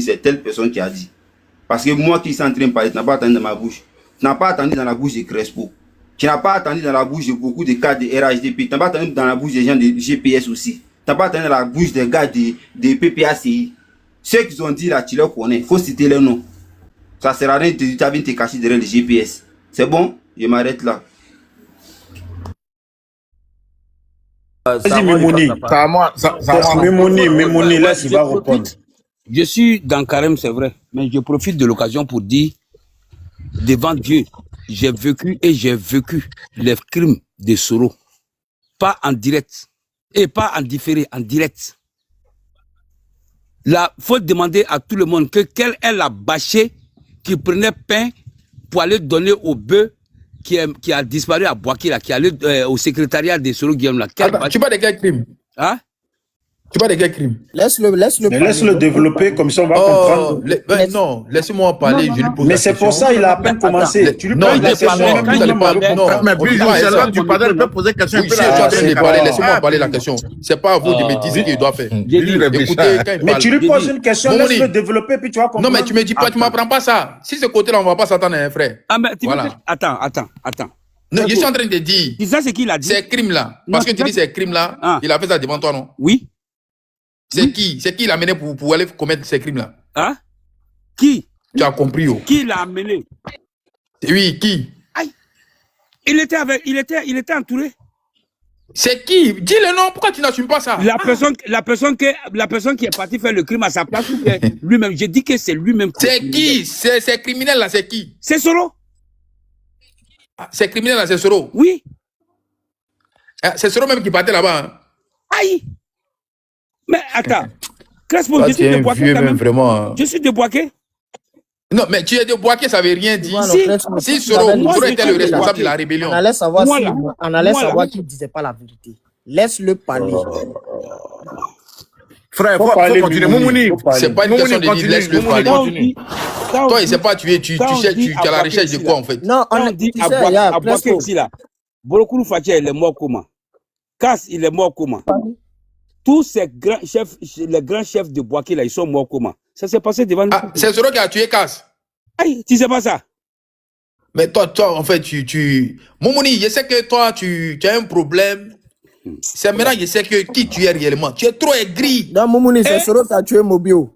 c'est telle personne qui a dit. Parce que moi qui suis en train de parler, tu n'as pas entendu dans ma bouche. Tu n'as pas entendu dans la bouche de Crespo. Tu n'as pas entendu dans la bouche de beaucoup de cas de RHDP. Tu n'as pas entendu dans la bouche des gens de GPS aussi. Tu n'as pas entendu dans la bouche des gars de PPACI. Ceux qui ont dit là, tu les connais. Il faut citer leur nom. Ça sert à rien de te cacher derrière le GPS. C'est bon? Je m'arrête là. Vas-y, Mimouni. Mimouni, là, tu vas répondre. Je suis dans Carême, c'est vrai, mais je profite de l'occasion pour dire, devant Dieu, j'ai vécu les crimes de Soro. Pas en direct, et pas en différé, en direct. Là, il faut demander à tout le monde quelle est la bâchée qui prenait pain pour aller donner au bœuf qui a disparu à Boaké, là, qui allait au secrétariat de Soro Guillaume. Là. Tu parles de quel crime? Hein? Tu parles de quel crime? Laisse-le développer, comme ça on va comprendre. Non, laissez-moi parler, je lui pose mais c'est pour ça il a à peine commencé. Tu lui non, parles, laissez-moi. Mais puis, du pardon, il peut poser question. Laissez-moi parler la question. C'est pas à vous de me dire ce qu'il doit faire. Écoutez, quand il parle. Mais tu lui poses une question, laisse-le développer, puis tu vas comprendre. Non, mais tu me dis pas, tu m'apprends pas ça. Si ce côté-là, on va pas s'attendre à un frère. Ah, mais attends. Non, je suis en train de dire. C'est ça ce qu'il a dit. Ces crimes-là. Parce que tu dis ces crimes-là, il a fait ça devant toi, non? Oui. C'est qui l'a amené pour aller commettre ces crimes-là? Hein? Qui? Tu as compris, oh. Qui l'a amené? Oui, qui? Aïe. Il était entouré. C'est qui? Dis le nom, pourquoi tu n'assumes pas ça? La personne qui est partie faire le crime à sa place, lui-même, j'ai dit que c'est lui-même. C'est qui? Ces criminels-là, c'est qui? C'est Soro. Ces criminels-là, c'est Soro? Oui. C'est Soro même qui partait là-bas. Hein? Aïe. Mais attends, Crespo, je suis de Boaké quand même. Vraiment. Je suis de Boaké. Non, mais tu es de Boaké, ça veut rien dire. Si Soro était le responsable de la rébellion. On allait savoir qu'il ne disait pas la vérité. Laisse-le parler. Frère, faut continuer. Moumouni. C'est pas une question de dire laisse-le parler. Toi, il sait pas, tu as la recherche de quoi en fait? Non, on dit à Boaké ici là. Borokulu Fatia, il est mort comment? Kass, il est mort comment? Tous ces grands chefs, les grands chefs de Boaké là, ils sont morts comment? Ça s'est passé devant nous. Ah, c'est Soro qui a tué Kass. Aïe, tu sais pas ça? Mais toi, en fait, Moumouni, je sais que toi, tu as un problème. C'est maintenant, je sais que qui tu es réellement. Tu es trop aigri. Non, Moumouni, c'est Soro qui a tué Mobio.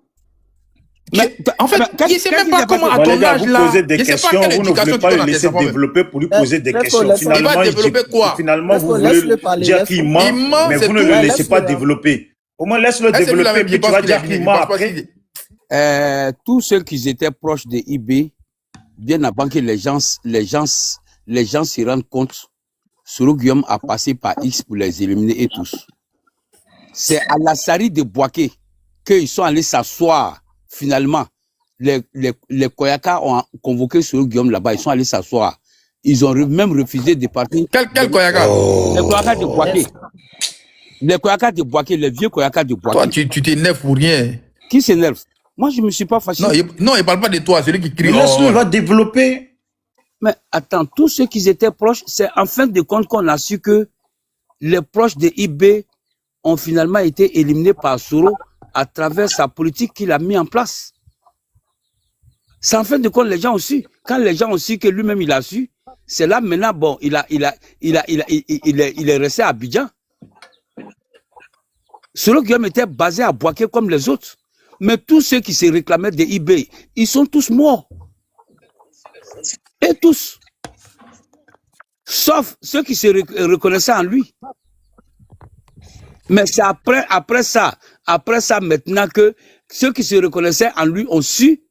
En fait, je ne sais même pas comment à ton âge là. Vous des questions, vous ne voulez pas le laisser développer pour lui poser des questions. Il va développer quoi? Finalement, vous voulez dire qu'il ment, mais vous ne le laissez pas développer. Au moins, laisse-le développer, puis tu vas dire qu'il ment après. Tous ceux qui étaient proches de IB, bien avant que les gens se rendent compte, Soro Guillaume a passé par X pour les éliminer et tous. C'est à la Sari de Boaké qu'ils sont allés s'asseoir. Finalement, les Koyaka ont convoqué Soro Guillaume là-bas. Ils sont allés s'asseoir. Ils ont même refusé de partir. Quel Koyaka? Les Koyaka de Boaké. Les Koyaka de Boaké, les vieux Koyaka de Boaké. Toi, tu t'énerves pour rien. Qui s'énerve? Moi, je ne me suis pas fâché. Non, il ne parle pas de toi, celui qui crie. Laisse-le, va développer. Mais attends, tous ceux qui étaient proches, c'est en fin de compte qu'on a su que les proches de IB ont finalement été éliminés par Soro à travers sa politique qu'il a mis en place. C'est en fin de compte, les gens ont su. Quand les gens ont su que lui-même il a su, c'est là maintenant, bon, il est resté à Abidjan. Soro Guillaume était basé à Boaké comme les autres. Mais tous ceux qui se réclamaient de IB, ils sont tous morts. Et tous. Sauf ceux qui se reconnaissaient en lui. Mais c'est après ça maintenant que ceux qui se reconnaissaient en lui ont su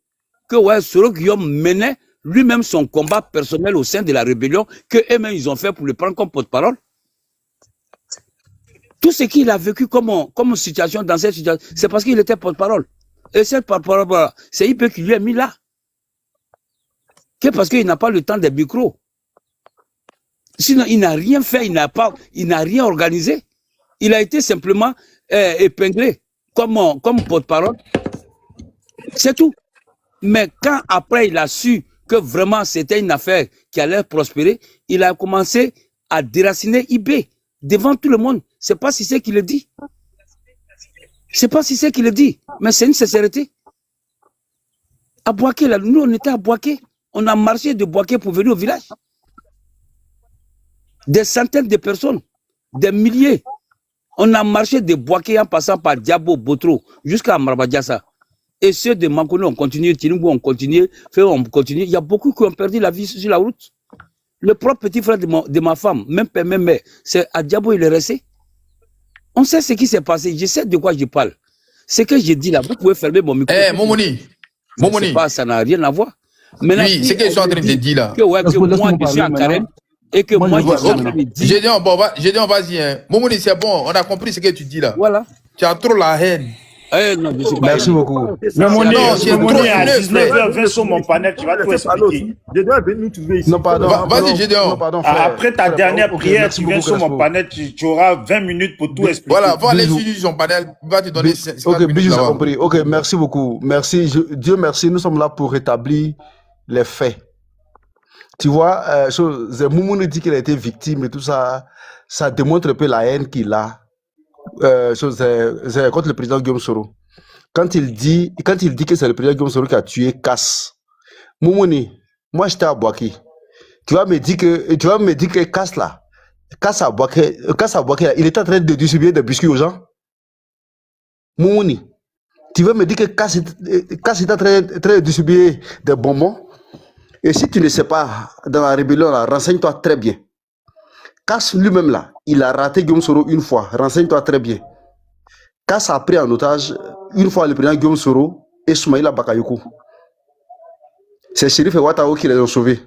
que ouais, Soro Guillaume menait lui-même son combat personnel au sein de la rébellion que eux-mêmes ils ont fait pour le prendre comme porte-parole. Tout ce qu'il a vécu comme situation dans cette situation, c'est parce qu'il était porte-parole. Et cette porte-parole, c'est IB qui lui a mis là. Que parce qu'il n'a pas le temps des micros. Sinon, il n'a rien fait, il n'a rien organisé. Il a été simplement épinglé comme porte-parole. C'est tout. Mais quand après il a su que vraiment c'était une affaire qui allait prospérer, il a commencé à déraciner IB devant tout le monde. C'est pas si c'est qu'il le dit. C'est pas si c'est qu'il le dit, mais c'est une sincérité. À Boaké, là, nous, on était à Boaké. On a marché de Boaké pour venir au village. Des centaines de personnes, des milliers. On a marché de Boaké en passant par Diabo, Botro, jusqu'à Marabadiassa. Et ceux de Mankono ont continué, Tinumbu ont continué, Féo ont continué. Il y a beaucoup qui ont perdu la vie sur la route. Le propre petit frère de ma femme, même père, même mère, c'est à Diabo, il est resté. On sait ce qui s'est passé. Je sais de quoi je parle. Ce que j'ai dit là, vous pouvez fermer mon micro. Momoni. Ça n'a rien à voir. Maintenant, oui, c'est ce que je suis en train de dire là. Que, ouais, que moi, je suis en carême et que moi, je suis en train de dire. J'ai dit, vas-y. Hein. Momoni, c'est bon, on a compris ce que tu dis là. Voilà. Tu as trop la haine. Non, merci beaucoup. Momoni, à 19h, viens sur mon panel, tu vas tout expliquer. Non, pardon. Vas-y, Gédéon. Après ta dernière prière, tu viens sur mon panel, tu auras 20 minutes pour tout expliquer. Voilà, va aller sur son panel, il va te donner 50 minutes. Ok, Bijou, j'ai compris. Ok, merci beaucoup. Merci. Dieu merci, nous sommes là pour rétablir les faits. Tu vois, Moumouni dit qu'il a été victime et tout ça, ça démontre un peu la haine qu'il a. Contre le président Guillaume Soro. Quand il dit que c'est le président Guillaume Soro qui a tué Cass. Moumouni, moi j'étais à Boaké. Tu vas me dire que Cass là, Cass à Boaké, il était en train de distribuer des biscuits aux gens. Moumouni, tu veux me dire que Cass est en train de distribuer des bonbons? Et si tu ne sais pas, dans la rébellion là, renseigne-toi très bien. Cass lui-même là, il a raté Guillaume Soro une fois, renseigne-toi très bien. Cass a pris en otage une fois le président Guillaume Soro et Soumaïla Bakayoko. C'est Chérif et Ouattao qui les ont sauvés.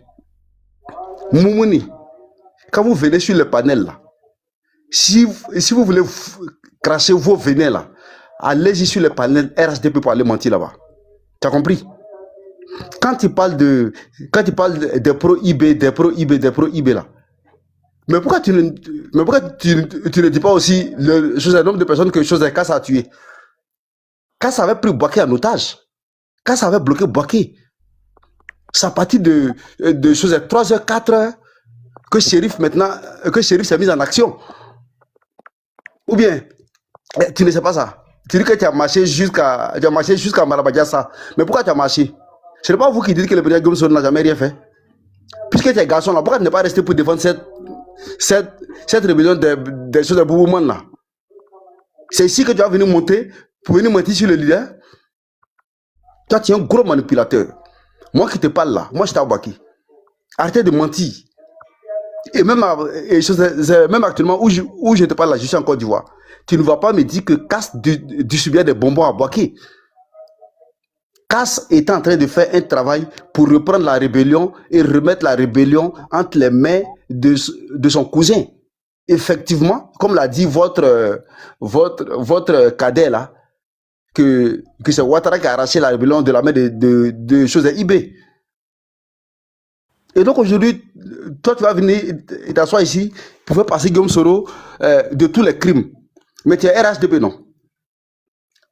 Moumouni, quand vous venez sur le panel là, si vous voulez cracher vos venez là, allez-y sur le panel RHDP pour aller mentir là-bas. Tu as compris? Quand il parle des pro-IB là, mais pourquoi tu ne dis pas aussi le nombre de personnes que Cass a tué? Cass avait pris Boaké en otage. Cass avait bloqué Boaké. C'est à partir de 3h, 4h que Chérif s'est mis en action. Ou bien, tu ne sais pas ça. Tu dis que tu as marché jusqu'à Marabadiassa. Mais pourquoi tu as marché? Ce n'est pas vous qui dites que le président Guillaume Soro n'a jamais rien fait. Puisque tu es garçon là, pourquoi tu n'es pas resté pour défendre cette rébellion des choses de Boubouman là? C'est ici que tu vas venir monter pour venir mentir sur le leader. Toi, tu es un gros manipulateur. Moi qui te parle là, moi je t'ai Boaké. Arrêtez de mentir. Et même actuellement où je te parle là, je suis en Côte d'Ivoire. Tu ne vas pas me dire que Cass distribuait des bonbons à Boaké. Cass est en train de faire un travail pour reprendre la rébellion et remettre la rébellion entre les mains de son cousin. Effectivement, comme l'a dit votre cadet là, que c'est Ouattara qui a arraché la rébellion de la main de choses IB. Et donc aujourd'hui, toi tu vas venir t'asseoir ici pour faire passer Guillaume Soro de tous les crimes. Mais tu es RHDP non?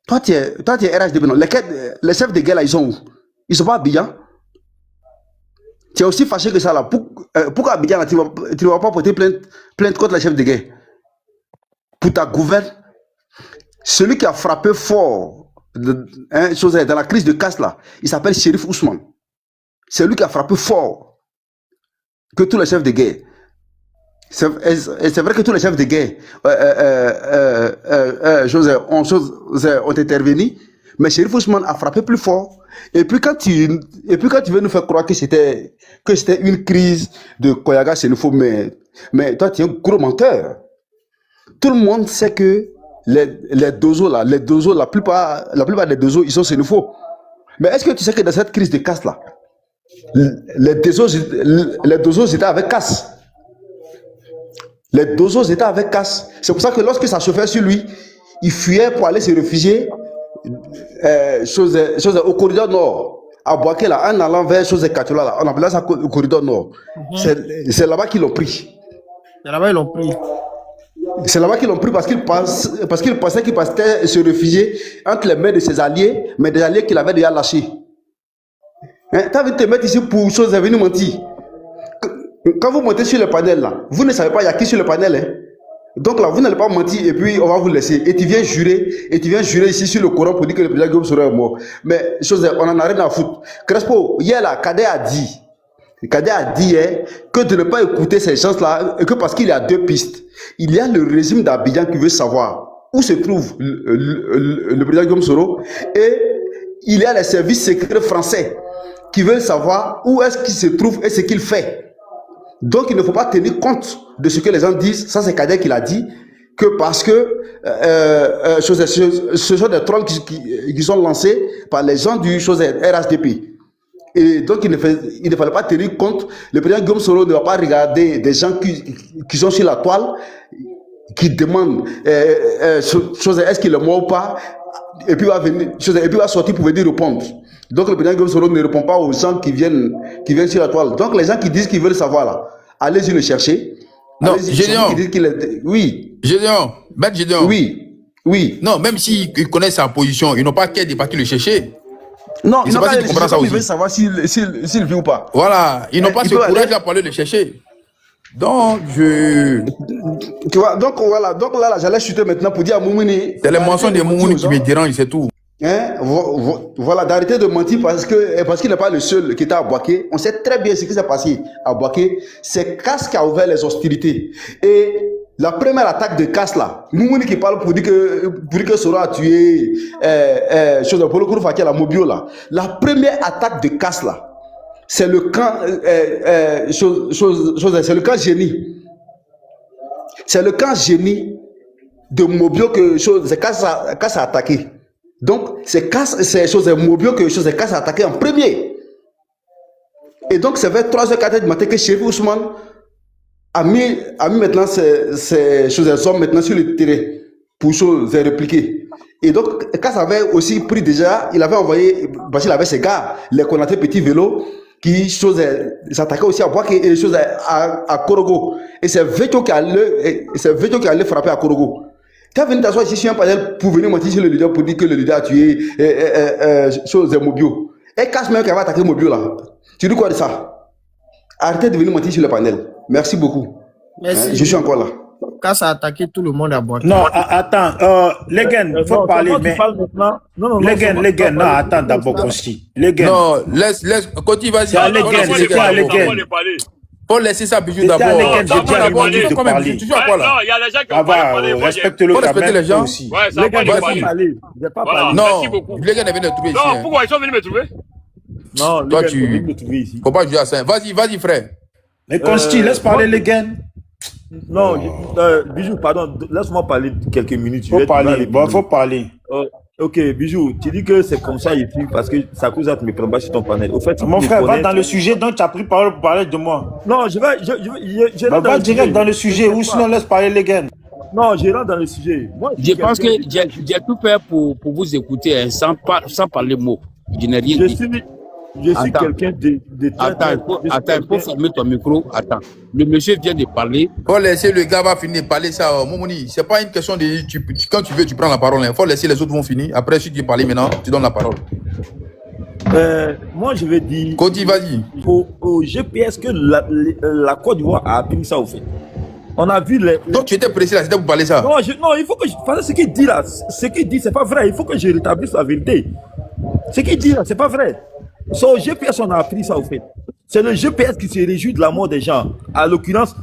Toi tu es RHDP non? Les chefs de guerre là, ils sont où? Ils sont pas à Abidjan? Tu es aussi fâché que ça là. Pourquoi à Abidjan là, tu ne vas pas porter plainte contre les chefs de guerre? Pour ta gouverne? Celui qui a frappé fort dans la crise de Cass là, il s'appelle Chérif Ousmane. C'est lui qui a frappé fort que tous les chefs de guerre. C'est vrai que tous les chefs de guerre ont intervenu, mais Chérif Ousmane a frappé plus fort. Et puis quand tu veux nous faire croire que c'était une crise de Koyaga Sénifo, mais toi tu es un gros menteur. Tout le monde sait que les dozos, la plupart des dozos, ils sont Sénifo. Mais est-ce que tu sais que dans cette crise de Cass là, les dozos étaient avec Cass. Les dozos étaient avec Cass. C'est pour ça que lorsque ça chauffait sur lui, il fuyait pour aller se réfugier au corridor nord. À Boaké, là, en allant vers Katola, là, on appelait ça au corridor nord. C'est là-bas qu'ils l'ont pris. C'est là-bas ils l'ont pris. C'est là-bas qu'ils l'ont pris parce qu'ils pensaient qu'il partait se réfugier entre les mains de ses alliés, mais des alliés qu'il avait déjà lâchés. Hein, tu as envie de te mettre ici pour chose à venir mentir. Quand vous montez sur le panel là, vous ne savez pas il y a qui sur le panel. Hein? Donc là, vous n'allez pas mentir et puis on va vous laisser. Et tu viens jurer ici sur le Coran pour dire que le président Guillaume Soro est mort. Mais chose, on en a rien à foutre. Crespo, hier là, Kader a dit que de ne pas écouter ces gens-là, et que parce qu'il y a deux pistes. Il y a le régime d'Abidjan qui veut savoir où se trouve le président Guillaume Soro, et il y a les services secrets français qui veulent savoir où est-ce qu'il se trouve et ce qu'il fait. Donc, il ne faut pas tenir compte de ce que les gens disent. Ça, c'est Kader qui l'a dit. Que parce que ce sont des trolls qui sont lancés par les gens du RHDP. Et donc, il ne fallait pas tenir compte. Le président Guillaume Soro ne va pas regarder des gens qui sont sur la toile, qui demandent est-ce qu'il est mort ou pas, et puis va sortir pour venir répondre. Donc, le président Guillaume Soro ne répond pas aux gens qui viennent sur la toile. Donc, les gens qui disent qu'ils veulent savoir là, allez-y le chercher. Non, Gédéon. Oui. Gédéon, Maître Gédéon. Oui. Non, même s'ils connaissent sa position, ils n'ont pas qu'à partir le chercher. Non, ils n'ont pas si tu comprends ça aussi. Ils veulent savoir s'il vit ou pas. Voilà, ils n'ont pas ce courage-là pour aller le chercher. Donc, tu vois, donc là, j'allais chuter maintenant pour dire à Moumouni. C'est les mensonges de Moumouni qui me dérangent, c'est tout. Hein? Voilà, d'arrêter de mentir parce qu'il n'est pas le seul qui était à Boaké. On sait très bien ce qui s'est passé à Boaké. C'est Casse qui a ouvert les hostilités. Et la première attaque de Casse là, Moumouni qui parle pour dire que Soro a tué Polo Kouroufaki à la Mobio là. La première attaque de Casse là, c'est le camp c'est le camp génie. C'est le camp génie de Mobio que Casse a attaqué. Donc, c'est Mobio que Casse a attaqué en premier. Et donc, c'est vers 3h, 4h du matin que Chérif Ousmane a mis maintenant ces hommes maintenant sur le terrain pour répliquer. Et donc, Casse avait aussi pris déjà, il avait envoyé, parce qu'il avait ses gars, les Konaté petits vélos, qui s'attaquaient aussi à Boaké et à Korogo. Et c'est Veto qui allait frapper à Korogo. Quand venu t'asseoir ici sur un panel pour venir mentir sur le leader pour dire que le leader a tué Mobio. Et Casse même qui avait attaqué Mobio là. Tu dis quoi de ça? Arrêtez de venir mentir sur le panel. Merci beaucoup. Merci. Je suis encore là. Casse a attaqué tout le monde à Boaké. Non, attends, les gars, il faut parler. Mais... Les gars, non, attends d'abord aussi. Les gars. Non, laisse, continue, vas-y. C'est quoi, les gars? Faut laisser ça Bijou d'abord. J'ai déjà demandé de parler. Tu joues à quoi là? Non, il y a les gens qui ont parlé. Respecte-le quand même. Les gens aussi. Ouais, ça va pas parler. Non, les gars viennent de trouver ici. Non, pourquoi ils sont venus me trouver? Non, toi, tu me trouver ici. Faut pas jouer à ça. Vas-y, frère. Mais Consti, laisse parler les gars. Non, Bijou, pardon, laisse-moi parler quelques minutes. Faut parler. Ok, Bijou, tu dis que c'est comme ça ici parce que ça cause à me prendre pas sur ton panel. Au fait, mon frère, va dans le sujet, donc tu as pris parole pour parler de moi. Non, je va direct dans le sujet, ou sinon laisse parler les gars. Non, je rentre dans le sujet. Moi, je pense que j'ai tout fait pour vous écouter hein, sans parler mot. Je n'ai rien dit. Je suis quelqu'un de Attends, il faut fermer ton micro. Attends. Le monsieur vient de parler. Faut laisser le gars va finir de parler ça. Moumouni, c'est pas une question de. Quand tu veux, tu prends la parole. Il faut laisser les autres vont finir. Après, si tu veux parler maintenant, tu donnes la parole. Moi, je vais dire. Cody, vas-y. Au GPS que la Côte d'Ivoire a appris ça au fait. On a vu les. Donc tu étais pressé là, c'était pour parler ça. Non, il faut que je fasse ce qu'il dit là. Ce qu'il dit, c'est pas vrai. Il faut que je rétablisse la vérité. Ce qu'il dit là, c'est pas vrai. Au GPS, on a appris ça au fait. C'est le GPS qui se réjouit de la mort des gens. À l'occurrence,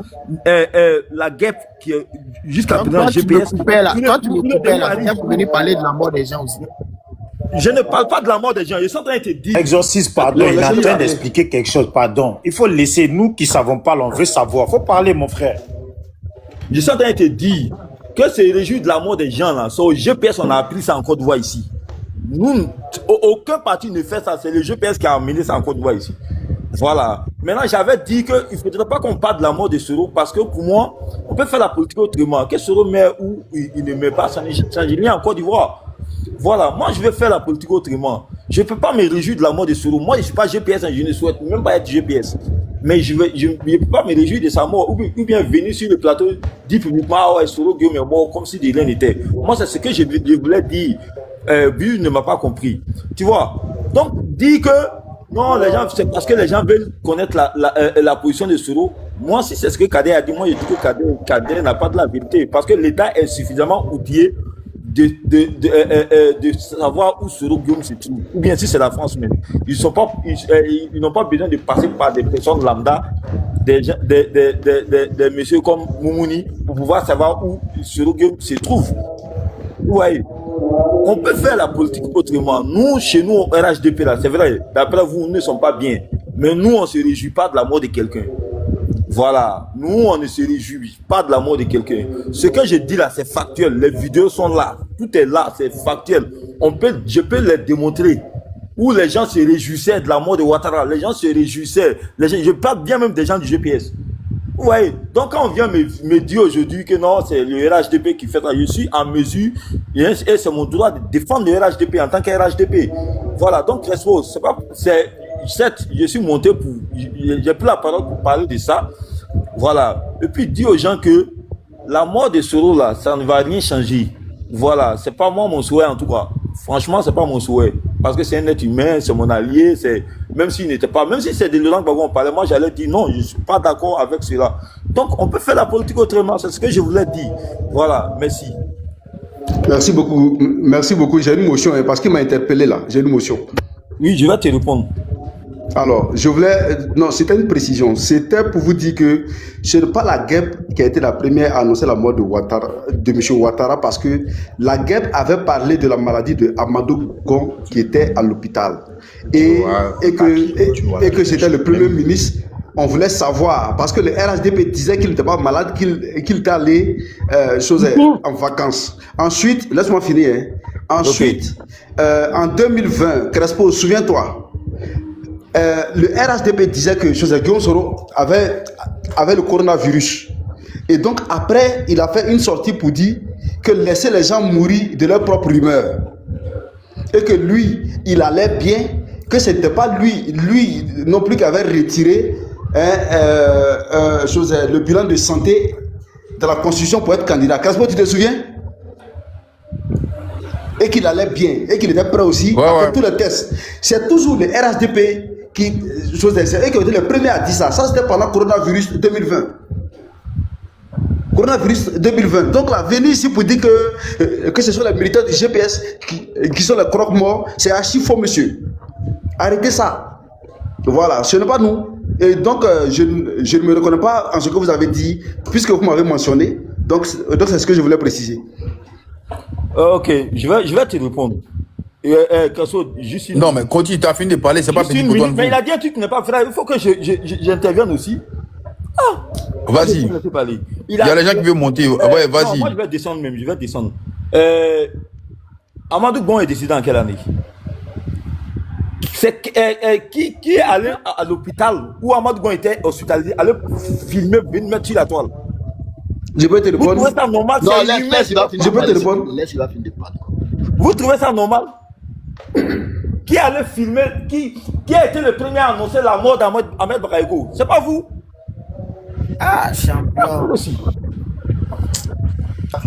la guêpe qui est jusqu'à présent GPS. Quand tu me coupais là, tu es venu parler de la mort des gens aussi. Je ne parle pas de la mort des gens. Je suis en train de te dire. Exorciste, pardon, il est en train d'expliquer quelque chose, pardon. Il faut laisser nous qui ne savons pas, on veut savoir. Il faut parler, mon frère. Je suis en train de te dire que c'est réjouit de la mort des gens là. Au GPS, on a appris ça en Côte d'Ivoire ici. Nous, aucun parti ne fait ça. C'est le GPS qui a amené ça en Côte d'Ivoire ici. Voilà. Maintenant, j'avais dit qu'il ne faudrait pas qu'on parle de la mort de Soro parce que pour moi, on peut faire la politique autrement. Que Soro meurt ou il ne meurt pas, ça ne change rien en Côte d'Ivoire. Voilà. Moi, je vais faire la politique autrement. Je ne peux pas me réjouir de la mort de Soro. Moi, je ne suis pas GPS, je ne souhaite même pas être GPS. Mais je ne peux pas me réjouir de sa mort ou bien venir sur le plateau dire publiquement ah ouais, Soro Guillaume est mort comme si de rien n'était. Moi, c'est ce que je voulais dire. Bill ne m'a pas compris. Tu vois? Donc, dire que non, les gens, c'est parce que les gens veulent connaître la position de Soro. Moi, si c'est ce que Kader a dit, moi, je dis que Kader n'a pas de la vérité. Parce que l'État est suffisamment outillé de savoir où Soro Guillaume se trouve. Ou bien si c'est la France même. Ils n'ont pas besoin de passer par des personnes lambda, des messieurs comme Moumouni, pour pouvoir savoir où Soro Guillaume se trouve. Vous voyez, on peut faire la politique autrement. Nous, chez nous, au RHDP, là, c'est vrai, d'après vous, nous ne sommes pas bien. Mais nous, on ne se réjouit pas de la mort de quelqu'un. Voilà, nous, on ne se réjouit pas de la mort de quelqu'un. Ce que je dis là, c'est factuel. Les vidéos sont là. Tout est là, c'est factuel. Je peux les démontrer. Où les gens se réjouissaient de la mort de Ouattara. Les gens se réjouissaient. Je parle bien même des gens du GPS. Vous voyez, donc quand on vient me dire aujourd'hui que non, c'est le RHDP qui fait ça, je suis en mesure, et c'est mon droit de défendre le RHDP en tant que RHDP. Voilà, donc certes, je suis monté pour, j'ai pris la parole pour parler de ça. Voilà, et puis dire aux gens que la mort de Soro là, ça ne va rien changer. Voilà, c'est pas moi mon souhait en tout cas. Franchement, c'est pas mon souhait. Parce que c'est un être humain, c'est mon allié, même s'il n'était pas, même si c'est de Laurent Gbagbo on parlait, moi j'allais dire non, je ne suis pas d'accord avec cela. Donc on peut faire la politique autrement, c'est ce que je voulais dire. Voilà, merci. Merci beaucoup. J'ai une motion, parce qu'il m'a interpellé là, j'ai une motion. Oui, je vais te répondre. Alors, non, c'était une précision. C'était pour vous dire que ce n'est pas la GEP qui a été la première à annoncer la mort de M. Ouattara, parce que la GEP avait parlé de la maladie de Amadou Gon qui était à l'hôpital. Et que c'était le Premier ministre. On voulait savoir, parce que le RHDP disait qu'il n'était pas malade, qu'il était allé en vacances. Ensuite, laisse-moi finir. Ensuite, en 2020, Crespo, souviens-toi, le RHDP disait que Guillaume Soro avait le coronavirus. Et donc après, il a fait une sortie pour dire que laisser les gens mourir de leur propre rumeur. Et que lui, il allait bien, que ce n'était pas lui non plus qui avait retiré le bilan de santé de la Constitution pour être candidat. Caspo, tu te souviens? Et qu'il allait bien, et qu'il était prêt aussi à faire tous les tests. C'est toujours le RHDP qui et qui était le premier à dire ça. Ça, c'était pendant coronavirus 2020. Coronavirus 2020. Donc là, venir ici pour dire que ce sont les militaires du GPS qui sont les croque-morts, c'est archi faux, monsieur. Arrêtez ça. Voilà, ce n'est pas nous. Et donc, je ne me reconnais pas en ce que vous avez dit, puisque vous m'avez mentionné. Donc c'est ce que je voulais préciser. Ok, je vais te répondre. Juste une non, mais continue, tu as fini de parler, c'est pas fini pour toi. Mais il a dit un truc qui n'est pas vrai. Il faut que j'intervienne aussi. Ah, vas-y. Il y a les gens qui veulent monter. Ouais, vas-y. Moi, je vais descendre même. Je vais descendre. Amadou Bon est décédé en quelle année? C'est qui est allé à l'hôpital où Amadou Bon était hospitalisé, allé filmer, venir mettre sur la toile? Je peux te répondre. Vous trouvez ça normal? Non, je peux te répondre. Laisse-la finir de parler. Vous trouvez ça normal? Qui allait filmer, qui a été le premier à annoncer la mort d'Ahmed Bakaïko? C'est pas vous? Ah, champion. Aussi.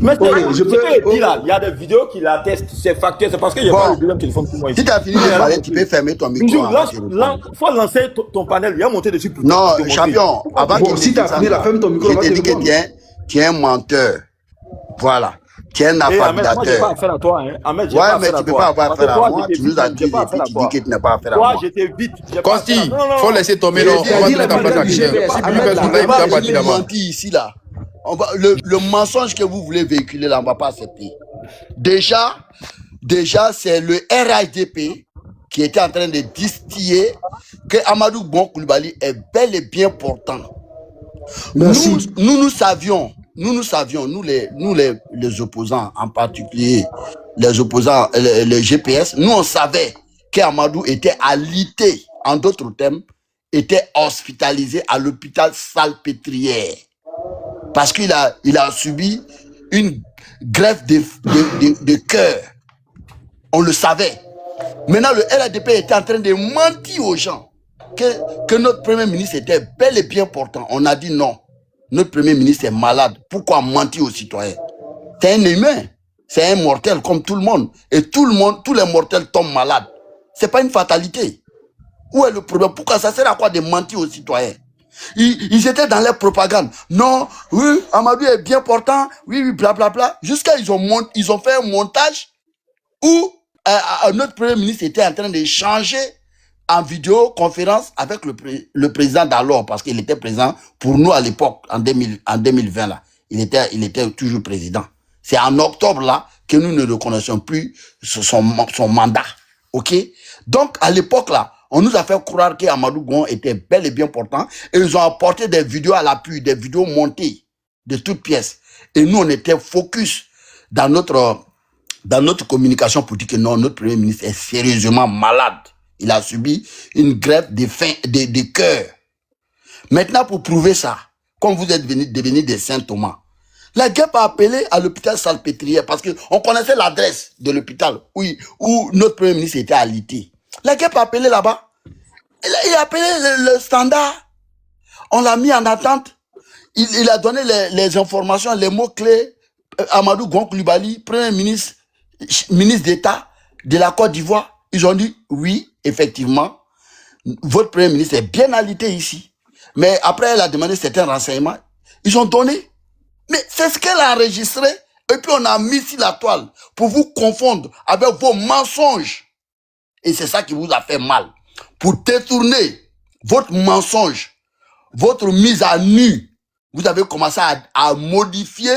Mais il y a des vidéos qui l'attestent, c'est factuel, c'est parce que j'ai pas le deuxième téléphone pour moi ici. Si tu as fini de parler, tu peux fermer ton micro. Il faut lancer ton panel, il y a monté dessus pour non, champion, avant que si tu as fini, ferme ton micro. Je te dis que tu es un menteur. Voilà. Tu es un affabulateur. Moi, je n'ai pas affaire à toi. Ouais, mais tu ne peux pas avoir affaire à moi. Tu nous as dit et puis tu dis que tu n'as pas affaire à moi. Moi, j'étais vite. Consti, il faut laisser tomber. On va te mettre en place à quelqu'un. Si tu veux son live, tu vas partir d'abord. Ici, là. Le mensonge que vous voulez véhiculer là, on ne va pas accepter. Déjà, c'est le RHDP qui était en train de distiller que Amadou Bon Coulibaly est bel et bien portant. Merci. Nous savions, nous les opposants, en particulier les opposants, le GPS, nous on savait qu'Amadou était alité, en d'autres termes, était hospitalisé à l'hôpital Salpêtrière. Parce qu'il a subi une greffe de cœur. On le savait. Maintenant, le RHDP était en train de mentir aux gens que notre Premier ministre était bel et bien portant. On a dit non. Notre Premier ministre est malade. Pourquoi mentir aux citoyens? C'est un humain. C'est un mortel comme tout le monde. Et tous les mortels tombent malades. Ce n'est pas une fatalité. Où est le problème? Pourquoi ça sert à quoi de mentir aux citoyens? Ils étaient dans leur propagande. Non, oui, Amadou est bien portant, oui, blablabla. Jusqu'à ils ont fait un montage où notre premier ministre était en train d'échanger en vidéoconférence avec le président d'alors, parce qu'il était présent pour nous à l'époque, en 2020 là. Il était toujours président. C'est en octobre là que nous ne reconnaissons plus son mandat. Ok? Donc, à l'époque là, on nous a fait croire qu'Amadou Gon était bel et bien portant, et ils ont apporté des vidéos à l'appui, des vidéos montées de toutes pièces. Et nous, on était focus dans notre communication pour dire que non, notre premier ministre est sérieusement malade. Il a subi une greffe de cœur. Maintenant, pour prouver ça, comme vous êtes devenus des Saint Thomas, la guêpe a appelé à l'hôpital Salpêtrière parce qu'on connaissait l'adresse de l'hôpital où notre premier ministre était alité. La guêpe a appelé là-bas. Il a appelé le standard. On l'a mis en attente. Il a donné les informations, les mots-clés. Amadou Gon Coulibaly, premier ministre d'État de la Côte d'Ivoire. Ils ont dit, oui, effectivement, votre premier ministre est bien alité ici. Mais après, elle a demandé certains renseignements. Ils ont donné. Mais c'est ce qu'elle a enregistré. Et puis, on a mis sur la toile pour vous confondre avec vos mensonges. Et c'est ça qui vous a fait mal. Pour détourner votre mensonge, votre mise à nu, vous avez commencé à modifier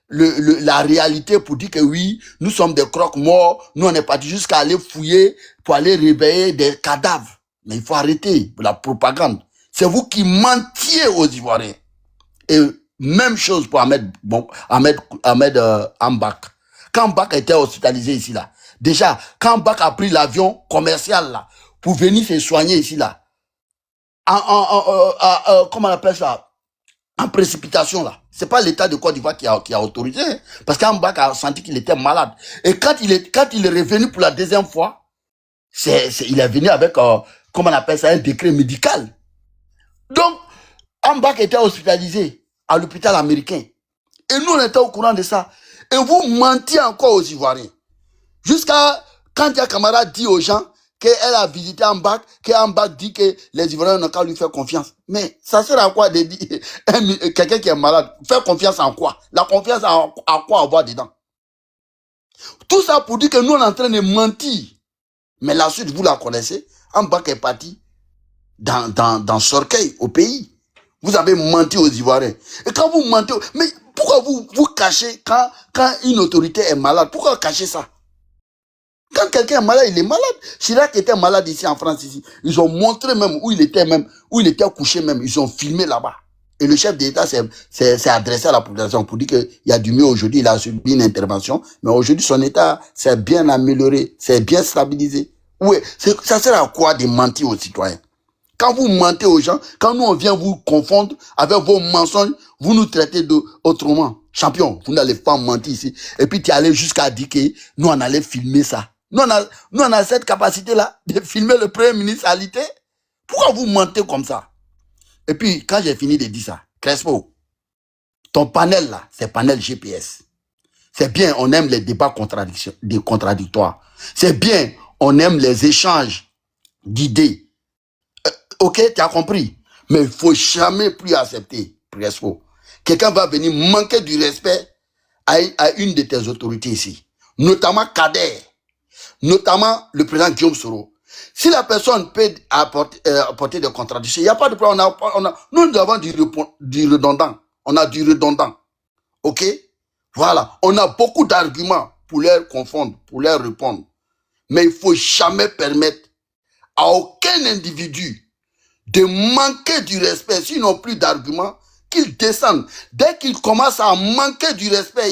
la réalité pour dire que oui, nous sommes des croque-morts, nous on est partis jusqu'à aller fouiller pour aller réveiller des cadavres. Mais il faut arrêter la propagande. C'est vous qui mentiez aux Ivoiriens. Et même chose pour Ahmed Ambak. Quand Ambak était hospitalisé ici là, déjà, quand Ambak a pris l'avion commercial là, pour venir se soigner ici là, comment on appelle ça? En précipitation là. C'est pas l'État de Côte d'Ivoire qui a autorisé, hein, parce qu'Ambak a senti qu'il était malade. Et quand il est revenu pour la deuxième fois, il est venu avec, comment on appelle ça, un décret médical. Donc, Ambak était hospitalisé à l'hôpital américain. Et nous, on était au courant de ça. Et vous mentiez encore aux Ivoiriens. Jusqu'à quand Dia Camara dit aux gens qu'elle a visité Ambak, qu'Ambak dit que les Ivoiriens n'ont qu'à lui faire confiance. Mais ça sert à quoi de dire quelqu'un qui est malade? Faire confiance en quoi? La confiance à quoi avoir dedans? Tout ça pour dire que nous, on est en train de mentir. Mais la suite, vous la connaissez. Ambak est parti dans Sorkeil, au pays. Vous avez menti aux Ivoiriens. Et quand vous mentez, mais pourquoi vous cachez quand une autorité est malade? Pourquoi cacher ça? Quand quelqu'un est malade, il est malade. Chirac était malade ici en France, ici. Ils ont montré même où il était couché même. Ils ont filmé là-bas. Et le chef d'État s'est adressé à la population pour dire qu'il y a du mieux aujourd'hui. Il a subi une intervention. Mais aujourd'hui, son état s'est bien amélioré. C'est bien stabilisé. Oui, ça sert à quoi de mentir aux citoyens? Quand vous mentez aux gens, quand nous on vient vous confondre avec vos mensonges, vous nous traitez autrement. Champion, vous n'allez pas mentir ici. Et puis tu allais jusqu'à dire que nous on allait filmer ça. Nous on a cette capacité-là de filmer le premier ministre alité. Pourquoi vous mentez comme ça? Et puis quand j'ai fini de dire ça, Crespo, ton panel là, c'est panel GPS. C'est bien, on aime les débats contradictoires. C'est bien, on aime les échanges d'idées. Ok, tu as compris. Mais il ne faut jamais plus accepter, Crespo. Quelqu'un va venir manquer du respect à une de tes autorités ici. Notamment Kader. Notamment le président Guillaume Soro. Si la personne peut apporter des contradictions, il n'y a pas de problème. Nous avons du redondant. On a du redondant. Ok? Voilà. On a beaucoup d'arguments pour leur confondre, pour leur répondre. Mais il ne faut jamais permettre à aucun individu de manquer du respect, s'ils n'ont plus d'arguments, qu'ils descendent. Dès qu'ils commencent à manquer du respect,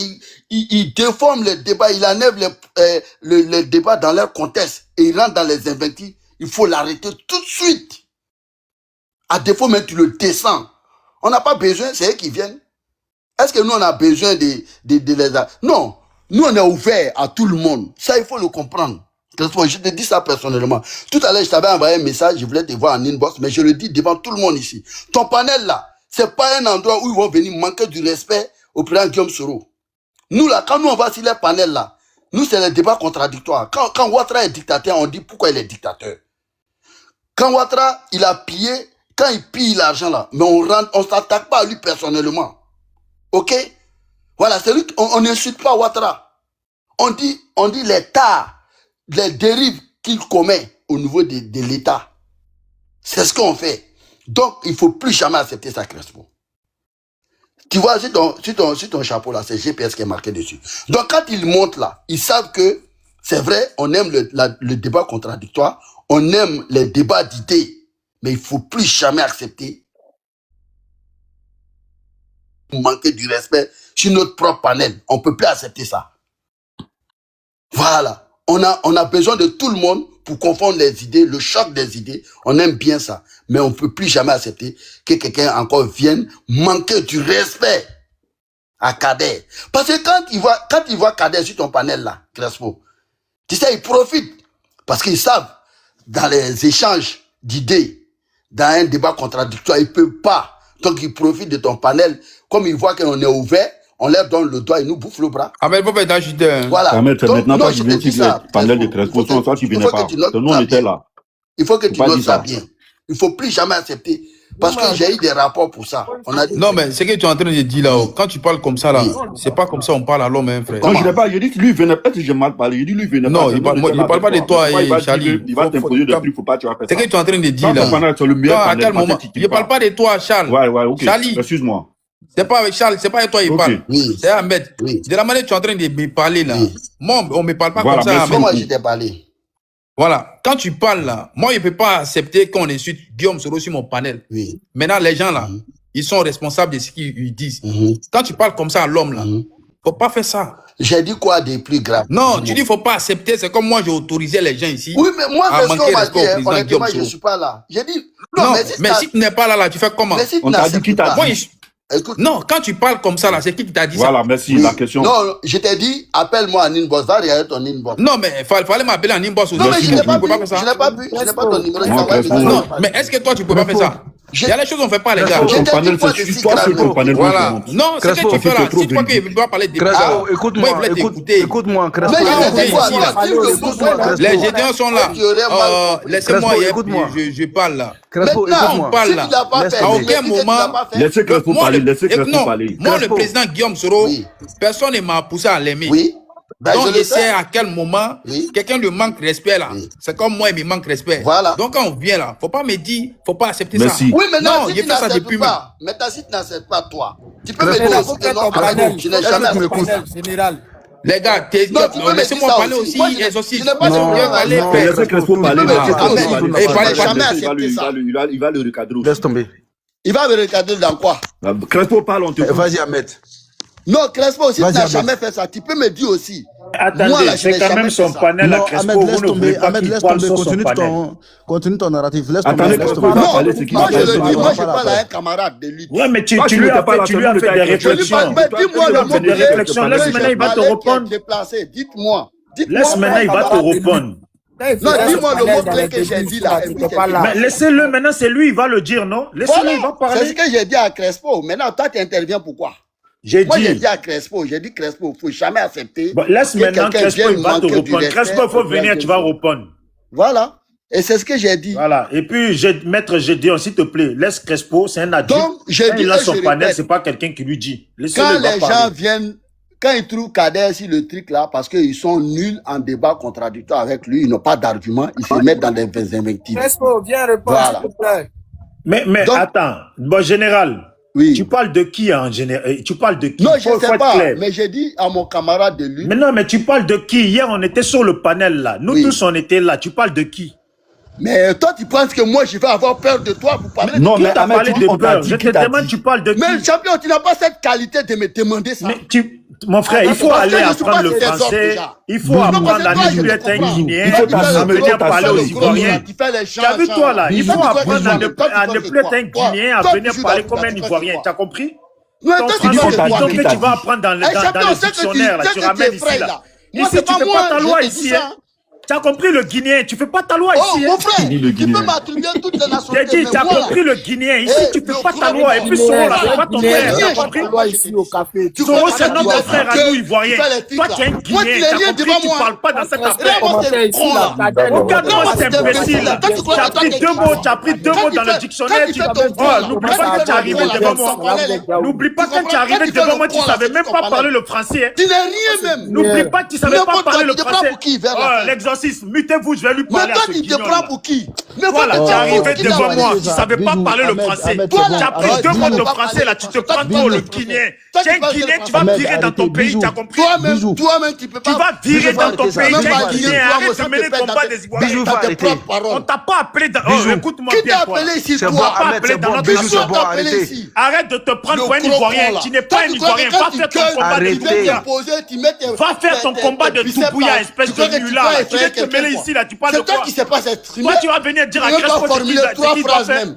ils déforment le débat, ils enlèvent le débat dans leur contexte et ils rentrent dans les invectives. Il faut l'arrêter tout de suite. À défaut, même tu le descends. On n'a pas besoin, c'est eux qui viennent. Est-ce que nous, on a besoin de les... Non, nous, on est ouvert à tout le monde. Ça, il faut le comprendre. Je te dis ça personnellement. Tout à l'heure, je t'avais envoyé un message, je voulais te voir en inbox, mais je le dis devant tout le monde ici. Ton panel là, c'est pas un endroit où ils vont venir manquer du respect au président Guillaume Soro. Nous là, quand nous on va sur les panels là, nous c'est les débats contradictoires. Quand Ouattara est dictateur, on dit pourquoi il est dictateur. Quand Ouattara, il a pillé, quand il pille l'argent là, mais on s'attaque pas à lui personnellement. Ok? Voilà, c'est lui, on n'insulte pas Ouattara. On dit les dérives qu'il commet au niveau de l'État. C'est ce qu'on fait. Donc, il ne faut plus jamais accepter ça, Crespo. Tu vois, sur ton chapeau là, c'est GPS qui est marqué dessus. Donc, quand ils montent là, ils savent que c'est vrai, on aime le débat contradictoire, on aime les débats d'idées, mais il ne faut plus jamais accepter manquer du respect sur notre propre panel. On ne peut plus accepter ça. Voilà. On a besoin de tout le monde pour confondre les idées, le choc des idées. On aime bien ça. Mais on ne peut plus jamais accepter que quelqu'un encore vienne manquer du respect à Kader. Parce que quand il voit Kader sur ton panel là, Crespo, tu sais, ils profitent. Parce qu'ils savent, dans les échanges d'idées, dans un débat contradictoire, ils ne peuvent pas. Donc ils profitent de ton panel. Comme ils voient qu'on est ouvert, on leur donne le doigt et nous bouffe le bras. Ah, mais il faut pas être agité. Voilà. Ah, mais c'est Donc, maintenant non, pas je du te dis ça. le panel de Crespo, ça tu venais pas. Nous on était là. Il faut que tu Faut pas notes dire ça ça. bien. Il ne faut plus jamais accepter. Parce que j'ai eu des rapports pour ça. On a dit, Non, mais ce que tu es en train de dire là, quand tu parles comme ça là, c'est pas comme ça on parle à l'homme, hein, frère. Non, je n'ai pas, je dis que lui venait, peut-être que j'ai mal parlé, je dis lui venait Non, pas. il parle pas de toi, Charlie. Il va t'imposer des trucs, faut pas, tu vas faire C'est ça. ce que tu es en train de dire Quand là. ton panel, c'est le meilleur Non, à panel, quel moment? peut-être qu'il Je parle pas de toi, Charles. Ouais, ok. Charlie. Excuse-moi. C'est pas avec Charles, c'est pas avec toi il Ok. parle. Oui. C'est Ahmed. Oui. De la manière que tu es en train de me parler là. Oui. Moi, on me parle pas Voilà, comme ça, merci. Ahmed. comment je t'ai parlé? Voilà. Quand tu parles là, moi, je peux pas accepter qu'on insulte Guillaume Soro sur mon panel. Oui. Maintenant, les gens là, ils sont responsables de ce qu'ils disent. Mhm. Quand tu parles comme ça à l'homme là, Mhm. faut pas faire ça. J'ai dit quoi de plus grave? Non, tu dis faut pas accepter. C'est comme moi, j'ai autorisé les gens ici. Oui, mais moi, à c'est ce manquer qu'on m'a respect dit. au président Honnêtement, Guillaume je ne Soro. suis pas là. J'ai dit, Non, mais mais si tu n'es pas là, tu fais comment? Mais si tu On t'a dit n'acceptes qui t'a pas. Moi, dit. Écoute, non, quand tu parles comme ça là, c'est qui t'a dit Voilà, merci. oui. La question. Non, je t'ai dit, appelle-moi en inbox, va regarder ton inbox. ça? Non, mais fallait m'appeler en inbox aussi. Non, mais Tu je n'ai peux pas vu, faire ça. je n'ai pas vu, je n'ai pas ton numéro. Non, je t'envoie un Crespo. message. Non, mais est-ce que toi, tu peux pas faire ça? Il y a les choses qu'on fait pas, les gars. Je Ton t'ai panel, dit quoi c'est de si juste toi sur ton grave? panel. Voilà. Non, ce que Crespo, tu fais là, c'est trop si toi qui véridique. ne veux pas parler de Crespo, ça, moi, écoute-moi, il voulait t'écouter. écoute-moi, Mais Crespo. je on t'ai est dit quoi? ici, là. Toi, tu me besoin Les Gédéons sont là. Tu aurais mal compris. Laissez-moi, Crespo, hier, écoute-moi. je parle là. Crespo, Maintenant, écoute-moi. parle si là. tu l'as pas Laisse fait, À tomber. tu me aucun dis que tu moment, l'as pas fait. Laissez Crespo moi, parler, le, laissez Crespo non, parler. moi, le Crespo. président Guillaume Soro, Oui. personne ne m'a poussé à l'aimer. Oui. Ben, Donc, je je le sais sais. à quel moment Oui. quelqu'un lui manque respect là. Oui. C'est comme moi, il me manque respect. Voilà. Donc, quand on vient là, faut pas me dire, faut pas accepter Merci. ça. Oui, maintenant, Non, si j'ai tu fait ça depuis n'acceptes pas, maintenant, si tu n'acceptes pas, toi, tu peux me Crespo. dire Il aussi faut que que non, ton Ahmed, panel, je n'ai jamais tu m'écoutes. accepté. général. Les gars, Non, tu peux me laissez-moi dire ça parler aussi, Moi, je n'ai- exorciste. je n'ai pas de Non, problème avec parler, ça. non, frère. Laissez Crespo parler, Ah, laissez Crespo Ahmed, parler. il va Parler, jamais parler, accepter ça. il va le recadrer aussi. Laisse tomber. Il va me recadrer dans quoi? Crespo parle, on te écoute. Vas-y, Ahmed. Non, Crespo, si tu Vas-y, n'as Ahmed. jamais fait ça, tu peux me dire aussi. Attendez, Moi, là, je c'est n'ai quand jamais même fait son ça. panel à Non, Crespo. Ahmed, Vous laisse ne voulez tomber. pas Ahmed, qu'il laisse parle tomber. sur son panel. Continue ton narratif. Laisse tomber. Attendez, Laisse Crespo tomber. va Non, parler, c'est qui moi va je parler. le dis, on moi va je pas la parle à faire. un camarade de lutte. Ouais, mais tu Toi, tu lui n'étais as pas là, fait toi, tu des n'étais pas- Je lui réflexions. parle, mais dis-moi le Toi, mot tu n'étais que pas réflexions. là. Laisse j'ai maintenant, il va te parlé qui est répondre. déplacé. Dites-moi. Laisse maintenant, il va te répondre. Non, dis-moi le mot clé que j'ai dit là. Et puis c'est fini. Mais laissez-le maintenant, c'est lui, il va le dire, non? Laissez-le, il va Voilà, c'est ce parler. que j'ai dit à Crespo. Maintenant, toi, tu interviens pourquoi? J'ai Moi, j'ai dit. dit à Crespo, il ne faut jamais accepter. Bon, laisse que maintenant quelqu'un Crespo, vienne il va te manquer du répondre. respect Crespo, il faut au venir, tu président. vas répondre. Voilà. Et c'est ce que j'ai dit. Voilà. Et puis, Maître Gédéon, s'il te plaît, laisse Crespo, c'est un adulte. Donc, j'ai Quand dit il a et son je panel, répète. c'est pas quelqu'un qui lui dit. Quand Laissez-le, il va les gens parler. viennent, quand ils trouvent Kader sur le truc là, parce qu'ils sont nuls en débat contradictoire avec lui, ils n'ont pas d'argument, ils se mettent dans des invectives. Crespo, viens répondre, Voilà. s'il te plaît. Mais Donc- attends, bon, général, Oui. tu parles de qui en général? Tu parles de qui? Non, je Faut ne sais être pas, clair. mais j'ai dit à mon camarade de lui. Mais non, mais tu parles de qui? Hier, on était sur le panel là. Nous Oui. tous, on était là. Tu parles de qui? Mais toi, tu penses que moi, je vais avoir peur de toi pour parler Non, de Qui mais t'a Ahmed, parlé tu de dis, on t'a peur? dit Je qui te t'a demande, dit. tu parles de qui? Mais champion, tu n'as pas cette qualité de me demander ça. Mais mon frère, il faut Parce que aller je suis pas apprendre le tes ordres français. déjà. Il faut Non, apprendre parce que à toi, ne je plus te être un comprends. Guinéen. Il faut Toi, tu fais le t'amener venir gros, parler tu aux fais le gros, Ivoiriens. tu fais les chants, T'as vu chants. toi là? Il Toi, faut tu crois que apprendre à toi, toi, tu ne crois plus que être quoi? un Guinéen, à Toi, venir tu joues parler dans- comme toi, un tu crois que Ivoirien. quoi? Tu as compris? Non, Ton toi, tu français, crois faut que c'est quoi? donc qui que t'a tu vas dit. apprendre dans Eh, champion, le c'est que dictionnaire là. Tu c'est que ramènes tu ici effraies, là. là. Moi, Ici, c'est tu pas fais moi, pas ta je loi te dis ici. ça. hein. Tu as compris le Guinéen? Tu fais pas ta loi Oh, ici. mon hein. frère, Fini le tu peux Guinéen. m'attribuer toutes de nationalité. J'ai dit, tu as compris le Guinéen. Ici, tu fais pas ta loi. Et puis Soro, là, c'est pas ton frère. Tu as compris? Soro, c'est notre frère à nous, Ivoiriens. Toi, tu es un Guinéen. Tu as compris, tu parles pas dans cette affaire. Regarde-moi cet imbécile. Tu as pris deux mots dans le dictionnaire. N'oublie pas que tu es arrivé devant moi. N'oublie pas quand tu es arrivé devant moi, tu savais même pas parler le français. Tu n'es rien même. N'oublie pas que tu savais pas parler le français. Oh, l'exorcisme, mutez-vous, je vais lui parler à ce guignol. Mais toi, tu te prends pour qui? Voilà, tu es arrivé devant moi, tu savais pas parler le français. Tu as pris deux mots de français là, tu te prends pour le Guinéen. Tu es un Guinéen, tu vas virer dans ton pays, tu as compris? Toi-même, tu peux pas. Tu vas virer dans ton pays, tu es un Guinéen. Arrête de mener le combat des Ivoiriens. On t'a pas appelé dans... Oh, écoute-moi bien, toi. C'est bon, Ahmed, c'est bon, bisous, c'est bon, arrêtez. Arrête de te prendre pour un Ivoirien. Tu n'es pas un Ivoirien. Va faire ton combat de Toubouya. Va faire ton combat de Toubouya, espèce de nulard. Tu viens te mêler ici, là. Tu parles de quoi? C'est toi qui sais pas s'exprimer. Toi, tu vas venir dire à Crespo ce qu'il doit faire.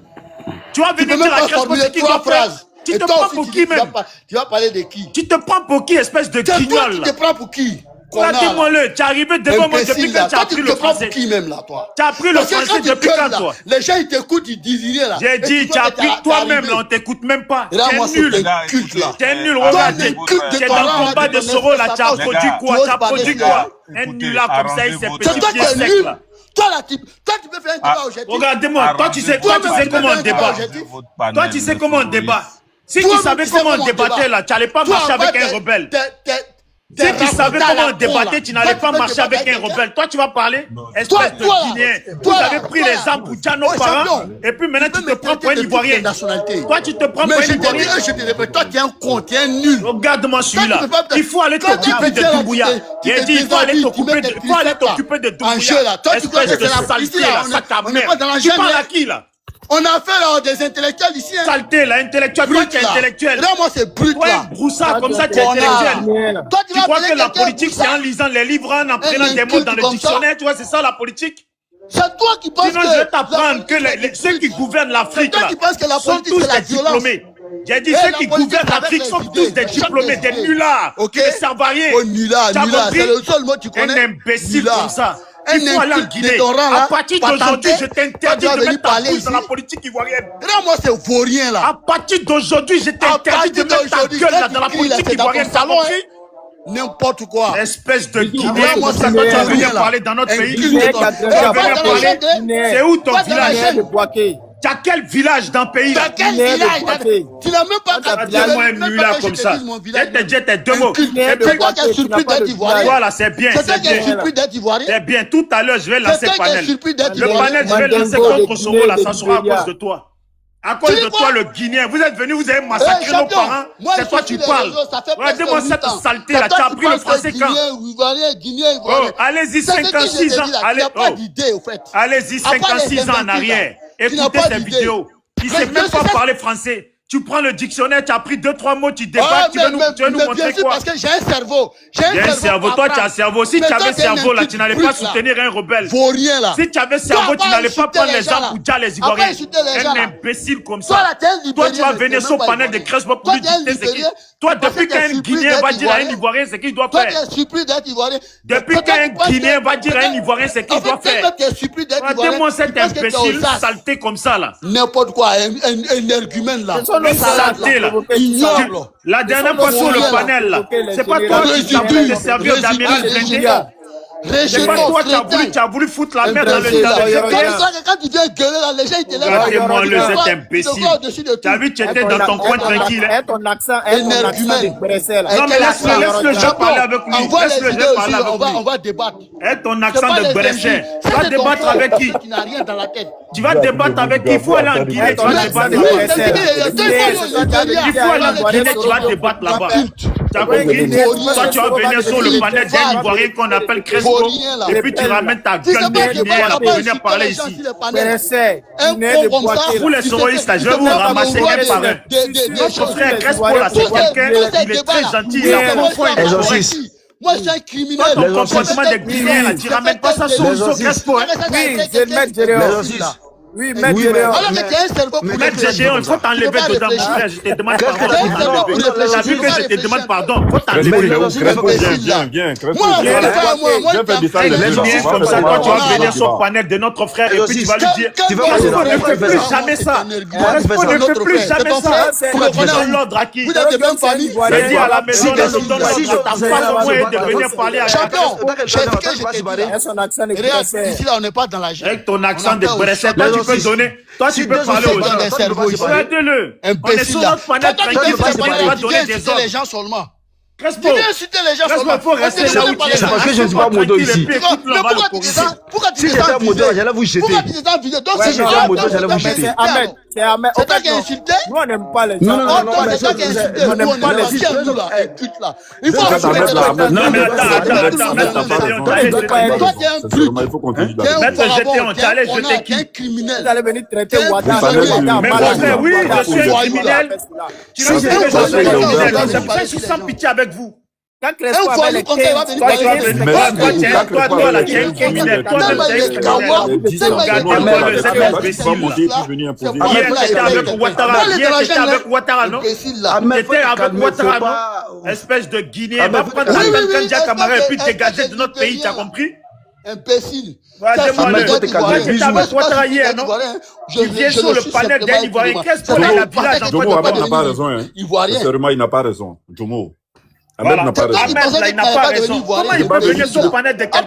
Tu vas venir dire à Crespo ce qu'il doit faire. Tu te prends pour qui, même? Tu vas parler de qui? Tu te prends pour qui, espèce de guignol? Tu te prends pour qui? Dis-moi-le, tu es arrivé devant moi depuis que tu as appris le français. Qui même là, toi? Tu as appris le français depuis quand, toi? Les gens ils t'écoutent, ils disent rien là. J'ai dit, tu as appris toi-même là, on t'écoute même pas. Tu es nul. Tu es nul, regarde. Tu es dans le combat de Soro là, tu as produit quoi? Tu as produit quoi? Un nulard comme ça, il s'est petit pied sec là. Toi tu peux faire un débat aujourd'hui. Regardez-moi, toi tu sais comment on débat. Toi tu sais comment on débat. Si tu savais comment on débattait là, tu n'allais pas marcher avec un rebelle. Si tu savais comment on débattait, tu n'allais pas marcher avec un rebelle. Toi, tu vas parler, espèce de Guinéen. Vous avez pris les armes pour tuer nos parents, et puis maintenant tu te prends pour un Ivoirien. Toi, tu te prends pour un Ivoirien. Toi, tu es un con, tu es un nul. Regarde-moi celui-là. Il faut aller t'occuper de Toubouya. Il dit, il faut aller t'occuper de Toubouya. Espèce de saleté, là, ça ta mère. Tu parles à qui, là? On a fait des intellectuels ici. Saleté, là, intellectuel. Toi, tu es intellectuel. Là, moi, c'est brut, là. Ouais, broussard, comme ça, tu es intellectuel. Tu crois que la politique, c'est en lisant les livres, en prenant des mots dans le dictionnaire, tu vois, c'est ça, la politique? C'est toi qui penses que... Sinon, je vais t'apprendre que ceux qui gouvernent l'Afrique, là, sont tous des diplômés. J'ai dit, ceux qui gouvernent l'Afrique sont tous des diplômés, des nullards, qui ne servent à rien. Oh, nulard, c'est le seul mot que tu connais. Un imbécile comme ça. Il faut aller en Guinée. À partir d'aujourd'hui, je t'interdis de mettre ta bouche dans la politique ivoirienne. Moi, c'est vaurien, là. À partir d'aujourd'hui, je t'interdis de mettre ta gueule dans la politique ivoirienne. T'as compris? N'importe quoi. Espèce de Guinéen, comme ça, quand tu vas venir parler dans notre pays, c'est où ton village? Tu as quel village dans le pays? Tu as quel village? Tu n'as même pas qu'à dire moi un nulard comme ça. T'es deux mots. C'est toi qui es surpris d'être ivoirien. Voilà, c'est bien. C'est toi qui es surpris d'être ivoirien. C'est bien. Tout à l'heure, je vais lancer le panel. Le panel, je vais lancer contre Soro, là, ça sera à cause de toi. À cause de toi, le Guinéen. Vous êtes venu, vous avez massacré nos parents. C'est toi qui parles. Regardez-moi cette saleté là. Tu as appris le français quand? Oh, allez-y, 56 ans. Allez-y, 56 ans en arrière. Écoutez cette vidéo. Il ne sait même pas parler français. Tu prends le dictionnaire, tu as pris 2-3 mots, tu débattes, tu veux nous montrer quoi? Parce que j'ai un cerveau. J'ai un cerveau, toi tu as un cerveau. Si tu avais un cerveau là, tu n'allais pas soutenir un rebelle. Si tu avais un cerveau, tu n'allais pas prendre les gens pour dire les Ivoiriens. Un imbécile comme ça. Toi tu vas venir sur le panel de Crespo pour lui dicter ce qu'il... Toi, depuis qu'un Guinéen va dire à un Ivoirien ce qu'il doit faire. Depuis qu'un Guinéen va dire à un Ivoirien ce qu'il doit faire. Regardez-moi cet imbécile saleté comme ça là. N'importe quoi, un argument là. Saleté là. La dernière fois sur le panel là, c'est pas toi qui t'appelles de servir d'Amérique blindée. C'est pas toi qui as voulu foutre la merde dans le GPS. Quand tu viens gueuler là, les gens ils te lèvent. Regardez-moi le cet imbécile. Tu as vu, tu étais dans ton coin tranquille. Ton accent de Bruxelles. Non mais laisse-le jeu parler avec lui. Laisse-le jeu parler avec lui. On va débattre. Et ton accent de Bruxelles. Tu vas débattre avec qui? Tu n'as rien dans la tête. Tu vas débattre avec qui? Il faut aller en Guinée, tu vas débattre. Il faut aller en Guinée, tu vas débattre là-bas. Tu as compris? Toi, tu vas venir sur le panel d'un Ivoirien qu'on appelle Crespo. Et puis tu ramènes ta gueule de Guinéen pour venir parler ici. Vous les soroïstes, je vais vous ramasser un par un. Notre frère Crespo là, c'est quelqu'un, il est très gentil, il a parfois une correcte. Moi, je suis un criminel. Toi, ton comportement de Guinéen, là, tu ramènes pas ça sur Crespo. Oui, je vais le mettre derrière. Oui, mais tu alors que tu as un cerveau pour Maître Géant, il faut t'enlever dedans, mon frère. Je te demande pardon. T'as vu que je te demande pardon. Faut t'enlever. Viens. Comme ça, toi, tu vas venir sur le panel de notre frère et puis tu vas lui dire. On ne fait plus jamais ça. On ne fait plus jamais ça. On donne l'ordre à qui? Vous êtes de même famille. Je dis à la maison, on donne l'ordre à ta femme au moins de venir parler à champion. J'ai dit que je t'ai dit. son accent est Regarde, ici là, on n'est pas dans la gêne. avec ton accent de Bresset, toi tu peux donner, toi tu peux parler aux gens. Regardez-le. On est sur notre panel tranquille, tu vas donner des ordres. Les gens seulement. Crespo, tu viens insulter les gens seulement. faut rester là où tu es. C'est parce que je ne suis pas modo ici. Mais pourquoi tu Si j'étais un modo, j'allais vous jeter. Pourquoi tu t'es envisé? Donc Si j'étais un modo, j'allais vous jeter. C'est Ahmed. C'est toi qui as insulté? Nous, on n'aime pas les gens. Non, C'est toi qui as insulté. On n'aime pas les gens. Il faut Non mais attends, toi tu es un truc. Il faut qu'on te dise Maître Géant, tu allais jeter qui? Tu es un criminel. Vous allez venir traiter T'es un Ouattara. criminel. Mais mon frère, oui, je suis un criminel. Tu sais que je suis un criminel. C'est pour ça que je suis sans pitié avec vous. Quand Crespo Un avait les voyou comme ça, il va venir Toi, toi, là, tu es un criminel. Toi-même, tu es un criminel. Regardez-moi le cet imbécile. Hier, t'étais avec Ouattara. Hier, t'étais avec Ouattara, non? T'étais avec Ouattara, non? Espèce de Guinéen. Va prendre ta Kandia Camara et puis dégager de notre pays, tu as compris? Imbécile. Regardez-moi le. T'étais avec Ouattara hier, non? Tu viens sur le panel d'un Ivoirien. Qu'est-ce qu'on a la village en Jomo, fait? Ahmed n'a pas raison. Sincèrement, il n'a pas raison. Jomo. Ahmed Voilà. n'a pas raison. Ahmed, là, il n'a pas raison. Comment il peut venir sur le panel de quelqu'un?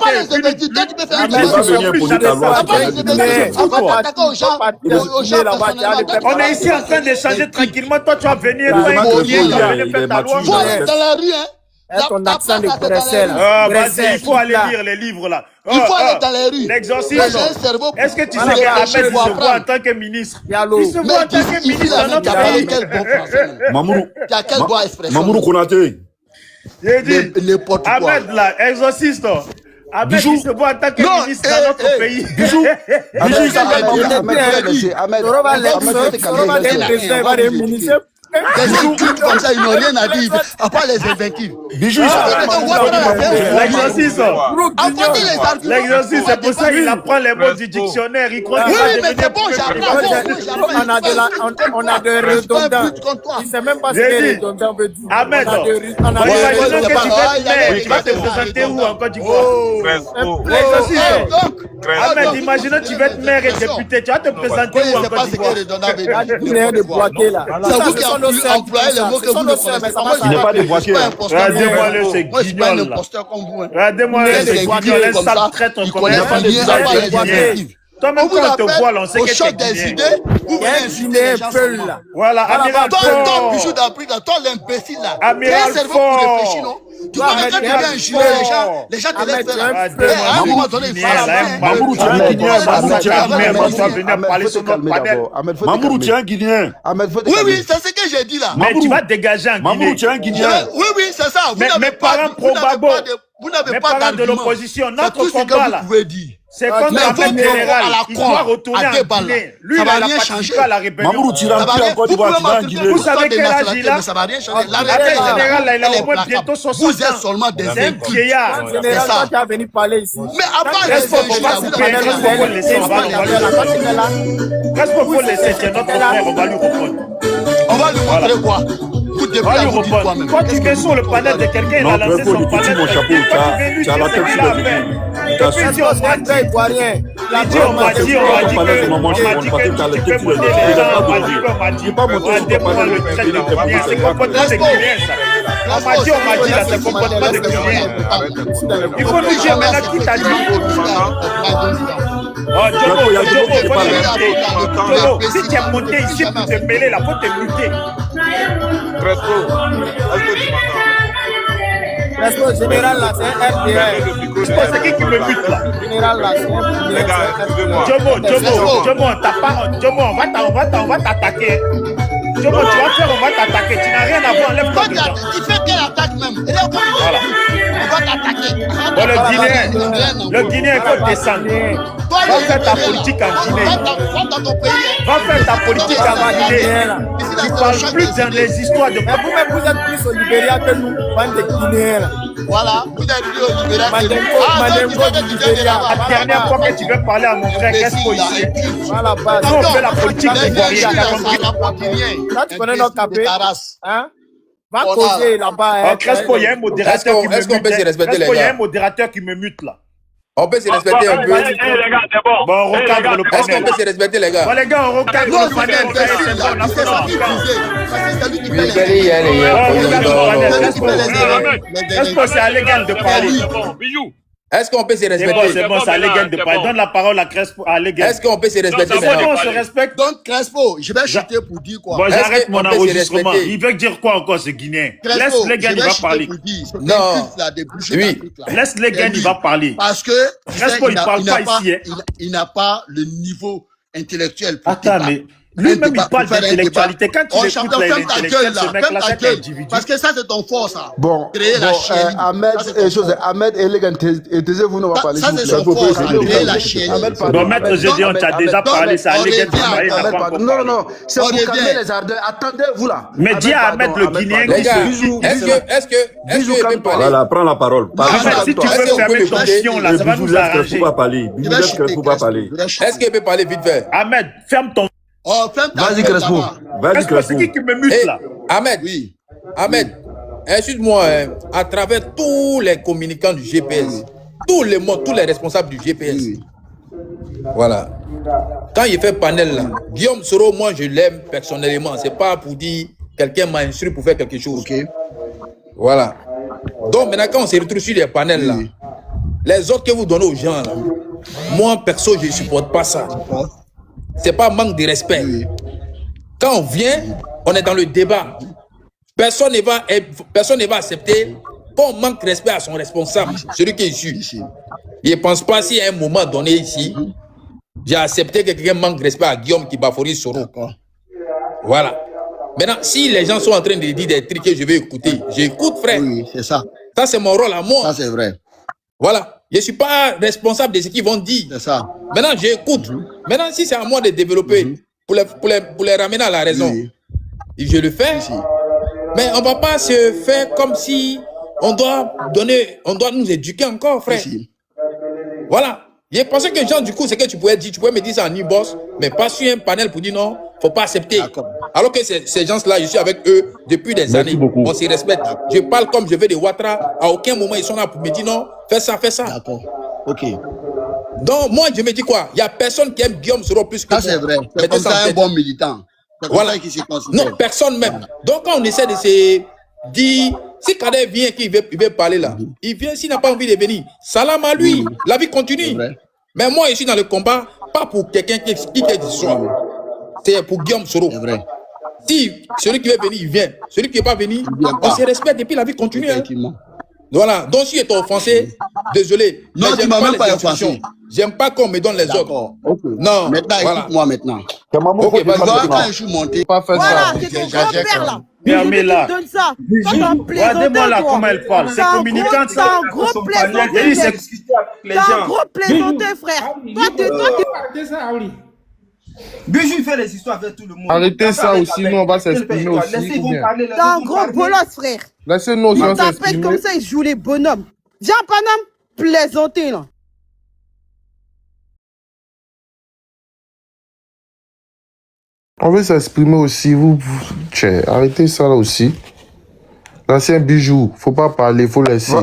On est ici en train d'échanger tranquillement. Toi, tu vas venir. Faire ta loi. Dans la rue, hein. ton accent de Bruxelles. Vas-y, il faut aller lire les livres là. Il faut aller dans les rues. L'exorcisme. Est-ce que tu sais qu'Ahmed se voit en tant que ministre? Il se voit en tant que ministre dans notre pays. Mamourou Konaté. J'ai dit, Ahmed là, exorciste. Ahmed il se voit en tant que ministre dans notre pays. Bijou. Des incultes comme ça, ils n'ont rien à dire, à part les invaincus. Bijou, l'exorcisme. L'exorcisme, c'est pour ça qu'il apprend les mots du dictionnaire. Il croit qu'il va devenir bon, on a de redondants. Il ne sait même pas ce que redondant veut dire. Ahmed, imaginons que tu vas être maire, tu vas te présenter où en Côte d'Ivoire? Ahmed, imaginons que tu vas être maire et député, tu vas te présenter où en Côte d'Ivoire? Employer les mots que vous ne connaissez pas. Il n'est pas déboîté. Regardez-moi le, c'est guignol. Regardez-moi le, c'est guignol. Un sale traite, on connaît pas les guignols. Toi-même, quand on te voit, on sait que tu es guinéen. Vous voyez un peu là. Voilà, Amiral Fort. Toi, Bijou d'Afrique, toi, l'imbécile là. Amiral Fort. Tu vois, quand tu viens injurer les gens te laissent faire. À un moment donné, il faut Mamourou, tu es un Guinéen. Mamourou, tu es un Guinéen. Oui, c'est ce que j'ai dit là. Mais tu vas dégager en Guinée. Mamourou, tu es un Guinéen. Oui, c'est ça. Mes parents probabo, mes parents de l'opposition, notre combat là, c'est contre Ahmed Général. Il doit retourner en Guinée. Lui, il a participé à la rébellion. Mamourou, tu rentres en Côte d'Ivoire, tu vas en Guinée. Vous savez quel âge il a? Ahmed Général, là, il a au moins bientôt 60 ans. Vous êtes seulement des incultes. Vieillard. C'est ça. Tu as venu parler ici. Mais à part les Reste pour laisser, c'est notre frère, on va lui reprendre. On va lui montrer quoi? On va lui reprendre. Quand tu viens sur le panel de quelqu'un, il a lancé son panel. Tu as la tête sur le genou. Depuis, on m'a dit que tu peux monter les gens. On m'a dit, dépend le trait de Guinéen. C'est comportement de Guinéen, ça. On m'a dit, là, c'est comportement de Guinéen. Il faut nous dire maintenant qui t'a dit. Oh, Jomo, si tu es monté ici pour te mêler, là, faut te muter. Crespo, général là, c'est un RDR. C'est qui me bute là? Général là, c'est un Jomo, on va t'attaquer. Jomo, tu vas faire, on va t'attaquer. Tu n'as rien à voir, lève-toi dedans. Il fait quelle attaque même? Voilà. On va t'attaquer. Bon, le Guinéen, il faut descendre. Va faire ta politique en Guinée. Va faire ta politique en Guinée. Tu ne parles plus dans les histoires de... Mais vous-même, vous êtes plus au Libéria que nous, bande de Guinéens. Voilà, vous êtes venu au Libéral. La dernière fois que tu veux parler à mon frère, qu'est-ce qu'on dit? Voilà, base. Nous, on fait la politique ivoirienne. Là, tu connais notre capé. Hein? Va causer là-bas. Oh, Crespo, il y a un modérateur qui me Est-ce qu'on peut se mute. respecter, les Crespo, il y a un gars? modérateur qui me mute là. On peut se respecter un peu. Les gars, c'est bon. Bon, on recadre le Est-ce qu'on panel. peut se respecter, les gars? Bon, les gars, on recadre Non, le c'est panel. imbécile, là. C'est bon, C'est on ça qui est parce que c'est lui qui fait les Crespo, c'est à l'égal de parler. C'est bon, bijou. Est-ce qu'on peut se C'est bon, respecter? c'est bon, c'est à l'égal de parler. Donne la parole à Crespo, à l'égal. Est-ce qu'on peut se respecter Non, C'est bon, maintenant? on se respecte. Donc, Crespo, je vais chuter pour dire quoi? Bon, Est-ce j'arrête mon qu'on peut se enregistrement. respecter? Il veut dire quoi encore, ce Guinéen? Laisse Crespo, les gars, je il vais va chuter parler. pour dire. C'est Non. un culte, là, des bouchées Oui. d'Afrique, là. Laisse les gars, il va parler. Parce que Crespo, il parle pas ici, hein. il n'a pas le niveau intellectuel pour Attends, débattre. mais lui-même, il parle Pour faire un d'intellectualité. débat. Quand tu Oh, l'écoutes, champion, là, il est ferme ta intellectuel. gueule, là. Ce Ferme mec-là, ta c'est un gueule. individu. Parce que ça, c'est ton fort, ça. Bon, Créer la chienlit. Ahmed, Ça, c'est ton fort. Ahmed et les gars, taisez-vous, on va parler. Ça, s'il c'est vous son plaît. fort, ça. Créer la chienlit. Bon, maître Gédéon, tu as déjà parlé, ça on allait revient, parler, n'a pas encore Non, parlé. non, c'est On pour revient. calmer les ardeurs. Attendez-vous là. Mais dis à Ahmed, le Guinéen, Les qui gars, se... est-ce que Bisous, il peut calme-toi. parler? Voilà, prends la parole. En fait, si tu Est-ce veux qu'on peut fermer ton changer? chion, là, ça va nous arranger. Faut pas parler. Je vais Laisse chuter, Crespo pas parler. Est-ce qu'il peut parler vite fait? Ahmed, ferme ton... Oh, ferme ta Vas-y, gueule, Crespo. là-bas. Vas-y, Crespo, c'est Crespo. qui me mute, Eh, là? Ahmed, Oui. Ahmed, excuse-moi, hein, à travers tous les communicants du GPS, tous les responsables du GPS, Oui. voilà. Quand il fait panel là, Guillaume Soro, moi je l'aime personnellement. C'est pas pour dire quelqu'un m'a instruit pour faire quelque chose. Ok. Voilà. Donc maintenant quand on se retrouve sur les panels là, Oui. les autres que vous donnez aux gens là, moi perso je supporte pas ça. C'est pas manque de respect. Oui. Quand on vient, on est dans le débat. Personne ne va accepter qu'on manque de respect à son responsable, celui qui est issu. Ici. Je ne pense pas si à un moment donné ici, j'ai accepté que quelqu'un manque de respect à Guillaume qui Bafori Soro. D'accord. Voilà. Maintenant, si les gens sont en train de dire des trucs que je vais écouter, j'écoute, frère. Oui, c'est ça. Ça, c'est mon rôle à moi. Ça, c'est vrai. Voilà. Je ne suis pas responsable de ce qu'ils vont dire. C'est ça. Maintenant, j'écoute. Maintenant, si c'est à moi de développer pour les ramener à la raison, Oui. je le fais. Ici. Mais on ne va pas se faire comme si on doit nous éduquer encore, frère. Ici. Voilà. Je pensais que Jean, du coup, c'est que tu pouvais me dire ça en e-boss, mais pas sur un panel pour dire non, faut pas accepter. D'accord. Alors que ces gens-là, je suis avec eux depuis des années. beaucoup. On se respecte. Je parle comme je veux de Ouattara. À aucun moment, ils sont là pour me dire non, fais ça, fais ça. D'accord. Ok. Donc, moi, je me dis quoi? Il n'y a personne qui aime Guillaume Soro plus que Ça, moi. c'est vrai. C'est Mettez comme ça en ça un tête. bon militant. C'est comme Voilà. ça qu'il se considère. Non, personne même. Donc, quand on essaie de se dire, si Kader vient, il veut parler là, il vient, s'il n'a pas envie de venir, salam à lui, la vie continue. C'est vrai. Mais moi, je suis dans le combat, pas pour quelqu'un qui est du soir. C'est pour Guillaume Soro. C'est vrai. Si celui qui veut venir, il vient. Celui qui ne veut pas venir, vient pas. on se respecte et puis la vie continue. Hein. Effectivement. Voilà. Donc, si tu es offensé, désolé. Non, Mais tu j'aime m'as pas même les pas institutions. offensé. J'aime pas qu'on me donne les ordres. D'accord. Ok. Non, Maintenant, voilà. écoute-moi maintenant. Ok, vas-y. Toi, quand je suis monté, Pas faire Voilà, ça. c'est ton grand-père là. Fermez-la. Tu donnes ça. Toi, t'as plaisanté, Regardez-moi là toi. comment elle parle. C'est T'as un communicant, gros- ça. T'as un gros plaisanté. Il s'est excusé avec les T'as un gens. gros plaisanté, frère. Toi, t'es... Bijou, il fait les histoires avec tout le monde. Arrêtez ça aussi, nous on va s'exprimer aussi. Laissez, ils vont Bien. parler. T'as un gros bolos, frère. Laissez-nous aussi On t'appelle s'exprimer. comme ça, ils jouent les bonhommes. Viens, Paname, plaisanter, là. On veut s'exprimer aussi. Tchè, arrêtez ça là aussi. Là, c'est un bijou. Faut pas parler, faut laisser.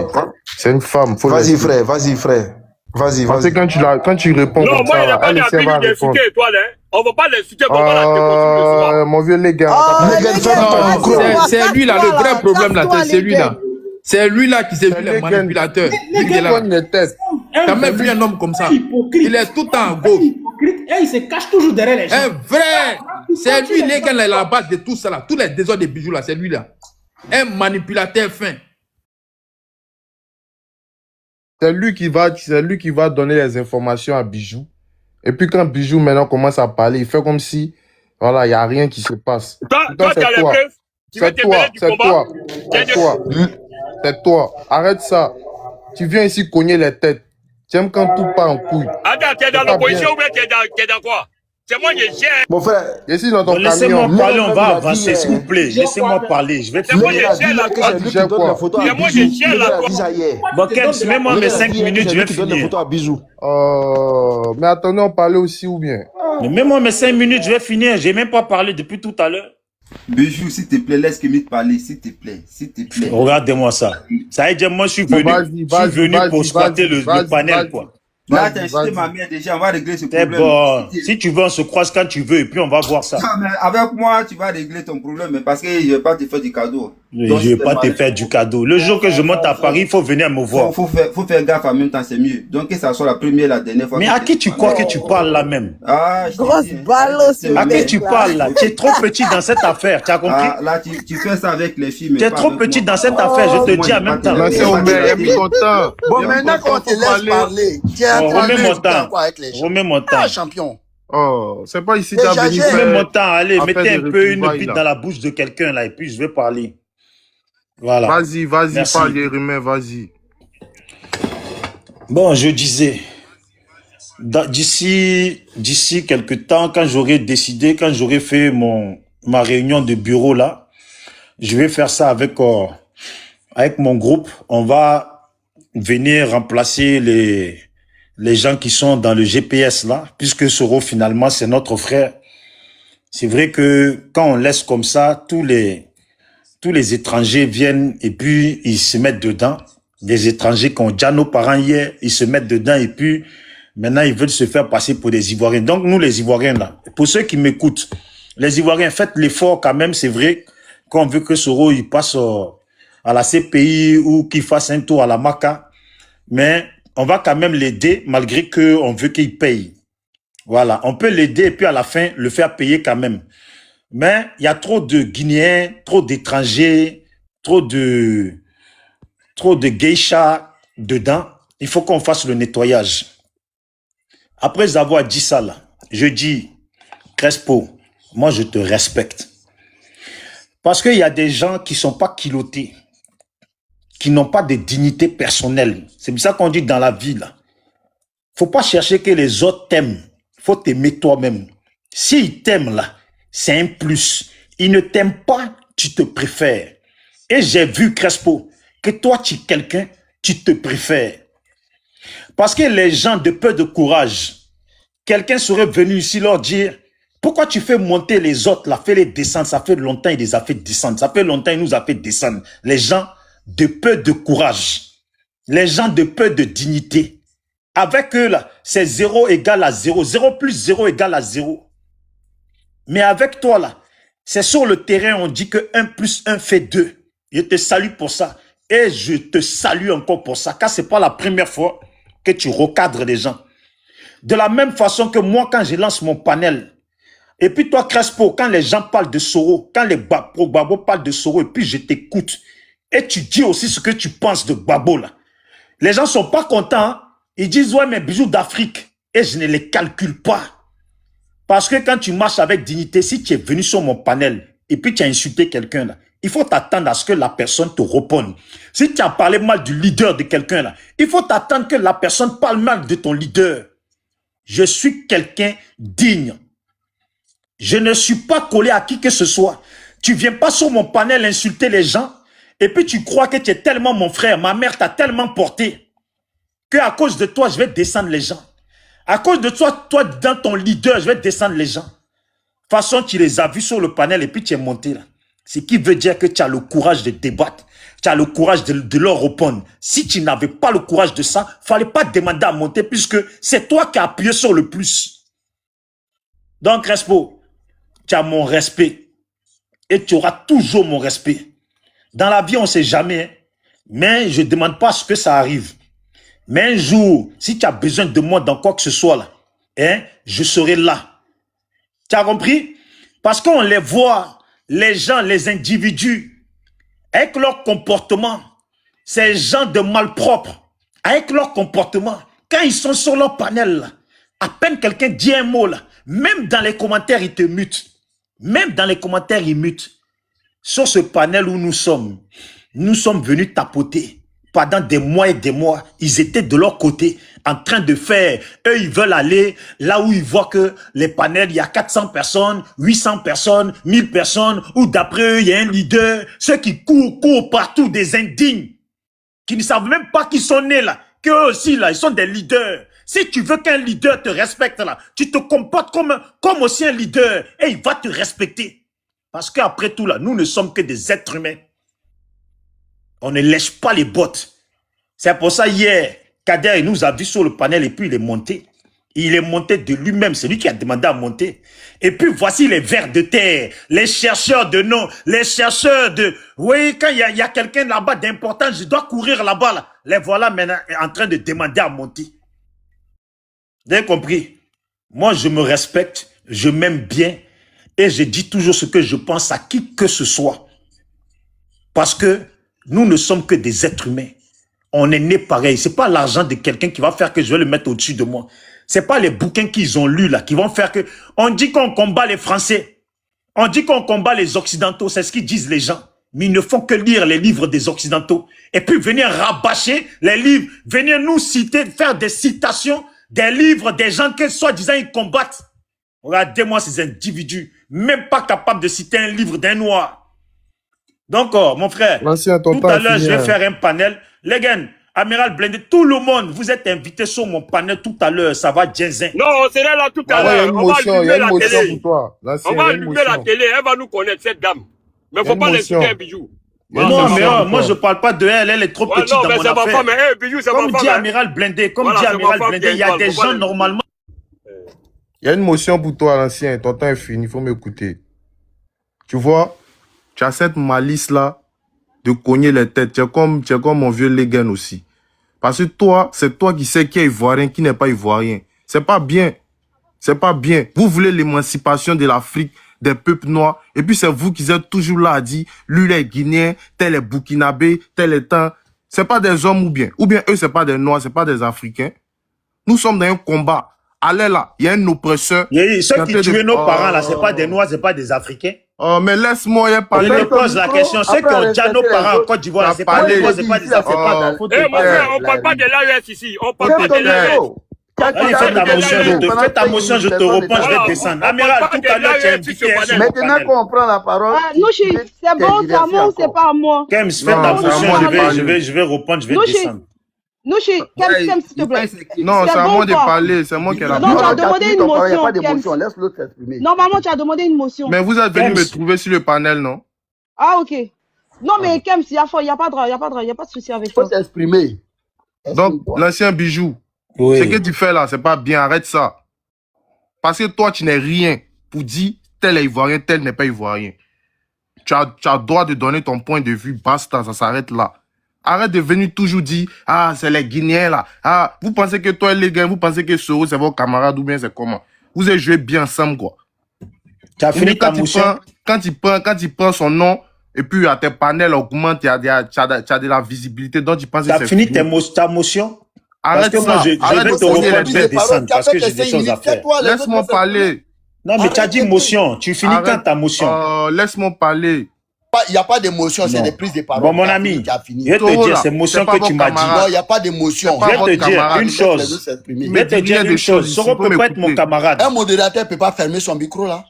C'est une femme, faut Vas-y, laisser. frère, vas-y, frère. Vas-y, Parce que vas-y. quand tu réponds Non, comme moi, ça, il n'a là, pas elle, dit à elle va Billy répondre. d'insulter, toi, là. On ne va pas l'insulter, on va pas la déconstruire. Mon vieux les gars. Oh, Les gars, les ferme gars, ton casse-toi, micro. C'est lui là, le casse-toi, vrai problème là, casse-toi, c'est les lui gars. là. C'est lui là qui s'est vu les gars. manipulateurs. Les Lui qui est gars là. prennent les têtes. T'as même vu un homme comme ça. Il est tout le temps à gauche. Et il se cache toujours derrière les gens. Un vrai. C'est lui, les gars, là, la base de tout ça là. Tous les désordres des bijoux là, c'est lui là. Un manipulateur fin. C'est lui qui va donner les informations à Bijou. Et puis quand Bijou maintenant commence à parler, il fait comme si, voilà, il n'y a rien qui se passe. Toi, Pourtant, tu as les preuves. Tu veux C'est te toi, mêler du c'est combat. toi, c'est toi, c'est toi. Arrête ça. Tu viens ici cogner les têtes. Tu aimes quand tout part en couille. Attends, tu es dans C'est pas l'opposition bien. ou bien tu es dans quoi? C'est moi qui gère. Mon frère, ici dans ton Laissez-moi camion. parler, on va il a avancer, dit, s'il vous plaît. Laissez-moi parler. Je vais C'est moi il qui a dit gère là la que quoi. c'est lui qui donne les photos à C'est moi Bisou. qui gère Le la gars a quoi. dit ça hier. Bon, Kems, mets-moi mes 5 minutes, je vais Tu donnes les finir. photos à Bisou. Mais attendez, on parlait aussi ou bien? Mais mets-moi mes 5 minutes, je vais finir. J'ai même pas parlé depuis tout à l'heure. Bijou, s'il te plaît, laisse Kémy parler, s'il te plaît, s'il te plaît. Regardez-moi ça. Ça veut dire, moi, je suis venu pour squatter le panel, quoi. Là, t'as incité ma mère déjà, on va régler ce C'est problème. bon. Si tu veux, on se croise quand tu veux et puis on va voir ça. Non, mais avec moi, tu vas régler ton problème, mais parce que je vais pas te faire du cadeau. Je vais pas te faire du cadeau. Le jour que je monte à Paris, il faut venir me voir. Faut faire gaffe en même temps, c'est mieux. Donc que ça soit la première, la dernière fois. Mais à qui tu crois que tu parles là même? Ah, Grosse balle aussi. À qui tu parles là? Tu es trop petit dans cette affaire, tu as compris? Ah, là, tu fais ça avec les filles, mais tu es pas trop avec petit moi. dans cette affaire, je te dis en même temps. Merci au maire, il est content. Bon, maintenant qu'on te laisse parler, tu es en train de discuter quoi avec les gens? Remets mon temps. Ah, champion. Oh, c'est pas ici Déjà, t'as venu j'ai- Remets mon faire. temps, allez, Affaire mettez un de peu une retrouvailles, bite là. dans la bouche de quelqu'un là et puis je vais parler. Voilà. Vas-y, Merci. parle, Jérémy, vas-y. Bon, je disais, d'ici quelque temps, quand j'aurai décidé, quand j'aurai fait ma réunion de bureau là, je vais faire ça avec mon groupe. On va venir remplacer les gens qui sont dans le GPS là, puisque Soro finalement c'est notre frère. C'est vrai que quand on laisse comme ça, tous les étrangers viennent et puis ils se mettent dedans. Des étrangers qui ont déjà nos parents hier, ils se mettent dedans et puis maintenant ils veulent se faire passer pour des Ivoiriens. Donc nous les Ivoiriens là, pour ceux qui m'écoutent, les Ivoiriens, faites l'effort quand même, c'est vrai qu'on veut que Soro il passe à la CPI ou qu'il fasse un tour à la MACA, mais on va quand même l'aider malgré qu'on veut qu'il paye. Voilà, on peut l'aider et puis à la fin le faire payer quand même. Mais il y a trop de Guinéens, trop d'étrangers, trop de geishas dedans. Il faut qu'on fasse le nettoyage. Après avoir dit ça là, je dis, Crespo, moi je te respecte. Parce qu'il y a des gens qui sont pas culottés, qui n'ont pas de dignité personnelle. C'est pour ça qu'on dit dans la vie là, faut pas chercher que les autres t'aiment. Faut t'aimer toi-même. S'ils t'aiment là, c'est un plus. Ils ne t'aiment pas, tu te préfères. Et j'ai vu, Crespo, que toi, tu es quelqu'un, tu te préfères. Parce que les gens de peu de courage, quelqu'un serait venu ici leur dire, pourquoi tu fais monter les autres là, fais-les descendre, ça fait longtemps il les a fait descendre, ça fait longtemps il nous a fait descendre. Les gens de peu de courage, les gens de peu de dignité, avec eux là, c'est 0 égale à 0, 0 plus 0 égale à 0. Mais avec toi là, c'est sur le terrain, on dit que 1 plus 1 fait 2. Je te salue pour ça. Et je te salue encore pour ça, car ce n'est pas la première fois que tu recadres les gens. De la même façon que moi, quand je lance mon panel, et puis toi, Crespo, quand les gens parlent de Soro, quand les Gbagbo parlent de Soro, et puis je t'écoute, et tu dis aussi ce que tu penses de Gbagbo là. Les gens ne sont pas contents, hein? Ils disent, ouais, mais bijoux d'Afrique, et je ne les calcule pas. Parce que quand tu marches avec dignité, si tu es venu sur mon panel, et puis tu as insulté quelqu'un là, il faut t'attendre à ce que la personne te réponde. Si tu as parlé mal du leader de quelqu'un là, il faut t'attendre que la personne parle mal de ton leader. Je suis quelqu'un digne. Je ne suis pas collé à qui que ce soit. Tu viens pas sur mon panel insulter les gens, et puis tu crois que tu es tellement mon frère, ma mère t'a tellement porté, que à cause de toi, je vais descendre les gens. À cause de toi, toi, dans ton leader, je vais descendre les gens. De toute façon, tu les as vus sur le panel et puis tu es monté là. Ce qui veut dire que tu as le courage de débattre. Tu as le courage de leur répondre. Si tu n'avais pas le courage de ça, il ne fallait pas demander à monter puisque c'est toi qui as appuyé sur le plus. Donc, Crespo, tu as mon respect. Et tu auras toujours mon respect. Dans la vie, on ne sait jamais. Hein, mais je ne demande pas à ce que ça arrive. Mais un jour, si tu as besoin de moi dans quoi que ce soit là, hein, je serai là. Tu as compris? Parce qu'on les voit, les gens, les individus, avec leur comportement, ces gens de malpropres, avec leur comportement, quand ils sont sur leur panel, là, à peine quelqu'un dit un mot, là, même dans les commentaires, ils te mutent. Même dans les commentaires, ils mutent. Sur ce panel où nous sommes venus tapoter. pendant des mois et des mois, ils étaient de leur côté en train de faire. Eux, ils veulent aller là où ils voient que les panels, il y a 400 personnes, 800 personnes, 1000 personnes, ou d'après eux, il y a un leader. Ceux qui courent partout, des indignes, qui ne savent même pas qu'ils sont nés là, qu'eux aussi là, ils sont des leaders. Si tu veux qu'un leader te respecte là, tu te comportes comme aussi un leader et il va te respecter. Parce qu'après tout là, nous ne sommes que des êtres humains. On ne lèche pas les bottes. C'est pour ça hier, Kader il nous a vu sur le panel et puis il est monté. Il est monté de lui-même, c'est lui qui a demandé à monter. Et puis voici les vers de terre, les chercheurs de noms, les chercheurs de... Oui, quand il y a quelqu'un là-bas d'important, je dois courir là-bas. Là. Les voilà maintenant en train de demander à monter. Vous avez compris? Moi, je me respecte, je m'aime bien et je dis toujours ce que je pense à qui que ce soit. Parce que nous ne sommes que des êtres humains. On est nés pareil. C'est pas l'argent de quelqu'un qui va faire que je vais le mettre au-dessus de moi. C'est pas les bouquins qu'ils ont lus là qui vont faire que... On dit qu'on combat les Français. On dit qu'on combat les Occidentaux. C'est ce qu'ils disent les gens. Mais ils ne font que lire les livres des Occidentaux. Et puis venir rabâcher les livres. Venir nous citer, faire des citations des livres des gens que soi-disant ils combattent. Regardez-moi ces individus. Même pas capables de citer un livre d'un noir. Donc, mon frère, tout à l'heure, je vais faire un panel. Les gars, Amiral Blindé, tout le monde, vous êtes invités sur mon panel tout à l'heure. Ça va, Jensen. Non, on serait là tout à l'heure. On va allumer la télé. On va allumer la télé. Elle va nous connaître, cette dame. Mais il ne faut pas l'insulter un bijou. Non, mais moi, je ne parle pas de elle. Elle est trop petite dans mon affaire. Comme dit Amiral Blindé, il y a des gens normalement... Il y a une motion pour toi, l'ancien. Ton temps est fini, il faut m'écouter. Tu vois, tu as cette malice-là de cogner les têtes. Tu es comme mon vieux Légan aussi. Parce que toi, c'est toi qui sais qui est ivoirien, qui n'est pas ivoirien. C'est pas bien. C'est pas bien. Vous voulez l'émancipation de l'Afrique, des peuples noirs. Et puis c'est vous qui êtes toujours là à dire, lui les Guinéens, tel est Burkinabé, tel est tant. C'est pas des hommes ou bien eux, c'est pas des noirs, c'est pas des Africains. Nous sommes dans un combat. Allez là, il y a un oppresseur. Ceux qui tuent nos parents là, c'est pas des noirs, c'est pas des Africains. Oh, mais laisse-moi parler. Je me pose la question. Ceux qui ont déjà nos parents en Côte d'Ivoire, c'est pas des noirs, c'est pas des Africains. Eh, mon frère, on parle pas de l'AES ici. On parle de l'AES. Fais ta motion, je te reprends, je vais descendre. Amiral, tout à l'heure, tu es invité. Maintenant qu'on prend la parole. Nouchi, c'est bon, c'est à moi ou c'est pas à moi? Kems, fais ta motion, je vais reprendre, je vais descendre. Nouchi, Kems, s'il te plaît. Non, c'est à moi de parler, c'est moi qui ai la parole. Non, tu as demandé une motion. Il n'y a pas de motion, laisse l'autre s'exprimer. Normalement, tu as demandé une motion. Mais vous êtes venu me trouver sur le panel, non? Ah, ok. Non, mais Kems, il n'y a pas de souci avec toi. Il faut s'exprimer. Donc, l'ancien bijou, ce que tu fais là, c'est pas bien, arrête ça. Parce que toi, tu n'es rien pour dire tel est ivoirien, tel n'est pas ivoirien. Tu as le droit de donner ton point de vue, basta, ça s'arrête là. Arrête de venir toujours dire, ah, c'est les Guinéens là. Ah, vous pensez que toi, les gars, vous pensez que Soro, c'est vos camarades ou bien c'est comment? Vous avez joué bien ensemble, quoi. Tu as fini ta motion? Quand il prend son nom, et puis à tes panels augmentent, tu as de la visibilité, donc tu penses que c'est fini. Tu as fini ta motion? Arrête ça. Moi, je vais te reprendre, je vais descendre parce que j'ai des choses à faire. Laisse-moi parler. Non, mais tu as dit motion. Tu finis quand ta motion? Laisse-moi parler. Il n'y a pas d'émotion, c'est des prises de parole. Bon, mon ami, je vais te dire, c'est l'émotion que tu m'as dit. Non, il n'y a pas d'émotion. Je vais te dire une chose. Je vais te dire une chose. Soro peut pas être mon camarade. Un modérateur ne peut pas fermer son micro là.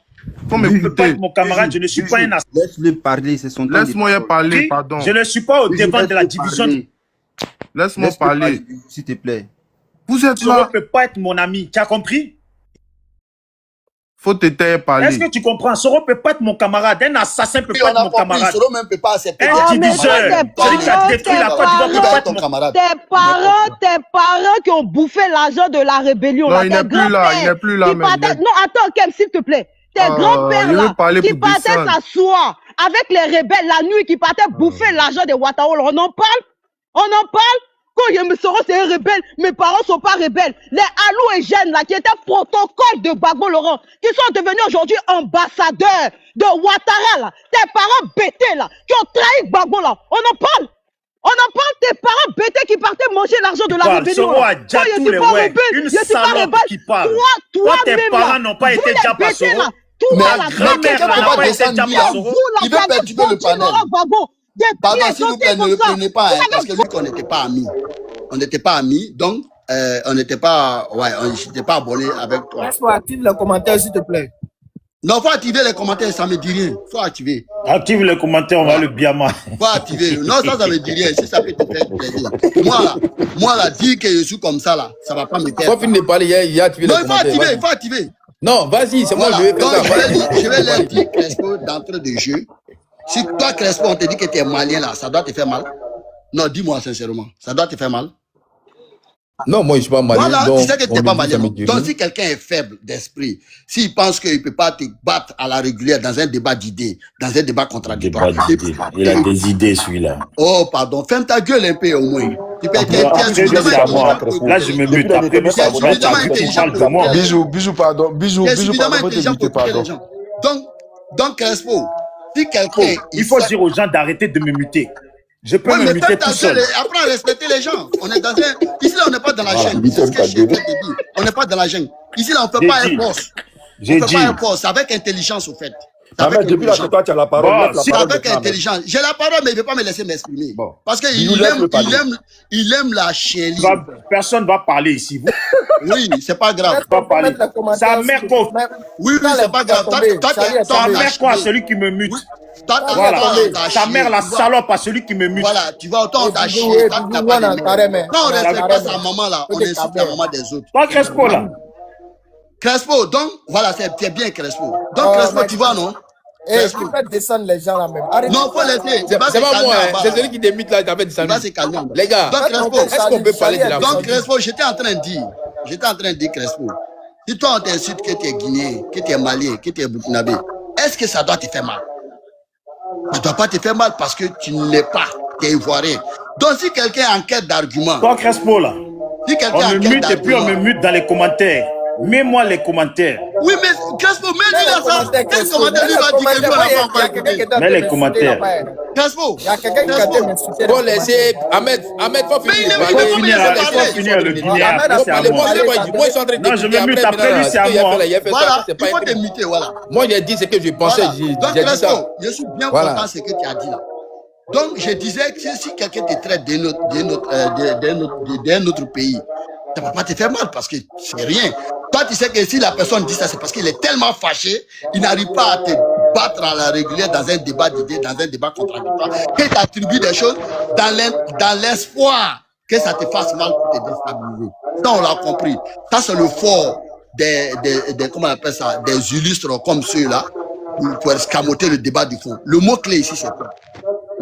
Faut m'écouter. Mon camarade, je ne suis pas un assassin. Laisse-le parler, c'est son temps. Laisse-moi parler, pardon. Je ne suis pas au devant de la division. Laisse-moi parler. S'il te plaît. Vous êtes Soro là. ne peut pas être mon ami. Tu as compris? Faut te taire parler. Est-ce que tu comprends? Soro ne peut pas être mon camarade. Un assassin ne peut pas être mon camarade. Soro même peut pas accepter. Un diviseur. Celui qui a détruit la Côte d'Ivoire ne peut pas être mon camarade. Tes parents qui ont bouffé l'argent de la rébellion. Non, il n'est plus là. Il n'est plus là. Non, attends, Kem, s'il te plaît. Tes grands-pères là, qui partaient s'asseoir avec les rebelles la nuit, qui partaient bouffer l'argent de Ouattara. On en parle? On en parle? Quand je me sors, c'est un rebelle, mes parents ne sont pas rebelles. Les Alou et Jeanne, là, qui étaient protocole de Gbagbo Laurent, qui sont devenus aujourd'hui ambassadeurs de Ouattara, là. Tes parents bêtés, là, qui ont trahi Gbagbo, là. On en parle. On en parle, tes parents bêtés qui partaient manger l'argent de la rébellion. Soro a déjà tous les ouais. Une salope qui parle. Toi, tes parents n'ont pas été déjà pas Soro. Toi, la grand-mère n'a pas été déjà pas Soro. Il veut perturber le panel. Pardon, s'il vous plaît, ne le prenez pas, hein, parce que lui qu'on n'était pas amis. On n'était pas amis, donc on n'était pas, je n'étais pas abonné avec toi. Faut activer les commentaires, s'il te plaît. Non, faut activer les commentaires, ça me dit rien. Faut activer. Active les commentaires, on va le biama. Faut activer. Non, ça me dit rien. Si ça peut te faire plaisir. Moi là, dire que je suis comme ça là, ça va pas me faire. Faut finir de parler, il y a activé les commentaires. Non, il faut activer. Non, vas-y, c'est moi, je vais faire ça. Je vais leur dire, Crespo, d'entrée de jeu. Si toi, Crespo, on te dit que tu es malien là, ça doit te faire mal. Non, dis-moi sincèrement, ça doit te faire mal. Non, moi, je ne suis pas malien. Voilà, donc, tu sais que tu n'es pas malien. Donc, donc, si quelqu'un est faible d'esprit, s'il pense qu'il ne peut pas te battre à la régulière dans un débat d'idées, dans un débat contradictoire. Il a des idées, celui-là. Oh, pardon, ferme ta gueule un peu au moins. Tu peux Là, je me mute. Après, Bisous, pardon. Bisous, pardon. Donc, Crespo, si quelqu'un... Il faut dire aux gens d'arrêter de me muter. Je peux me muter tout seul. Apprends à respecter les gens. On est dans un... Ici, là, on n'est pas dans la jungle. C'est ce que je suis en train de dire. On n'est pas dans la jungle. Ici, là, on ne fait pas un poste. On ne fait pas un poste. Avec intelligence, au fait. Depuis là que toi, tu as la parole. Avec intelligence. J'ai la parole, mais il ne veut pas me laisser m'exprimer. Parce qu'il aime la chérie. Personne ne va parler ici. Oui, c'est pas grave. Pas parler. Sa mère quoi? Oui, c'est pas grave. Ta mère quoi, celui qui me mute? Voilà. Ta mère la salope à celui qui me mute. Voilà, tu vas autant t'acheter. Quand on ne respecte pas sa maman là, on insulte la maman des autres. Pas Crespo là. Crespo, donc, voilà, c'est bien Crespo. Donc, Crespo, tu vois, non? Tu peux descendre les gens là même. Non, faut laisser. C'est pas moi, c'est celui qui démute là, t'as fait descendre. Les gars, est-ce qu'on peut parler de la Donc, Crespo, j'étais en train de dire, Crespo, si toi on t'insulte que tu es Guinéen, que tu es Malien, que tu es Burkinabé, est-ce que ça doit te faire mal? Ça ne doit pas te faire mal parce que tu ne l'es pas, tu es Ivoirien. Donc, si quelqu'un a en quête d'argument. Toi, Crespo là, si quelqu'un on me mute et puis on me mute dans les commentaires. Mets-moi les commentaires. Oui, mais Crespo, mets-lui là ça. Quel commentaire lui va dire que lui, on n'a pas encore écouté? Mets les commentaires. Crespo, il y a quelqu'un qui a m'insulter. Faut laisser Ahmed, faut finir. Faut finir le Guinéen. Moi, je suis en train de non, je me mute après lui, c'est à moi. Voilà, il faut te muter, voilà. Moi, j'ai dit ce que je pensais. Donc, Crespo, je suis bien content de ce que tu as dit là. Donc, je disais que si quelqu'un te traite d'un autre pays, ça ne va pas te faire mal parce que c'est rien. Toi, tu sais que si la personne dit ça, c'est parce qu'il est tellement fâché, il n'arrive pas à te battre à la régulière dans un débat d'idées, dans un débat contradictoire, qu'il t'attribue des choses dans l'espoir que ça te fasse mal pour te déstabiliser. Ça, on l'a compris. Ça, c'est le fort comment on appelle ça, des illustres comme ceux-là, pour escamoter le débat du fond. Le mot-clé ici, c'est quoi?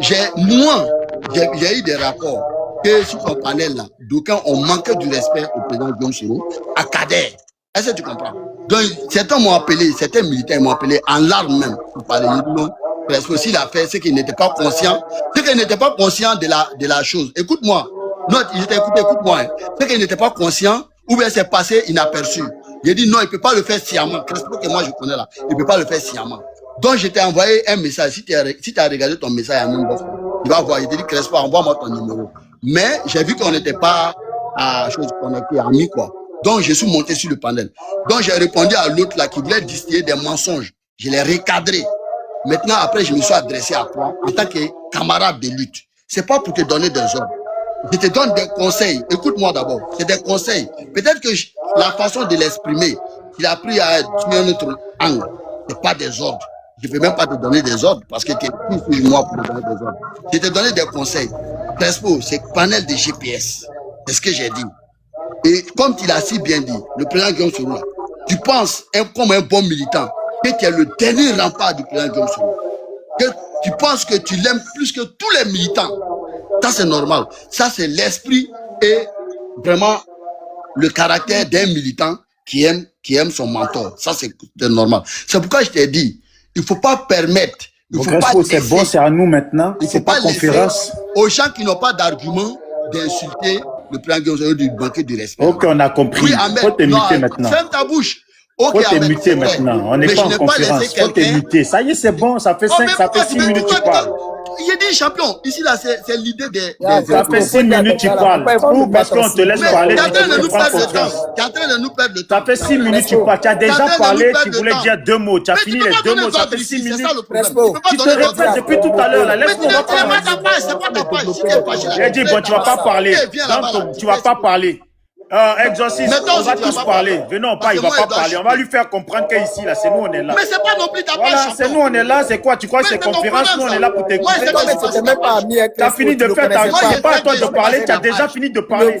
J'ai eu des rapports que sur ton panel là, d'aucuns ont manqué du respect au président Guillaume Soro, à Kader. Est-ce que tu comprends? Donc, certains militaires m'ont appelé en larmes même pour parler. Non, parce que s'il a fait, c'est qu'il n'était pas conscient. C'est qu'il n'était pas conscient de la chose. Écoute-moi. Non, écoute-moi. Hein. C'est qu'il n'était pas conscient, ou bien c'est passé inaperçu. J'ai dit non, il ne peut pas le faire sciemment. Crespo que moi je connais là, il ne peut pas le faire sciemment. Donc, je t'ai envoyé un message. Si tu as regardé ton message à même tu vas voir. Il te dit Crespo, envoie-moi ton numéro. Mais j'ai vu qu'on n'était pas à chose qu'on était amis, quoi. Donc, je suis monté sur le panel. Donc, j'ai répondu à l'autre là qui voulait distiller des mensonges. Je l'ai recadré. Maintenant, après, je me suis adressé à toi en tant que camarade de lutte. C'est pas pour te donner des ordres. Je te donne des conseils. Écoute-moi d'abord. C'est des conseils. Peut-être que la façon de l'exprimer, il a pris à tuer un autre angle. C'est pas des ordres. Je ne peux même pas te donner des ordres parce que tu es plus sur moi pour te donner des ordres. Je te donner des conseils. Crespo, c'est panel de GPS. C'est ce que j'ai dit. Et comme tu l'as si bien dit, le président Guillaume Soro, tu penses comme un bon militant que tu es le dernier rempart du président Guillaume Soro. Que tu penses que tu l'aimes plus que tous les militants. Ça, c'est normal. Ça, c'est l'esprit et vraiment le caractère d'un militant qui aime son mentor. Ça, c'est normal. C'est pourquoi je t'ai dit, il ne faut pas permettre. C'est bon, c'est à nous maintenant. Il ne faut pas conférence aux gens qui n'ont pas d'argument d'insulter le président Guillaume Soro, du banquet du respect. Ok, on a compris. Oui, Ahmed, faut te muter maintenant. Ferme ta bouche. Okay, faut te muter maintenant. On n'est pas en conférence. Faut te muter. Ça y est, c'est bon. Ça fait 6 minutes que tu parles. J'ai dit champion. Ici, là, c'est l'idée des... Ça fait 6 minutes tu parles. Ou parce qu'on te laisse parler, tu te prends confiance. Tu es en train de nous perdre le temps. Ça fait 6 minutes tu parles. Tu as déjà parlé, tu voulais dire 2 mots. Tu as fini les 2 mots, ça fait 6 minutes. Tu te répètes depuis tout à l'heure. Laisse-moi parler. C'est pas ta page. J'ai dit, bon, tu vas pas parler. Tu vas pas parler. Exorciste, on va tous parler. Venons pas, il va pas parler. On va lui faire comprendre qu'ici, là, c'est nous, on est là. Mais c'est pas non plus ta page. Voilà, c'est nous, on est là. C'est quoi? Tu crois que c'est conférence? Nous, on est là pour t'écouter. Tu as fini de faire ta... C'est pas à toi de parler, tu as déjà fini de parler.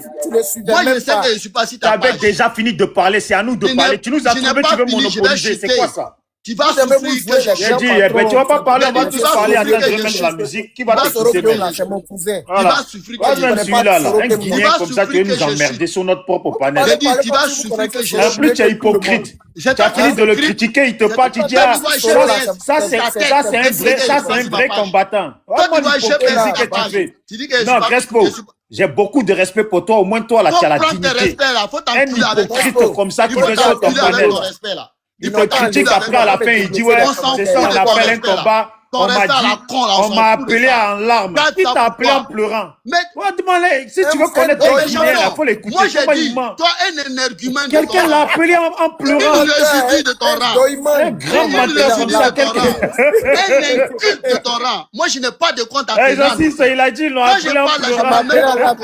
Moi, je sais que je suis pas si ta page. Tu avais déjà fini de parler, c'est à nous de parler. Tu nous as trouvé, tu veux monopoliser. C'est quoi ça? Tu vas souffrir que j'ai dit, tu vas pas parler, on va tous parler, attends, je vais mettre la musique. Qui va t'écouter? C'est mon cousin. Tu vas souffrir que même celui-là, un Guinéen comme ça, tu veux nous emmerder sur notre propre panel. J'ai dit, tu vas souffrir que je en plus, tu es hypocrite. Tu as fini de le critiquer, il te parle, tu dis, ah, ça c'est un vrai combattant. Moi, l'hypocrisie que tu fais. Non, Crespo, j'ai beaucoup de respect pour toi, au moins toi, là, tu as la dignité. Un hypocrite comme ça qui veut sur ton panel. Il te critique après à la fin, il dit ouais, c'est ça, on appelle un combat. On m'a dit, on m'a appelé en larmes. Qui t'a appelé en pleurant? Demande-le, si tu veux connaître les Guinéens, il faut l'écouter. Moi, j'ai dit, toi, un argument. Quelqu'un l'a appelé en pleurant. Un grand menteur comme ça, quelqu'un. Un inculte de ton rang. Moi, je n'ai pas de compte à te rendre. Il a dit, ils l'ont appelé en pleurant.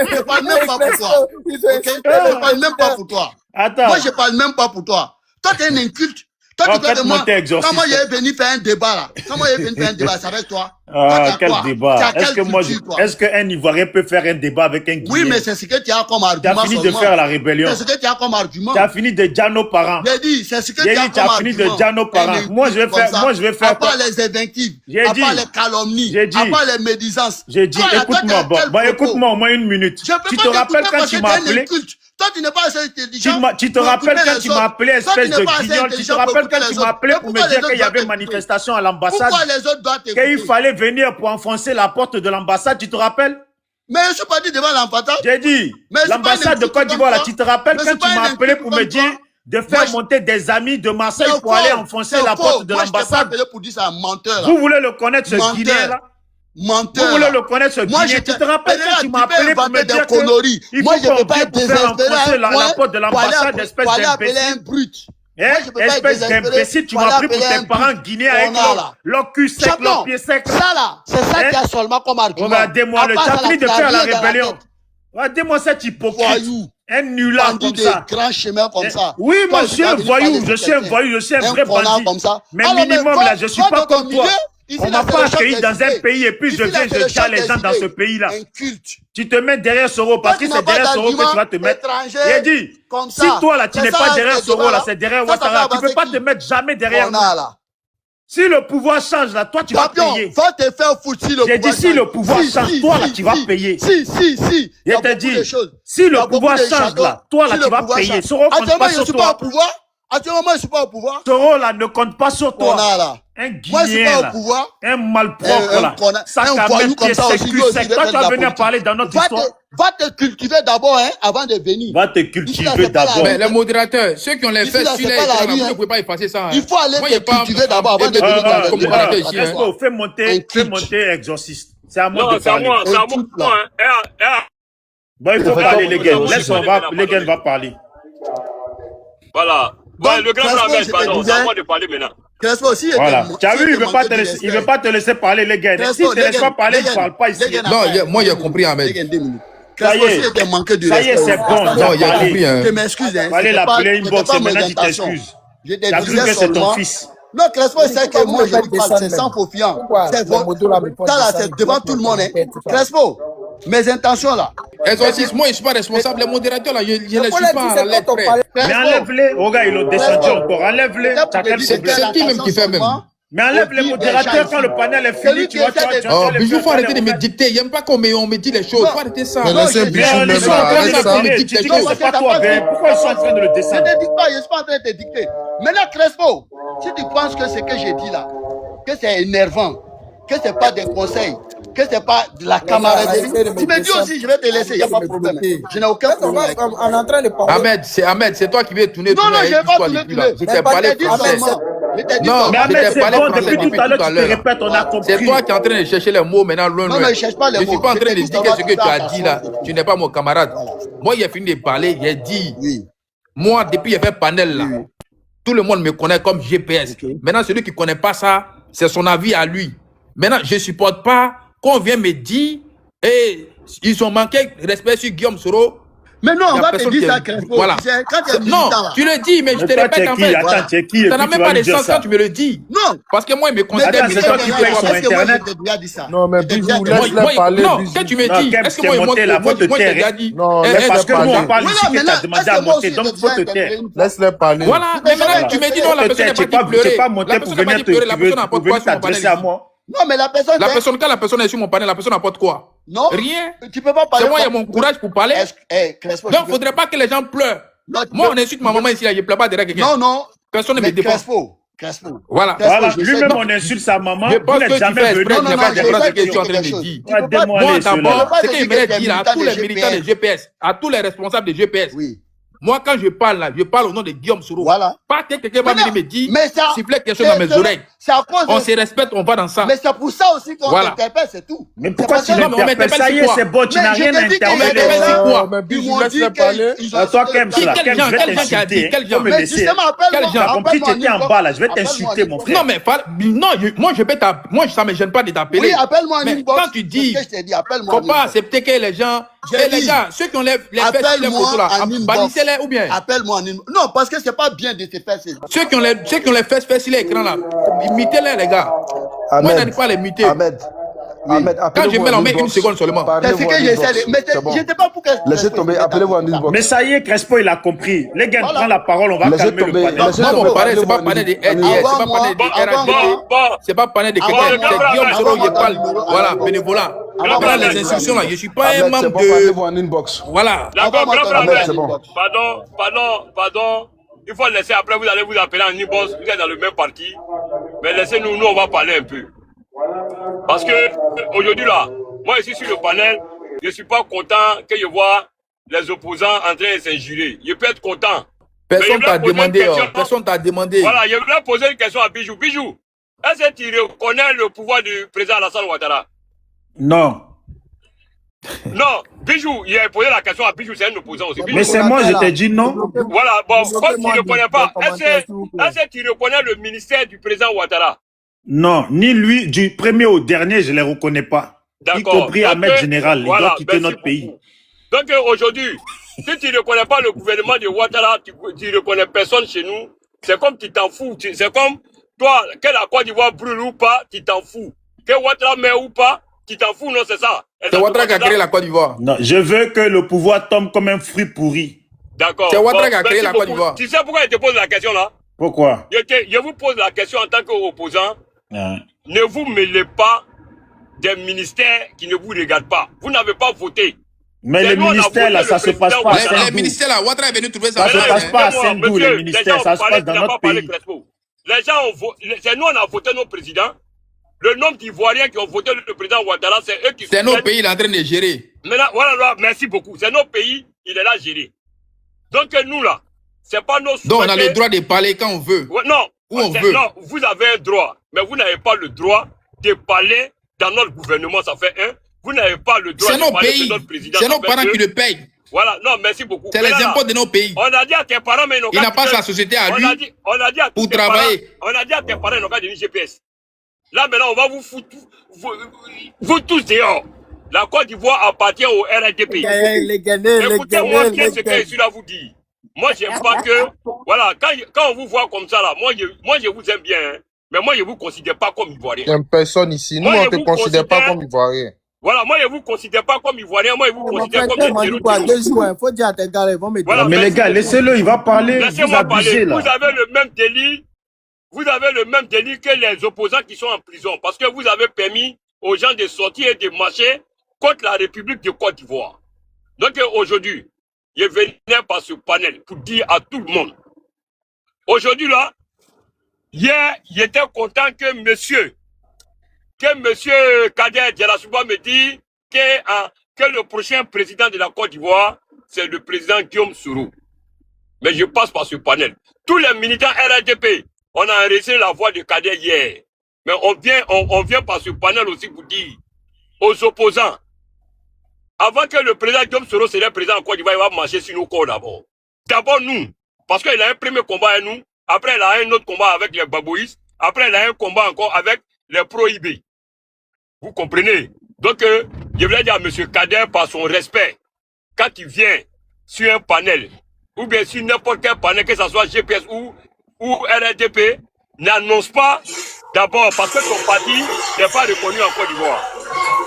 Je parle même pas pour toi. Je parle même pas pour toi. Moi, je parle même pas pour toi. Toi, tu es un inculte. Toi, tu dois demander comment il est venu faire un débat là. Comment il est venu faire un débat, c'est avec toi. Quel débat? Est-ce qu'un Ivoirien peut faire un débat avec un Guinéen? Oui, mais c'est ce que tu as comme argument. Tu as fini de faire la rébellion. C'est ce que tu as comme argument. Tu as fini de dire nos parents. J'ai dit, c'est ce que tu as comme argument. Tu as fini de dire nos parents. Moi, je vais faire. À part les invectives, à part les calomnies, à part les médisances. J'ai dit, écoute-moi, écoute-moi au moins une minute. Tu te rappelles quand tu m'as appelé? Toi, tu n'es pas assez intelligent. Tu te rappelles quand tu m'as appelé espèce de guignol? Tu te rappelles quand tu m'as appelé pour me dire qu'il y avait manifestation à l'ambassade? Pourquoi les autres doivent t'écouter? Qu'il fallait venir pour enfoncer la porte de l'ambassade, tu te rappelles? Mais je ne suis pas dit devant l'ambassade. J'ai dit, l'ambassade de Côte d'Ivoire, là, tu te rappelles quand tu m'as appelé pour me dire de faire monter des amis de Marseille pour aller enfoncer la porte de l'ambassade? Vous voulez le connaître, ce Guinéen là? Menteur. Vous voulez le connaître, ce Guinéen? Tu te rappelles quand tu m'as appelé pour me dire qu'il faut qu'on vienne pour faire enfoncer la porte de l'ambassade, espèce d'imbécile? Espèce d'imbécile, tu m'as pris pour tes parents guinéens avec leur cul sec, leur pied sec. Ça là, c'est ça qui a seulement comme argument. Regardez-moi, tu as fini de faire la rébellion. Regardez-moi cet hypocrite. Un nulard comme ça. Grand chemin comme ça. Oui, moi je suis un voyou, je suis un vrai bandit. Mais minimum là, je suis pas comme toi. On m'a pas accueilli dans un pays et puis je viens, je tiens les gens dans ce pays-là. Tu te mets derrière Soro parce que c'est derrière Soro que tu vas te mettre. J'ai dit, si toi là, tu n'es pas derrière Soro là, c'est derrière Ouattara. Tu ne peux pas te mettre jamais derrière nous. Si le pouvoir change là, toi tu vas payer. Va te faire foutre si le pouvoir change. J'ai dit si le pouvoir change, toi là tu vas payer. Si. Je te dis, si le pouvoir change là, toi là tu vas payer. Soro compte pas sur toi. Actuellement, je ne suis pas au pouvoir. Soro là ne compte pas sur toi. Un Guinéen là, un malpropre là, ça quand même qui est sec. Toi tu vas venir parler dans notre histoire. Va te cultiver d'abord avant de venir. Va te cultiver d'abord. Mais les modérateurs, ceux qui ont les fesses sur les écrans, vous ne pouvez pas effacer ça. Il faut aller te cultiver d'abord avant de venir comme modérateur ici. Fais monter exorciste. C'est à moi de parler. Non, c'est à moi. Bon, il faut parler les gars. Les gars va parler. Voilà. Le grand Ahmed, pardon, c'est à moi de parler maintenant. Voilà. Tu as vu, il ne veut pas te laisser parler, les gars. Si tu ne te laisses pas parler, il ne parle pas ici. Non, moi j'ai compris, Ahmed. Ça y est, c'est bon. Non, il a compris. Je m'excuse. Fallait l'appeler inbox et maintenant tu t'excuses. Tu as cru que c'est ton fils. Non, Crespo, c'est que moi, je lui parle, c'est sans faux fiant. C'est devant tout le monde. Crespo, mes intentions là. Exorciste, moi je ne suis pas responsable. Les modérateurs là, je ne les suis pas à la lettre près. Mais enlève-les. Oh gars, ils l'ont descendu encore. Enlève-les. C'est qui même qui fait même? Mais enlève les modérateurs quand le panel est fini. Tu vois, oh, Bijou, il faut arrêter de me dicter. Il n'aime pas qu'on me dit les choses. Il faut arrêter ça. Ils sont en train de me dicter. C'est pas toi, Ben. Pourquoi ils sont en train de le descendre? Je ne te dis pas, je ne suis pas en train de te dicter. Maintenant, Crespo, si tu penses que ce que j'ai dit là, que c'est énervant, que ce n'est pas des conseils, que ce n'est pas de la camaraderie, tu me dis aussi, je vais te laisser, il n'y a pas de problème. Je n'ai aucun problème. On est en train de parler. Ahmed, c'est toi qui veux tourner. Non, je ne vais pas tourner. Je t'ai parlé français. Non, mais c'est bon, depuis tout à l'heure, tu te répètes, on a compris. C'est toi qui es en train de chercher les mots maintenant loin. Non, mais je cherche pas les mots. Je ne suis pas en train de dire que ce que tu as dit là, tu n'es pas mon camarade. Moi, il a fini de parler, il a dit, moi, depuis qu'il a fait panel là, tout le monde me connaît comme GPS. Maintenant, celui qui ne connaît pas ça, c'est son avis à lui. Maintenant, je ne supporte pas qu'on vienne me dire, ils ont manqué de respect sur Guillaume Soro. Mais non, on va te dire ça, Crespo. Voilà. Non, tu le dis, mais je te répète en fait. Ça n'a même pas de sens quand tu me le dis. Non. Parce que moi, il me considère ministre qui paye son internet. Non, mais Bijou, laisse-le parler. Non, quand tu me dis, est-ce que moi, moi, je t'ai déjà dit. Non, parce que nous, on parle ici que tu as demandé à monter, donc il faut te taire. Laisse-le parler. Voilà, mais maintenant, tu me dis non, la personne n'est pas dit pleurer. Tu n'es pas monté pour venir t'adresser à moi. Non, mais la personne. Quand la personne est sur mon panel, la personne apporte quoi? Non. Rien. Tu peux pas parler. C'est moi, il y a mon courage pour parler. Donc, il ne faudrait pas que les gens pleurent. Moi, on insulte ma maman ici, je ne pleure pas derrière quelqu'un. Non, non. Personne ne me défend. Crespo. Voilà. Lui-même, on insulte sa maman. Je pense que tu fais exprès, tu n'es pas comprendre ce que tu es en train de dire. Moi, d'abord, ce que je voulais dire à tous les militants de GPS, à tous les responsables de GPS. Oui. Moi, quand je parle là, je parle au nom de Guillaume Soro. Voilà. Pas que quelqu'un va venir me dire, siffler quelque chose mais dans mes oreilles. On se respecte, on va dans ça. Mais c'est pour ça aussi qu'on t'interpelle, c'est tout. Mais pourquoi tu m'interpelles? Ça y est, c'est bon, tu n'as rien à interpeller. Mais Bijou, laisse-le parler. Toi, Kems, là, Kems, je vais t'insulter. Quel genre? Mais justement, appelle-moi. J'ai compris que tu étais en bas là, je vais t'insulter, mon frère. Non, mais moi, ça me gêne pas de t'appeler. Oui, appelle-moi en mais inbox. quand tu dis, faut pas accepter que les gens, les gars, ceux qui ont les fesses, les photos là, bannissez-les ou bien. Appelle-moi en inbox. Non, parce que c'est pas bien de te faire ça. Ceux qui ont les fesses sur l'écran là, imitez-les, les gars. Moi, je n'arrive pas à les imiter. Ahmed, quand je mets la main une seconde seulement. C'est ce que j'essaie de. Mais j'étais pas pour que. Laissez tomber, appelez-vous en inbox. Mais ça y est, Crespo, il a compris. Les gars, prends la parole, on va calmer le panel. Moi, mon panel, c'est pas panel de RDS, c'est pas panel de RHDP, c'est pas panel de quelqu'un. C'est Guillaume Soro qui parle. Voilà, bénévolat. Voilà les instructions là. Je suis pas un membre de. Voilà. D'accord, pardon. Il faut laisser, après vous allez vous appeler en inbox, vous êtes dans le même parti. Mais laissez-nous, nous on va parler un peu. Parce que aujourd'hui là, moi ici sur le panel, je ne suis pas content que je vois les opposants en train de s'injurer. Je peux être content. Personne t'a demandé, personne t'a demandé. Voilà, je voulais poser une question à Bijou. Bijou, est-ce que tu reconnais le pouvoir du président Alassane Ouattara? Non. Non, Bijou, il a posé la question à Bijou, c'est un opposant aussi. Bijou, mais c'est moi, je t'ai dit non. Voilà, bon, comme tu ne reconnais pas, est-ce que tu reconnais le ministère du président Ouattara? Non, ni lui, du premier au dernier, je ne les reconnais pas. Y compris Ahmed Général, il doit quitter notre pays. Donc aujourd'hui, si tu ne reconnais pas le gouvernement de Ouattara, tu ne reconnais personne chez nous, c'est comme tu t'en fous. C'est comme toi, que la Côte d'Ivoire brûle ou pas, tu t'en fous. Que Ouattara meurt ou pas, tu t'en fous, non, c'est ça. C'est Ouattara qui a créé la Côte d'Ivoire. Non, je veux que le pouvoir tombe comme un fruit pourri. D'accord. C'est Ouattara qui a créé la Côte d'Ivoire. Tu sais pourquoi je te pose la question là? Pourquoi? Je vous pose la question en tant qu'opposant. Ne vous mêlez pas des ministères qui ne vous regardent pas. Vous n'avez pas voté. Mais les ministères là, ça se passe pas à Saint-Doux. Les ministères là, Ouattara est venu trouver ça. Ça se passe pas à Saint-Doux, les ministères, ça se passe dans notre pays. Les gens ont voté, c'est nous on a voté nos présidents. Le nombre d'Ivoiriens qui ont voté le président Ouattara, c'est eux qui sont. C'est nos pays, il est en train de gérer. Maintenant, voilà, merci beaucoup. C'est nos pays, il est là géré. Donc nous là, c'est pas nos souhaits. Donc on a le droit de parler quand on veut. Ouais, non, où on veut. Non, vous avez un droit, mais vous n'avez pas le droit de parler dans notre gouvernement, ça fait un. Vous n'avez pas le droit de parler de notre président. C'est nos parents qui le payent. Voilà, non, merci beaucoup. C'est les impôts de nos pays. On a dit à tes parents, mais ils n'ont il n'a pas sa société à lui on a dit à pour travailler. On a dit à tes parents, ils n'ont pas de GPS. Là, maintenant, on va vous foutre, vous tous dehors. La Côte d'Ivoire appartient au RDP. Écoutez-moi bien ce que je suis là vous dire. Moi, j'aime pas que, voilà, quand on vous voit comme ça, là, moi, je vous aime bien, hein, mais moi, je vous considère pas comme Ivoirien. Il n'y a personne ici. Nous, on ne te considère pas comme Ivoirien. Voilà, moi, je vous considère pas comme Ivoirien, moi, je vous considère comme des voilà, mais les gars, laissez-le, il va parler. Laissez-moi parler. Vous avez le même délit. Vous avez le même délit que les opposants qui sont en prison. Parce que vous avez permis aux gens de sortir et de marcher contre la République de Côte d'Ivoire. Donc aujourd'hui, je venais par ce panel pour dire à tout le monde. Aujourd'hui là, hier, j'étais content que monsieur Kader Djalassouba me dit que le prochain président de la Côte d'Ivoire, c'est le président Guillaume Soro. Mais je passe par ce panel. Tous les militants RDP, on a enregistré la voix de Kader hier. Mais on vient par ce panel aussi pour dire aux opposants, avant que le président Guillaume Soro serait président en Côte d'Ivoire, il va marcher sur nos corps d'abord. D'abord nous, parce qu'il a un premier combat avec nous, après il a un autre combat avec les babouistes, après il a un combat encore avec les prohibés. Vous comprenez? Donc, je voulais dire à M. Kader, par son respect, quand il vient sur un panel, ou bien sur n'importe quel panel, que ce soit GPS ou RDP, n'annonce pas d'abord parce que ton parti n'est pas reconnu en Côte d'Ivoire.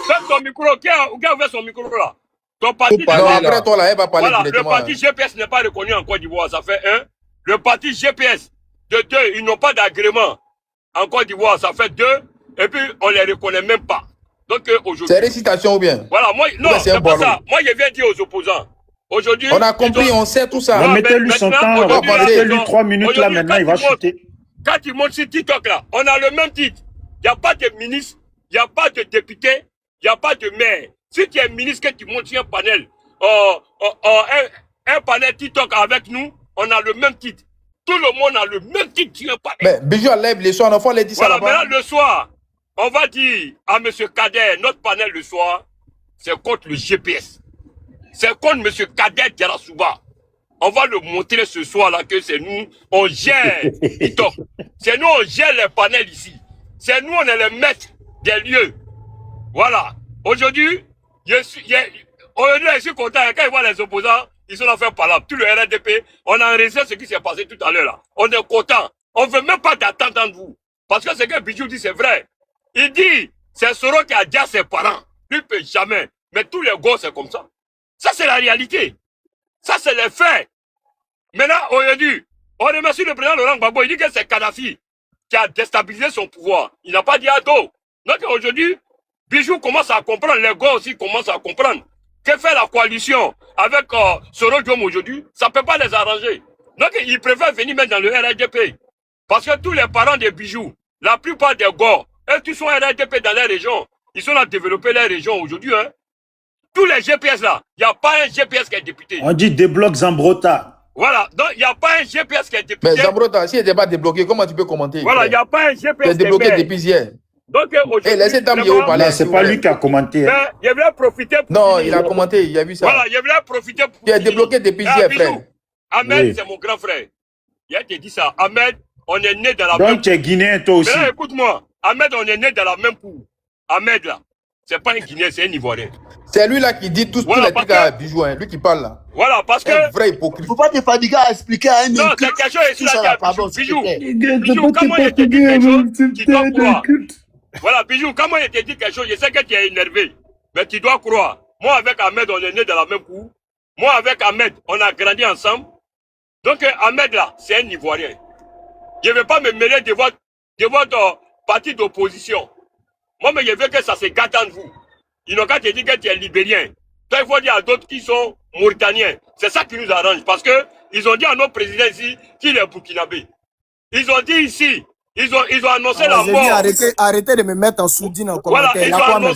Ferme ton micro, qui a ouvert son micro là? Ton parti après toi là, elle va parler voilà, directement. le parti GPS n'est pas reconnu en Côte d'Ivoire, ça fait 1. Le parti GPS, de 2, ils n'ont pas d'agrément en Côte d'Ivoire, ça fait 2. Et puis, on ne les reconnaît même pas. Donc, aujourd'hui. C'est récitation ou bien? Voilà, moi, non, c'est pas ça. Moi, je viens dire aux opposants. Aujourd'hui. On a compris, on sait tout ça. Mettez-lui son temps, mettez-lui 3 minutes là, maintenant, il va chuter. Quand il monte sur TikTok là, on a le même titre. Il n'y a pas de ministre, il n'y a pas de député, il n'y a pas de maire. Si tu es ministre, que tu montes sur un panel, un panel TikTok avec nous, on a le même titre. Tout le monde a le même titre sur un panel. Mais Bijou enlève les soirs, on va les dire ça là-bas. Maintenant, le soir, on va dire à M. Kader, notre panel le soir, c'est contre le GPS. C'est contre M. Kader Diarra-Souba. On va le montrer ce soir-là que c'est nous, on gère TikTok. C'est nous, on gère les panels ici. C'est nous, on est les maîtres des lieux. Voilà. Aujourd'hui, je suis content. Quand ils voient les opposants, ils sont là faire parler. Tout le RDP, on a enregistré ce qui s'est passé tout à l'heure là. On est content. On ne veut même pas d'attente entre vous. Parce que ce que Bijou dit, c'est vrai. Il dit, c'est Soro qui a dit à ses parents. Lui ne peut jamais. Mais tous les gosses, c'est comme ça. Ça, c'est la réalité. Ça, c'est les faits. Maintenant, aujourd'hui, on remercie le président Laurent Gbagbo. Il dit que c'est Kadhafi qui a déstabilisé son pouvoir. Il n'a pas dit à dos. Donc aujourd'hui, Bijou commence à comprendre, les gars aussi commencent à comprendre. Que fait la coalition avec Soro Diom aujourd'hui? Ça ne peut pas les arranger. Donc ils préfèrent venir mettre dans le RDP. Parce que tous les parents des Bijoux, la plupart des gars, eux tous sont RDP dans les régions. Ils sont là à développer les régions aujourd'hui. Hein. Tous les GPS là, il n'y a pas un GPS qui est député. On dit débloque Zambrota. Voilà, donc il n'y a pas un GPS qui est député. Mais Zambrota, si il n'était pas débloqué, comment tu peux commenter? Voilà, il n'y a pas un GPS qui est débloqué depuis hier. Donc aujourd'hui, laissez Dame parler. C'est pas lui qui a commenté. Mais il voulait profiter pour non, il a commenté, il a vu ça. Voilà, il voulait profiter pour il est débloqué depuis hier, frère. Ahmed, oui. C'est mon grand frère. Il a dit ça. Ahmed, on est né dans la même cour. Donc tu es guinéen toi aussi. Mais là, écoute-moi. Ahmed, on est né dans la même cour. Ahmed là, c'est pas un Guinéen, c'est un Ivoirien. C'est lui là qui dit tous les trucs à Bijou, hein. Lui qui parle là. Voilà, parce que. Un vrai hypocrite. Faut pas te fatiguer à expliquer à un non, c'est quelque chose ici là, Bijou. Bijou, comment il te dit quelque chose, tu dois croire. Voilà, Bijou, comment il te dit quelque chose, je sais que tu es énervé, mais tu dois croire. Moi, avec Ahmed, on est né dans la même cour. Moi, avec Ahmed, on a grandi ensemble. Donc, Ahmed là, c'est un Ivoirien. Je ne vais pas me mêler de votre parti d'opposition. Moi, mais je veux que ça se gâte entre vous. Ils n'ont qu'à te dire que tu es libérien. Toi, il faut dire à d'autres qui sont mauritaniens. C'est ça qui nous arrange. Parce que ils ont dit à notre président ici qu'il est burkinabé. Ils ont dit ici, ils ont annoncé la mort. Arrêtez de me mettre en sourdine en commentaire. Voilà,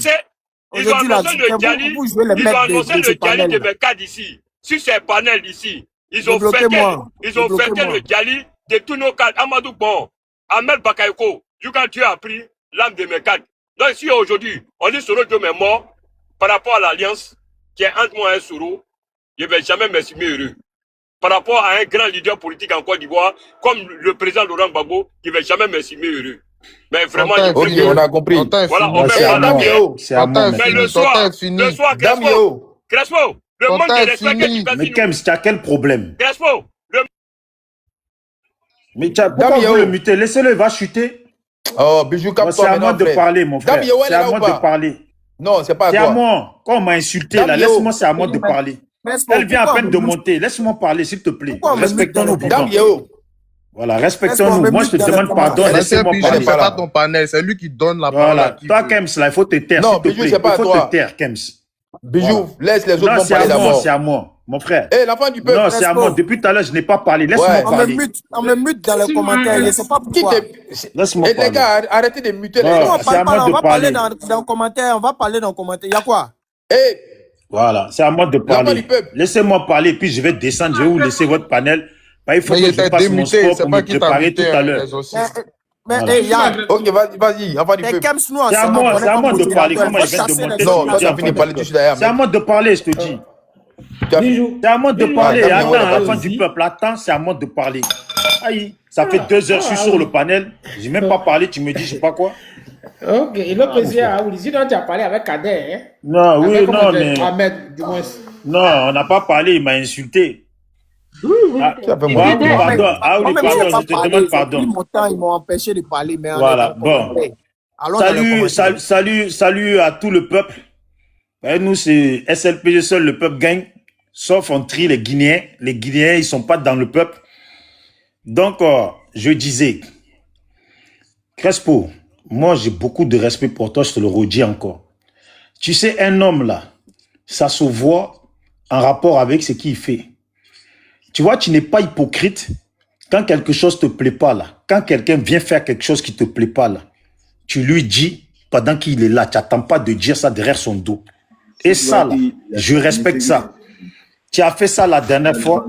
ils ont annoncé le Djali de Mekad ici. Sur ces panels ici, ils ont fêté le Djali de tous nos cadres. Amadou Bon, Ahmed Bakayoko, quand tu as appris l'âme de Mekad. Donc si aujourd'hui, on dit Soro Diom est mort par rapport à l'alliance qui est entre moi et Soro, je ne vais jamais m'estimer heureux. Par rapport à un grand leader politique en Côte d'Ivoire, comme le président Laurent Gbagbo, je ne vais jamais m'estimer heureux. Mais vraiment, ok, on a compris. Voilà, on c'est à moi. Mais le soir, Crespo, le manque de respect que tu fais. Mais Kems, tu as quel problème? Crespo, mais pourquoi vous le mutez? Laissez-le, il va chuter. Oh, Bijou, c'est à moi de parler, mon frère. C'est à moi de parler. Non, c'est pas à toi. C'est à moi. Quand on m'a insulté, là, laisse-moi, c'est à moi de parler. Elle vient à peine de monter. Laisse-moi parler, s'il te plaît. Respectons-nous. Voilà, respectons-nous. Moi, je te demande pardon. Laissez-moi parler. C'est pas ton panel, c'est lui qui donne la parole. Voilà. Toi, Kems, là, il faut te taire. Non, Bijou, c'est pas à toi. Il faut te taire, Kems. Bijou, laisse les autres parler d'abord. C'est à moi. Mon frère. Eh, l'enfant du peuple. Non, c'est à moi. Depuis tout à l'heure, je n'ai pas parlé. Laisse-moi parler. On me mute dans les commentaires. Je ne sais pas pourquoi. Laisse-moi parler. Les gars, arrêtez de muter les gens. C'est à moi de parler. On va parler dans les commentaires. Il y a quoi? Voilà, c'est à moi de parler. Laissez-moi parler, puis je vais descendre. Je vais vous laisser votre panel. Bah, il faut que je passe mon sport pour me préparer tout à l'heure. Mais Yann, ok, vas-y, avant t'es Kems nous c'est à moi de parler. Comment je viens de monter? Non, toi, tu as fini de parler, tu suis derrière. C'est à moi de parler, je te dis. C'est à moi de parler. Attends, enfant du peuple, attends, c'est à moi de parler. Aïe, ça fait 2 heures, je suis sur le panel. J'ai même pas parlé, tu me dis, je sais pas quoi. Ok, et le président a dit, sinon tu as parlé avec Kader, hein? Non, oui, avec, non, mais. Ahmed, du moins. Non, on n'a pas parlé, il m'a insulté. Oui, oui. Pardon, je te demande pardon. Ils m'ont empêché de parler, mais voilà, bon. Salut à tout le peuple. Et nous, c'est SLPG seul, le peuple gagne. Sauf on trie les Guinéens. Les Guinéens, ils sont pas dans le peuple. Donc, je disais, Crespo, moi, j'ai beaucoup de respect pour toi, je te le redis encore. Tu sais, un homme là, ça se voit en rapport avec ce qu'il fait. Tu vois, tu n'es pas hypocrite quand quelque chose te plaît pas là. Quand quelqu'un vient faire quelque chose qui te plaît pas là, tu lui dis pendant qu'il est là, tu n'attends pas de dire ça derrière son dos. Et ça là, je respecte ça. Tu as fait ça la dernière fois.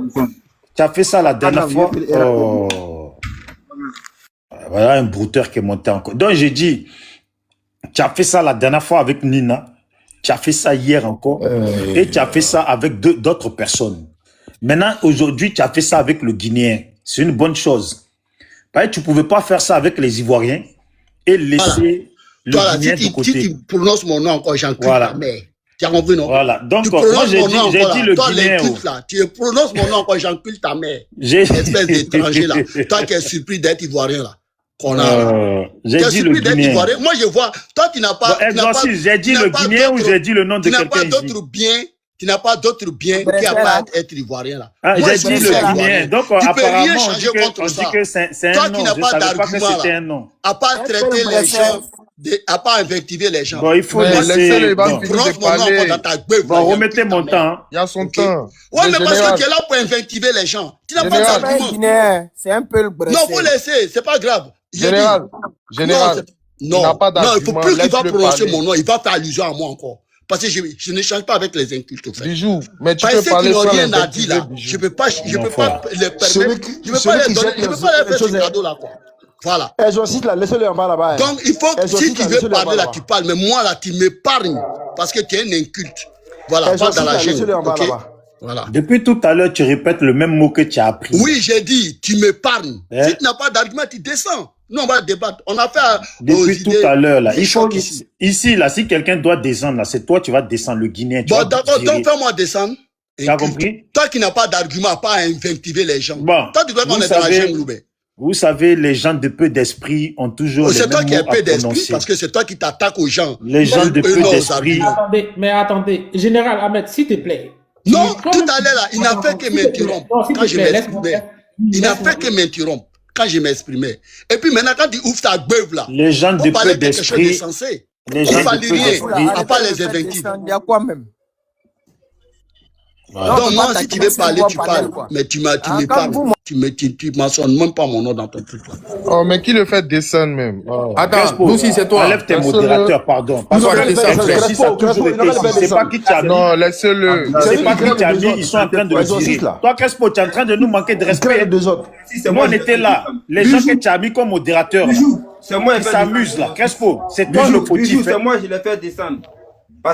Tu as fait ça la dernière fois. Oh. Voilà un brouteur qui est monté encore. Donc j'ai dit, tu as fait ça la dernière fois avec Nina. Tu as fait ça hier encore. Et tu as fait ça avec d'autres personnes. Maintenant, aujourd'hui, tu as fait ça avec le Guinéen. C'est une bonne chose. Tu ne pouvais pas faire ça avec les Ivoiriens et laisser le Guinéen de côté. Si tu prononces mon nom encore, j'encule ta mère. Tu as compris, non? Voilà. Donc, moi, j'ai dit le Guinéen. Là, tu prononces mon nom encore, j'encule ta mère. Espèce d'étranger, là. Toi qui es surpris d'être Ivoirien, là. J'ai dit le Guinéen. Moi, je vois. Toi, tu n'as pas... J'ai dit le Guinéen ou j'ai dit le nom de quelqu'un ici? Tu n'as pas d'autre bien qui a pas être Ivoirien, là. J'ai dit le Guinéen. Donc, apparemment, on dit que c'est un nom. Toi qui n'as pas d'argument, là. À part traiter les gens... à pas invectiver les gens. Bon, il faut laisser... Bon, remettez mon temps. Il y a son temps. Ouais, mais parce que tu es là pour invectiver les gens. Tu n'as pas d'argument. C'est un peu le bref. Non, vous laissez, c'est pas grave. Général, non, il faut plus qu'il va prononcer mon nom. Il va faire allusion à moi encore. Parce que je n'échange pas avec les incultes. Bijou, mais tu peux parler sans les rien à dire là. Je peux pas les permettre. Je peux pas les donner. Je peux pas les faire ce cadeau là, quoi. Voilà. Laissez-le en bas là-bas. Donc, il faut, si tu veux parler là, tu parles. Mais moi là, tu m'épargnes. Parce que tu es un inculte. Voilà, pas dans la chaîne. Voilà. Depuis tout à l'heure, tu répètes le même mot que tu as appris. Oui, j'ai dit, tu m'épargnes. Si tu n'as pas d'argument, tu descends. Nous, on va débattre. On a fait... Depuis tout à l'heure, là. Il faut ici, là, si quelqu'un doit descendre, là, c'est toi, tu vas descendre, le Guinéen. Bon, d'accord, donc fais-moi descendre. Tu as compris? Toi qui n'as pas d'argument, à pas invectiver les gens. Bon. Toi, tu dois qu'on est dans la jungle, vous savez, les gens de peu d'esprit ont toujours les mêmes mots à prononcer. C'est toi qui as peu d'esprit parce que c'est toi qui t'attaques aux gens. Les gens de peu d'esprit. Mais attendez, Général Ahmed, s'il te plaît. Non, tout à l'heure, là, il n'a fait que m'interrompre quand je m'exprimais. Il n'a fait que m'interrompre quand je m'exprimais. Et puis maintenant, quand tu ouvres ta beuve là, les gens de peu d'esprit, les gens de peu d'esprit, à part les invectives. Il y a quoi même? Donc moi, si tu veux parler, tu parles. Mais tu m'épargnes. Tu mentionnes même pas mon nom dans ton truc là. Oh, mais qui le fait descendre même? Attends, nous si c'est toi. Enlève tes modérateurs, pardon. C'est pas qui t'a mis. Non, laissez-le. C'est pas qui t'a mis, ils sont en train de le dire. Toi, Crespo, tu es en train de nous manquer de respect. Nous, on était là. Les gens que tu as mis comme modérateur, ils s'amusent là. Crespo, c'est toi le fautif. C'est moi, je l'ai fait descendre.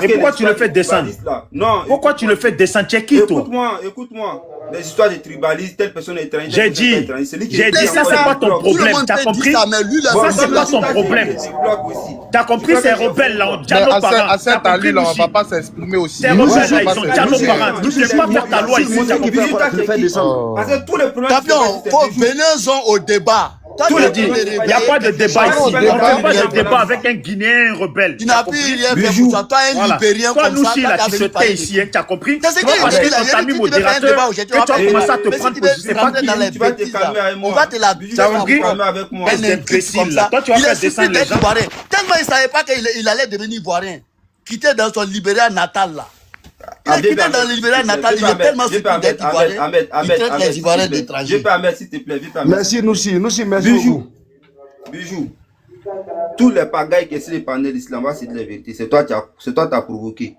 Et pourquoi tu le fais descendre? Non. Pourquoi tu le fais descendre? Tu es qui, toi? Écoute-moi. Les histoires de tribalisme, telle personne est étrangère. J'ai dit, ça, c'est pas ton problème. T'as compris? Ça, c'est pas ton problème. T'as compris, ces rebelles là, ont déjà nos parents. À cette allée là, on va pas s'exprimer aussi. Ces rebelles là, ils ont déjà nos parents. Nous ne pas faire ta loi ici. T'as compris? Parce que tous les problèmes. Venez-en au débat. Tout le dit, il n'y a pas de débat ici. On ne fait pas de débat avec un Guinéen rebelle. Tu n'as plus rien fait pour ça. Toi, un Libérien comme ça. Toi, nous, si là, tu te tais ici, tu as compris? C'est parce que ton ami modérateur, que tu as commencé à te prendre pour je sais pas qui. Tu vas te calmer avec moi. On va te la tu as compris? Un imbécile. Toi, tu vas faire descendre les gens. Tellement il ne savait pas qu'il allait devenir ivoirien. Quitter dans son Libéria natal là. Il a quitté dans le Libéria natal, il est tellement surpris d'être ivoirien. Il traite les Ivoiriens d'étrangers. S'il te plaît, merci, merci. Bijou. Tous les pagailles qui sont les panels islam, c'est de la vérité. C'est toi qui as provoqué.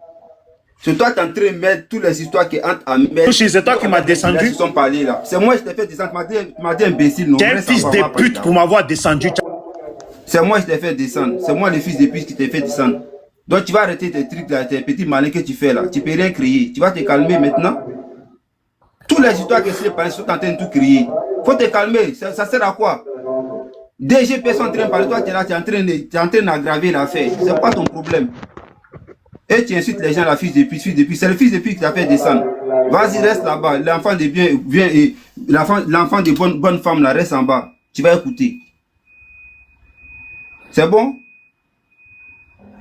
C'est toi qui es en train de mettre toutes les histoires qui entrent à mettre. C'est toi qui m'as descendu. C'est moi qui t'ai fait descendre. Tu m'as dit imbécile. Non, tu es un fils de pute pour m'avoir descendu. C'est moi qui t'ai fait descendre. C'est moi le fils de pute qui t'ai fait descendre. Donc tu vas arrêter tes trucs là, tes petits malins que tu fais là. Tu peux rien crier. Tu vas te calmer maintenant. Toutes les histoires que c'est pas sont en train de tout crier. Faut te calmer. Ça sert à quoi? DG personne en train de parler. Toi tu es là, tu es en train d'aggraver l'affaire. C'est pas ton problème. Et tu insultes les gens, la fille de pute, c'est le fils de pute qui t'a fait descendre. Vas-y, reste là-bas. L'enfant de bien, l'enfant de bonne femme là, reste en bas. Tu vas écouter. C'est bon?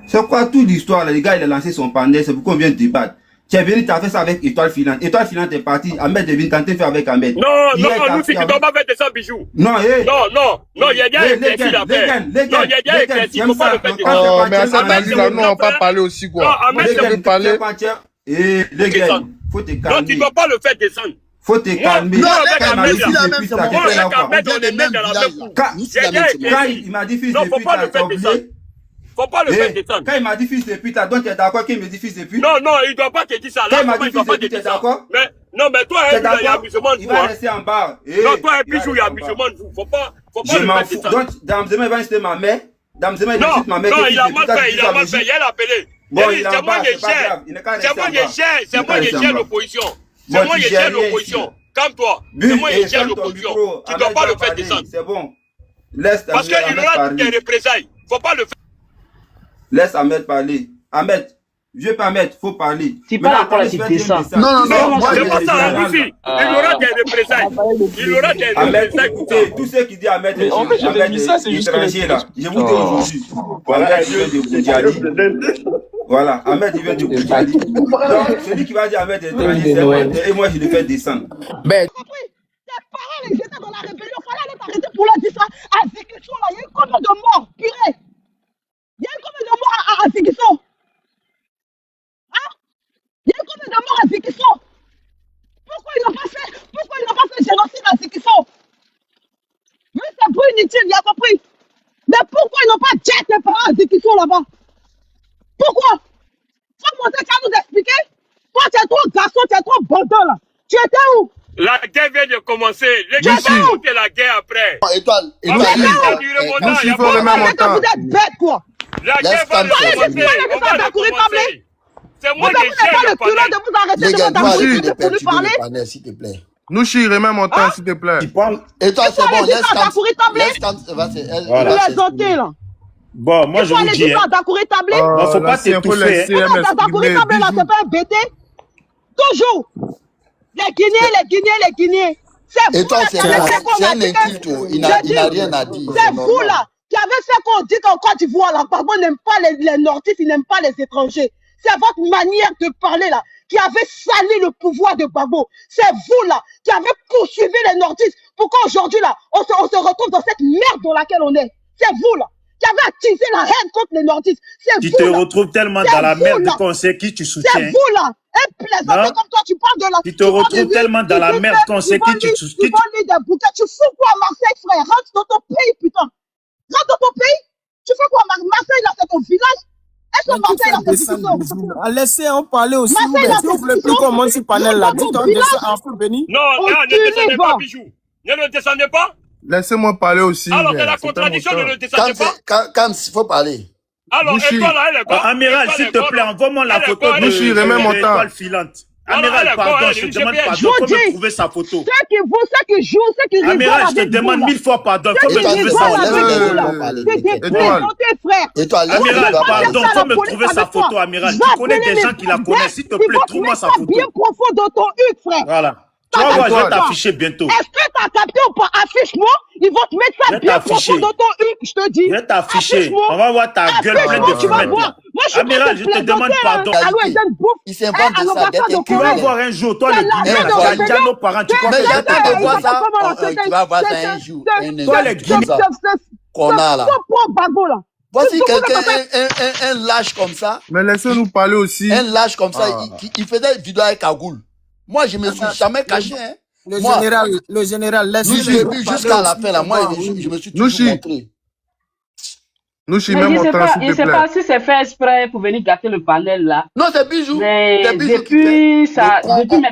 C'est quoi toute l'histoire là? Les gars, il a lancé son panel, c'est pourquoi on vient de débattre. Tu es venu, tu as fait ça avec Étoile Filante. Étoile Filante est parti, Ahmed est venu tenter faire avec Ahmed. Non, nous, si tu dois pas faire de ça, Bijou. Non, il y a déjà éclairci l'affaire. Non, il y a déjà éclairci, il ne faut pas le faire de ça. Non, mais à cette année-là, nous, on va pas parler aussi, quoi. Non, Ahmed, c'est parler. Les gars, faut te calmer. Non, tu ne dois pas le faire descendre. Faut te calmer. Non, avec Ahmed, on est même dans la même cour. Quand il m'a dit fils de pute, faut pas le faire descendre. Faut pas le faire descendre. Quand il m'a dit fils de pute, donc tu es d'accord qu'il me dit fils de pute? Non, il ne doit pas te dire ça. Quand il m'a dit fils de pute, tu es d'accord? Non, mais toi, il y a abusement de vous. Il va rester en bas. Non, toi, un bijou, il y a abusement de vous. Faut pas le faire descendre. Donc, Damzema, il va insulter ma mère. Damzema, il insulte ma mère. Non, il a mal fait, il a appelé. C'est moi qui gère l'opposition. C'est moi qui gère l'opposition. Calme-toi. C'est moi qui gère l'opposition. Tu ne dois pas le faire descendre. C'est bon. Parce qu'il aura des représailles. Faut pas le faire. Laisse Ahmed parler. Ahmed, je peux Ahmed, faut parler. Tu parles encore là, tu descends. Non. C'est pas ça, Lucie. Il aura des représailles. Il aura des représailles. Écoutez, tous ceux qui disent Ahmed, étranger là, je vous dis aujourd'hui. Voilà, il vient de Boudjali. Voilà, Ahmed, il vient de Boudjali. Donc, celui qui va dire Ahmed est étranger, c'est Ahmed. Et moi, je le fais descendre. Mais tes parents, ils étaient dans la rébellion. Il fallait aller t'arrêter pour leur dire ça. À Ziguinchon, là, il y a eu combien de morts, purée? Il y a eu combien de morts à Ziguinchon? Hein? Il y a eu combien de morts à Ziguinchon? Pourquoi ils n'ont pas fait génocide à Ziguinchon? Oui, c'est pour inutile, il a compris. Mais pourquoi ils n'ont pas jet les parents à Ziguinchon là-bas? Pourquoi? Faut monter qu'à nous expliquer. Toi, tu es trop garçon, tu es trop bandant là. Tu étais où? La guerre vient de commencer. Les gars vont monter la guerre après. Étoile. Vous êtes bêtes quoi. La guerre va commencer. C'est moi qui gère le panel. De vous arrêter de vous parler, s'il te plaît. Nous, Chi, remets mon temps, s'il te plaît. Et toi, c'est bon, laisse quand. Bon, moi, je vous dis. Il ne faut pas t'étouffer. Là, c'est pas un bêté. Toujours. Les Guinéens. C'est vous, c'est un inculte. Il n'a rien à dire. C'est vous, là, qui avez fait qu'on dit qu'en Côte d'Ivoire, là, Gbagbo n'aime pas les nordistes, il n'aime pas les étrangers. C'est votre manière de parler, là, qui avait sali le pouvoir de Gbagbo. C'est vous, là, qui avez poursuivi les nordistes pour qu'aujourd'hui, là, on se retrouve dans cette merde dans laquelle on est. C'est vous, là, qui avez attisé la haine contre les nordistes. Tu te retrouves tellement dans la merde qu'on sait qui tu soutiens. C'est vous, là. Un plaisantin comme toi, tu parles de la... Tu te retrouves tellement dans la merde qu'on sait qui tu soutiens. Tu voles des bouquets, tu fous quoi à Marseille, frère? Rentre dans ton pays, putain. Rentre dans ton pays. Tu fais quoi? Marseille, là, c'est ton village. Est-ce que Marseille, là, c'est tout ça? Laissez-en parler aussi. S'il vous plaît, plus comment ce panel-là. Dites-on descend en fou béni. Non, ne descendez pas, Bijou. Ne le descendez pas. Laissez-moi parler aussi. Alors, c'est la contradiction, ne le descendez pas. Quand il faut parler. Alors, étoile, elle est quoi? Amiral, s'il te plaît, envoie-moi la photo de l'étoile filante. Amiral, pardon, je te demande pardon. Faut me trouver sa photo. Ceux qui jouent, ceux qui rigolent. Amiral, je te demande 1000 fois pardon. Faut me trouver sa photo. Amiral, pardon, faut me trouver sa photo, Amiral. Tu connais des gens qui la connaissent. S'il te plaît, trouve-moi sa photo. Bien profond dans ton huc, frère. Voilà. Tu vas voir, je vais t'afficher bientôt. Est-ce que tu as capté ou pas? Affiche-moi. Ils vont te mettre ça bien profond dans ton huc, je te dis. Je vais t'afficher. On va voir ta gueule pleine de fumette. Amiral, je te demande pardon. Il s'invente de ça. Tu vas voir un jour, toi, le Guinéen, tu as déjà nos parents, tu crois que j'attends de voir ça. Tu vas voir ça un jour. Toi, les Guinéens. Qu'on a là. Voici quelqu'un, un lâche comme ça. Mais laissez-nous parler aussi. Un lâche comme ça, il faisait vidéo avec Kagoul. Moi, je me suis jamais caché. Hein. Le général, laisse-nous. Jusqu'à la fin, là, moi, je me suis toujours montré. Nous, je suis Mais même je sais en train, pas, s'il je te sais plaît. pas si c'est fait exprès pour venir gâter le panel là. Non, c'est Bijou. Mais C'est Bijou qui depuis fait. ça, depuis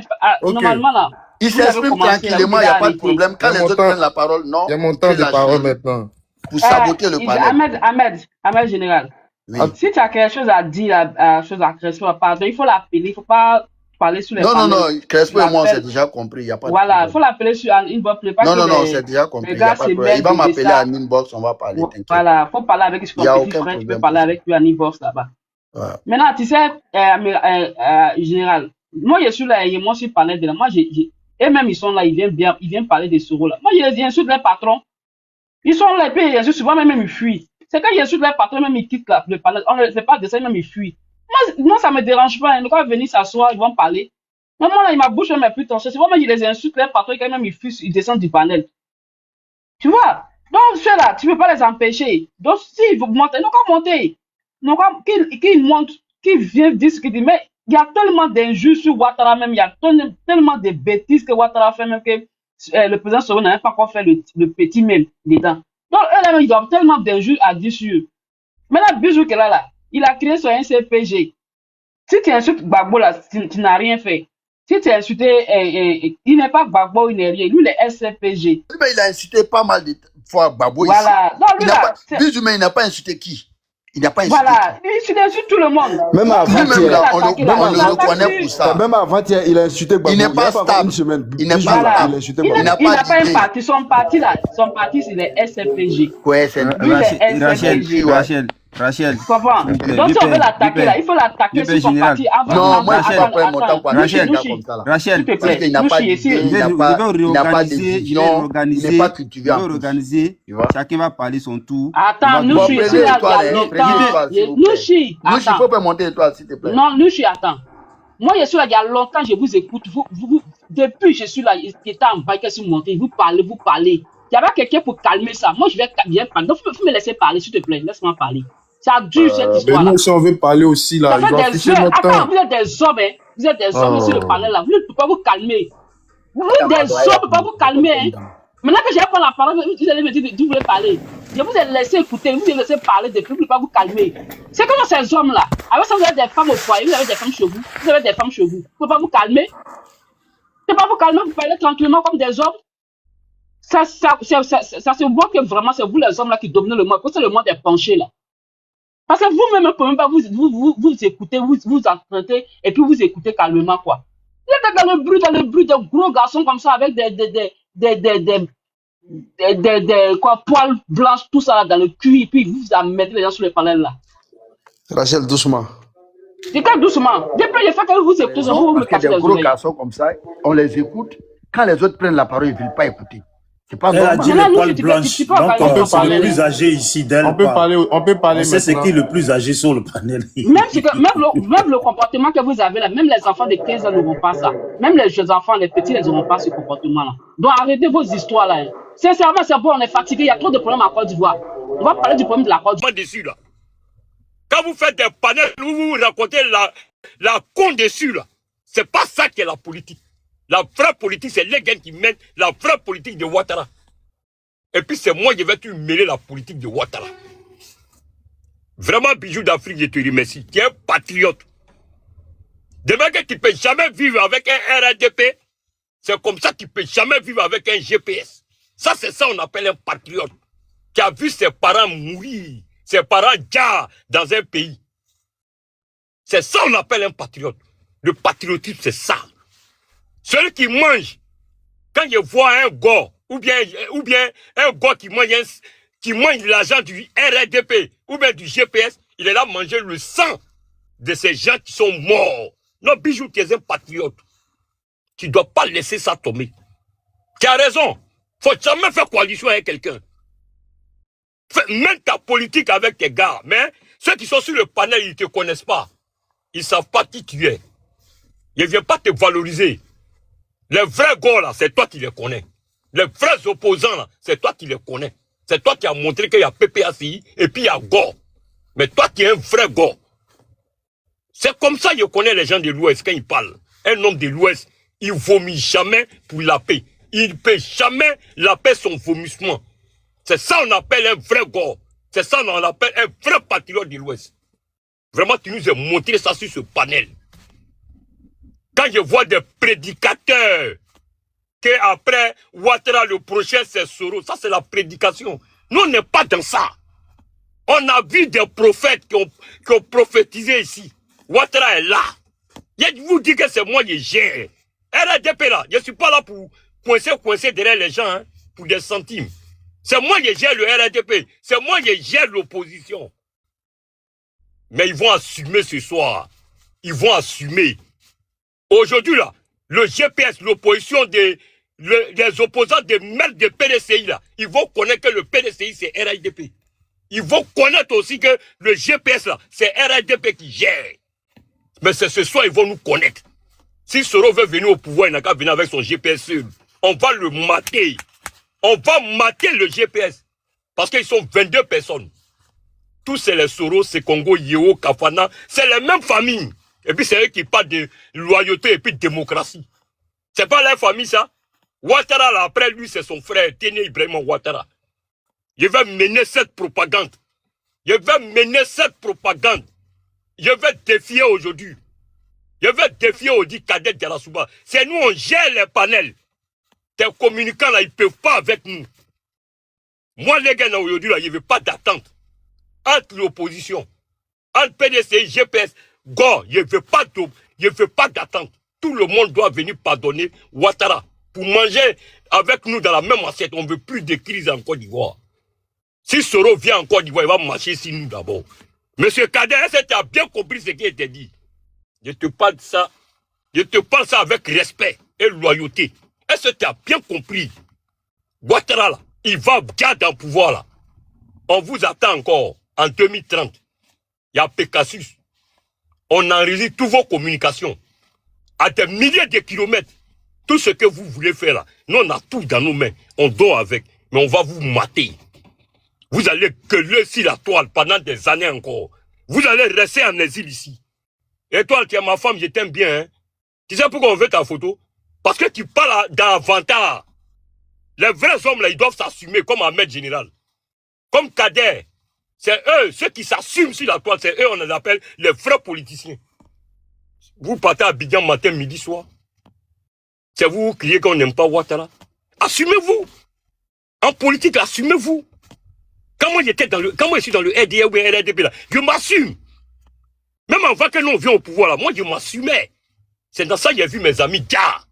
Ok. normalement là, Il vous avez s'exprime commencé là, tranquillement, vous il n'y a devez pas de arrêter. problème. Quand Il y a les mon autres temps. prennent la parole, non. Il y a mon temps tu de lâches parole rien maintenant. pour saboter le panel. Ahmed Général. Oui. Si tu as quelque chose à dire, chose à Crespo, pardon, il faut l'appeler, il ne faut pas parler sur les Non, non, panels. non, Crespo et moi, on L'appel. s'est déjà compris, il n'y a pas de Voilà, il problème. faut l'appeler sur un inbox. Non, non, non, on s'est déjà compris, il n'y a pas de problème. Il va m'appeler à un inbox, on va parler, t'inquiète. Voilà, il faut parler avec son Il n'y a petit aucun frère, tu peux problème. parler avec lui à inbox là-bas. Ouais. Maintenant, tu sais, Général, moi je suis là, et moi je suis panel de là. Moi, et même ils sont là, ils viennent parler des Soro là. Moi, je les insulte les patrons. Ils sont là, et puis ils insultent souvent, même ils fuient. C'est quand ils insultent les patrons, même ils quittent le panel. On ne fait pas de ça, même ils fuient. Moi, ça me dérange pas. Ils vont venir s'asseoir, ils vont parler. Moi, là, ma bouche même plus tendue. C'est vraiment, je les insulte les patrons, quand même ils fuient, ils descendent du panel. Tu vois? Donc, ceux-là, tu ne peux pas les empêcher. Donc, s'ils veulent monter, ils n'ont qu'à monter. Ils n'ont qu'à qu'ils montent, qu'ils viennent discuter. Mais il y a tellement d'injustes sur Ouattara même, il y a tellement de bêtises que Ouattara fait même que le président Soro n'a même pas encore fait le petit même dedans. Donc, eux-là, ils ont tellement d'injustes à dire sur eux. Maintenant, Bijou qui est là, il a créé son NCPG. Si tu insultes Gbagbo là, tu n'as rien fait. Si tu as insulté, il n'est pas Gbagbo, il n'est rien. Lui, il est SCPG. Mais il a insulté pas mal de fois Gbagbo ici. Voilà. Donc, lui, là, Bijou, mais il n'a pas insulté qui? Il n'a pas insulté. Voilà, il insulte tout le monde. Même avant-hier, on le reconnaît pour ça. Même avant-hier, il a insulté Gbagbo. Il n'est pas stable. Il n'est pas stable. Il a insulté Gbagbo. Il n'a pas un parti. Son parti là, c'est le SFPG. Ouais, c'est Rachel. Tu comprends? Donc si on veut l'attaquer là, il faut l'attaquer sur son parti avant. Non, moi je ne pas mon temps pour Rachel, s'il te plaît. Il n'a pas d'idée, il n'a pas de vision, il n'est pas cultivé. Je vais organiser. Chacun va parler son tour. Attends, Nouchi, il y a longtemps. Nouchi, il ne faut pas monter l'étoile, s'il te plaît. Non, Nouchi, attends. Moi, je suis là, il y a longtemps, je vous écoute. Depuis, je suis là, j'étais en bas, qu'est-ce que vous montez? Vous parlez. Il y avait quelqu'un pour calmer ça. Moi, je vais bien parler. Donc, il faut me laisser parler, s'il te plaît. Laisse-moi parler. Ça dure cette histoire-là. Mais nous, si on veut parler aussi, là, il faut afficher notre temps. Attends, vous êtes des hommes, hein. Vous êtes des hommes sur le panel, là. Vous ne pouvez pas vous calmer. Vous êtes des hommes, vous ne pouvez pas vous calmer, hein. Maintenant que j'ai prendre la parole, vous allez me dire, vous voulez parler. Je vous ai laissé écouter, vous ai laissé parler depuis, vous ne pouvez pas vous calmer. C'est comme ces hommes-là. Avec ça, vous avez des femmes au foyer, vous avez des femmes chez vous. Vous avez des femmes chez vous. Vous ne pouvez pas vous calmer. Vous ne pouvez pas vous calmer, vous parlez tranquillement comme des hommes. Ça se voit que vraiment, c'est vous les hommes là qui dominez le monde. Parce que le monde est penché là. Parce que vous-même, ne pouvez même pas vous écouter, vous entendez, et puis vous écoutez calmement, quoi. Vous êtes dans le bruit de gros garçons comme ça, avec poils blanches, tout ça là, dans le cul, et puis vous mettez les gens sur les panels là. Rachel, doucement. Dites doucement. Depuis le fait que vous écoutez, vous me cassez les gros garçons comme ça, on les écoute. Quand les autres prennent la parole, ils ne veulent pas écouter. C'est pas Elle a dit les poils blanches. Donc, c'est le plus parler. âgé ici d'elle. On peut parler. On sait c'est qui le plus âgé sur le panel. Même le comportement que vous avez là, même les enfants de 15 ans n'auront pas ça. Même les jeunes enfants, les petits, ils n'auront pas ce comportement-là. Donc arrêtez vos histoires là. Sincèrement, c'est bon, on est fatigué. Il y a trop de problèmes en Côte d'Ivoire. On va parler du problème de la Côte d'Ivoire. Dessus, là. Quand vous faites des panels où vous racontez la con dessus, là, c'est pas ça qui est la politique. La vraie politique, c'est les gens qui mènent la vraie politique de Ouattara. Et puis c'est moi qui vais te mêler la politique de Ouattara. Vraiment, Bijou d'Afrique, je te remercie. Tu es un patriote. Des mecs qui ne peuvent jamais vivre avec un RDP, c'est comme ça qu'ils ne peuvent jamais vivre avec un GPS. Ça, c'est ça qu'on appelle un patriote. Qui a vu ses parents mourir, ses parents déjà dans un pays. C'est ça qu'on appelle un patriote. Le patriotisme, c'est ça. Celui qui mange, quand il voit un gars, ou bien un gars qui mange l'argent du RDP, ou bien du GPS, il est là manger le sang de ces gens qui sont morts. Non, Bijou, tu es un patriote. Tu ne dois pas laisser ça tomber. Tu as raison. Il ne faut jamais faire coalition avec quelqu'un. Mène ta politique avec tes gars. Mais ceux qui sont sur le panel, ils ne te connaissent pas. Ils ne savent pas qui tu es. Ils ne viennent pas te valoriser. Les vrais gars, là, c'est toi qui les connais. Les vrais opposants, là, c'est toi qui les connais. C'est toi qui as montré qu'il y a PPACI et puis il y a Go. Mais toi, tu es un vrai Go. C'est comme ça que je connais les gens de l'Ouest quand ils parlent. Un homme de l'Ouest, il vomit jamais pour la paix. Il ne peut jamais la paix son vomissement. C'est ça qu'on appelle un vrai Go. C'est ça qu'on appelle un vrai patriote de l'Ouest. Vraiment, tu nous as montré ça sur ce panel. Quand je vois des prédicateurs qu'après Ouattara, le prochain, c'est Soro, ça c'est la prédication. Nous, on n'est pas dans ça. On a vu des prophètes qui ont prophétisé ici. Ouattara est là. Je vous dis que c'est moi qui gère. RDP là, je ne suis pas là pour coincer derrière les gens hein, pour des centimes. C'est moi qui gère le RDP. C'est moi qui gère l'opposition. Mais ils vont assumer ce soir. Ils vont assumer. Aujourd'hui là, le GPS, l'opposition des opposants des maîtres de PDCI là, ils vont connaître que le PDCI c'est RDP. Ils vont connaître aussi que le GPS là, c'est RDP qui gère. Mais c'est ce soir, ils vont nous connaître. Si Soro veut venir au pouvoir, il n'a qu'à venir avec son GPS seul. On va le mater. On va mater le GPS. Parce qu'ils sont 22 personnes. Tous c'est les Soro, c'est Congo, Yeo, Kafana. C'est les mêmes familles. Et puis c'est eux qui parlent de loyauté et puis de démocratie. C'est pas leur famille ça. Ouattara là, après lui, c'est son frère, Téné Ibrahim Ouattara. Je vais mener cette propagande. Je vais mener cette propagande. Je vais défier aujourd'hui. Je vais défier Odi Kadet Diarasouba. C'est nous, on gère les panels. Tes communicants là, ils ne peuvent pas avec nous. Moi, les gars, aujourd'hui, là, il n'y avait pas d'attente. Entre l'opposition, entre PDC, GPS, go, il ne veut pas d'attente. Tout le monde doit venir pardonner Ouattara. Pour manger avec nous dans la même assiette, on ne veut plus de crise en Côte d'Ivoire. Si Soro vient en Côte d'Ivoire, il va marcher ici nous d'abord. Monsieur Kader, est-ce que tu as bien compris ce qui était dit? Je te parle de ça. Je te parle ça avec respect et loyauté. Est-ce que tu as bien compris? Ouattara, là, il va garder en pouvoir, là. On vous attend encore en 2030. Il y a Pegasus. On enregistre toutes vos communications à des milliers de kilomètres. Tout ce que vous voulez faire, là. Nous, on a tout dans nos mains. On dort avec. Mais on va vous mater. Vous allez gueuler sur la toile pendant des années encore. Vous allez rester en exil ici. Et toi, tu es ma femme, je t'aime bien. Hein? Tu sais pourquoi on veut ta photo? Parce que tu parles d'inventaire. Les vrais hommes, là, ils doivent s'assumer comme Ahmed Général. Comme Kader. C'est eux, ceux qui s'assument sur la toile, c'est eux, on les appelle les vrais politiciens. Vous partez à Abidjan matin, midi, soir. C'est vous qui criez qu'on n'aime pas Ouattara. Assumez-vous. En politique, assumez-vous. Quand moi je suis dans le RDA ou RDP là, je m'assume. Même avant que nous on vienne au pouvoir là, moi je m'assumais. C'est dans ça que j'ai vu mes amis gars.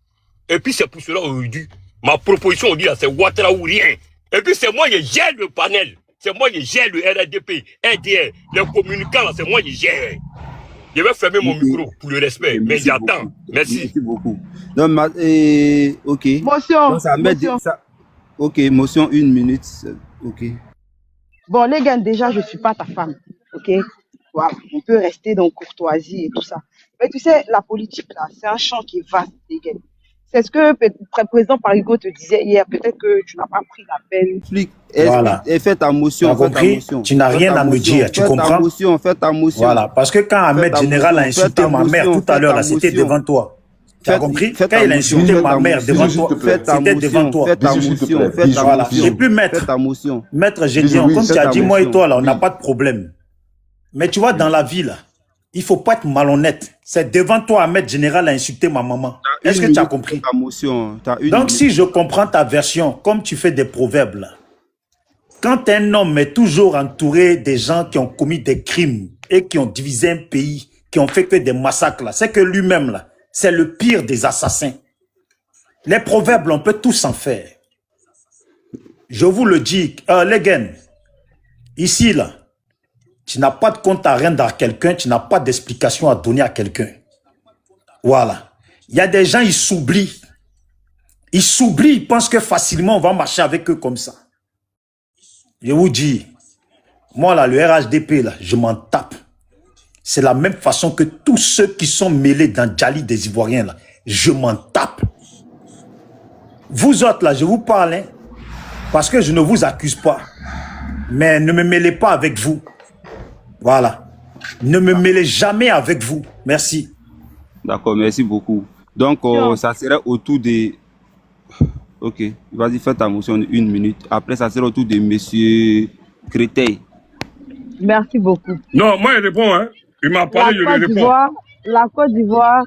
Et puis c'est pour cela aujourd'hui, ma proposition on dit là, c'est Ouattara ou rien. Et puis c'est moi qui gère le panel. C'est moi qui gère le RDP, RDA, les communicants là, c'est moi qui gère. Je vais fermer mon micro pour le respect, mais j'attends. Merci. Merci beaucoup. Donc, ok. Motion. Donc, ok, motion 1 minute. Ok. Bon, les gars, déjà, je ne suis pas ta femme. Ok? Voilà. On peut rester dans courtoisie et tout ça. Mais tu sais, la politique, là, c'est un champ qui est vaste, les gars. C'est ce que le président Parigo te disait hier. Peut-être que tu n'as pas pris la peine. Explique. Voilà. Et fais ta motion. Tu as compris? Tu n'as rien à me dire. Tu comprends? Fais ta motion. Voilà. Parce que quand Ahmed Général a insulté ma mère tout à l'heure, là, c'était devant toi. Tu as compris? Quand il a insulté ma mère devant toi, c'était devant toi. Fais ta motion. Voilà. Et puis maître Gédion, comme tu as dit, moi et toi, là, on n'a pas de problème. Mais tu vois, dans la vie, là, il ne faut pas être malhonnête. C'est devant toi, Ahmed Général a insulté ma maman. Est-ce que tu as compris? Donc, si je comprends ta version, comme tu fais des proverbes, là, quand un homme est toujours entouré des gens qui ont commis des crimes et qui ont divisé un pays, qui ont fait que des massacres, là, c'est que lui-même, là, c'est le pire des assassins. Les proverbes, on peut tous en faire. Je vous le dis, les gars, ici, là, tu n'as pas de compte à rendre à quelqu'un, tu n'as pas d'explication à donner à quelqu'un. Voilà. Il y a des gens, ils s'oublient. Ils s'oublient, ils pensent que facilement on va marcher avec eux comme ça. Je vous dis, moi là, le RHDP, là, je m'en tape. C'est la même façon que tous ceux qui sont mêlés dans Djali des Ivoiriens, là, je m'en tape. Vous autres, là, je vous parle, hein, parce que je ne vous accuse pas. Mais ne me mêlez pas avec vous. Voilà. Ne me mêlez jamais avec vous. Merci. D'accord, merci beaucoup. Donc, ça serait autour de... Ok, vas-y, fais ta motion de 1 minute. Après, ça sera autour de M. Créteil. Merci beaucoup. Non, moi, il répond, hein. Il m'a parlé, je lui réponds. La Côte d'Ivoire,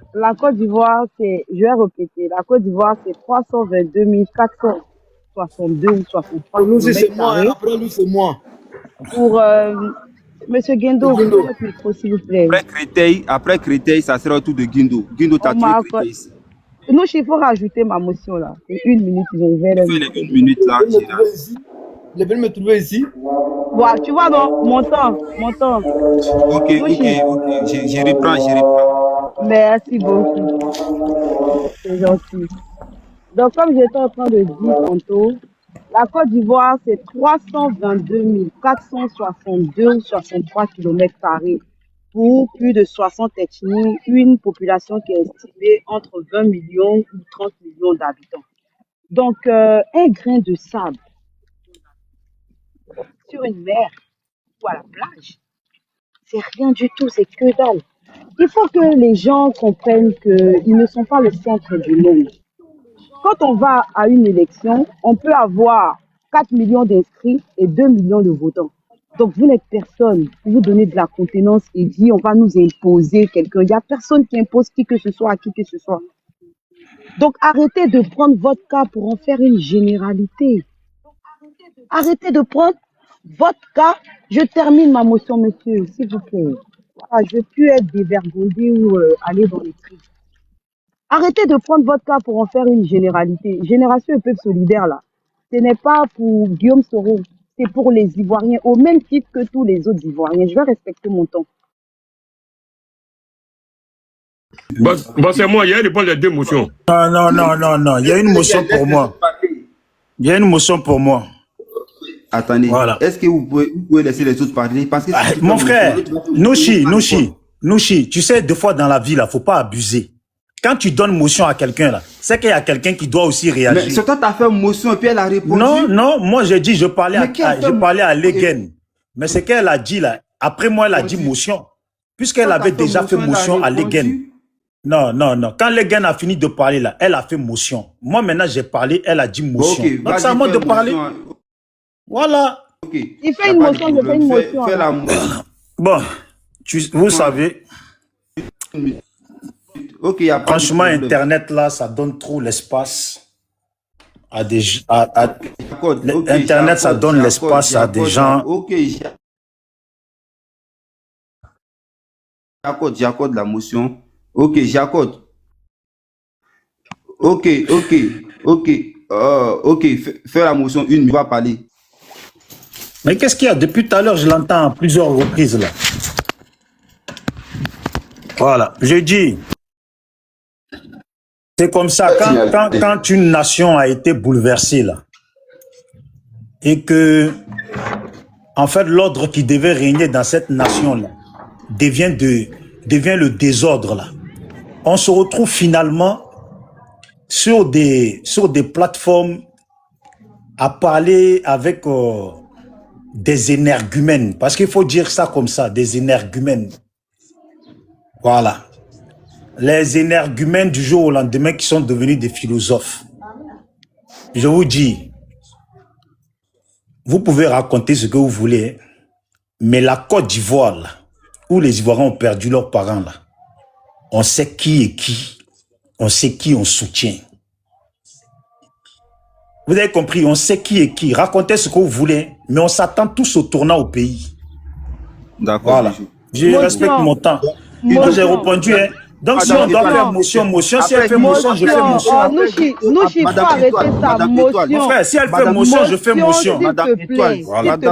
c'est, je vais répéter, la Côte d'Ivoire, c'est 322 462 ou 63. Pour nous, c'est moi, hein. Après lui, c'est moi. Pour Monsieur Guindo, s'il vous plaît. Après Créteil, ça sera autour de Guindo. Guindo, t'as tué Créteil ici. Nous, il faut rajouter ma motion là. C'est 1 minute, ils ont ouvert la minute. 1 minute là. Ils veulent me trouver ici. Voilà, tu vois, non, mon temps. Ok, je reprends. Merci beaucoup. C'est gentil. Donc, comme j'étais en train de dire tantôt, la Côte d'Ivoire, c'est 322 462 ou 63 km² pour plus de 60 ethnies, une population qui est estimée entre 20 millions ou 30 millions d'habitants. Donc, un grain de sable sur une mer ou à la plage, c'est rien du tout, c'est que dalle. Il faut que les gens comprennent qu'ils ne sont pas le centre du monde. Quand on va à une élection, on peut avoir 4 millions d'inscrits et 2 millions de votants. Donc, vous n'êtes personne pour vous donner de la contenance et dire on va nous imposer quelqu'un. Il n'y a personne qui impose qui que ce soit à qui que ce soit. Donc, arrêtez de prendre votre cas pour en faire une généralité. Arrêtez de prendre votre cas. Je termine ma motion, monsieur, s'il vous plaît. Voilà, je ne veux plus être dévergondé ou aller dans les tri. Arrêtez de prendre votre cas pour en faire une généralité. Génération et peuple solidaire, là, ce n'est pas pour Guillaume Soro, c'est pour les Ivoiriens, au même titre que tous les autres Ivoiriens. Je vais respecter mon temps. Bon, c'est moi, il y a les deux motions. Non, il y a une motion pour moi. Il y a une motion pour moi. Attendez, voilà. Est-ce que vous pouvez laisser les autres parler? Parce que mon frère, Nouchi, tu sais, deux fois dans la vie, il ne faut pas abuser. Quand tu donnes motion à quelqu'un, là, c'est qu'il y a quelqu'un qui doit aussi réagir. Mais c'est toi, tu as fait motion et puis elle a répondu. Non, moi j'ai dit, je parlais à Legen. Mais c'est qu'elle a dit là, après moi, elle a dit motion. Puisqu'elle avait déjà fait motion à Legen. Non. Quand Legen a fini de parler là, elle a fait motion. Moi maintenant, j'ai parlé, elle a dit motion. Donc c'est à moi de parler. Voilà. Il fait une motion, je fais une motion. Fais la motion. Bon, vous savez. Franchement, Internet, là, ça donne trop l'espace à des gens. Internet, ça donne l'espace à des gens. J'accorde la motion. Ok, j'accorde. Ok. Fais la motion, une minute, va parler. Mais qu'est-ce qu'il y a? Depuis tout à l'heure, je l'entends à plusieurs reprises, là. Voilà, je dis. C'est comme ça, quand une nation a été bouleversée, là, et que, en fait, l'ordre qui devait régner dans cette nation-là devient le désordre, là. On se retrouve finalement sur des plateformes à parler avec des énergumènes, parce qu'il faut dire ça comme ça, des énergumènes. Voilà. Les énergumènes du jour au lendemain qui sont devenus des philosophes. Je vous dis, vous pouvez raconter ce que vous voulez, mais la Côte d'Ivoire, là, où les Ivoiriens ont perdu leurs parents, là, on sait qui est qui, on sait qui on soutient. Vous avez compris, on sait qui est qui. Racontez ce que vous voulez, mais on s'attend tous au tournant au pays. D'accord. Voilà. Je respecte mon temps. Moi, j'ai répondu, hein. Donc, si on doit faire motion, si elle fait motion, je fais motion. Nous, il faut arrêter sa motion. Mon frère, si elle fait motion, je fais motion. Madame Étoile.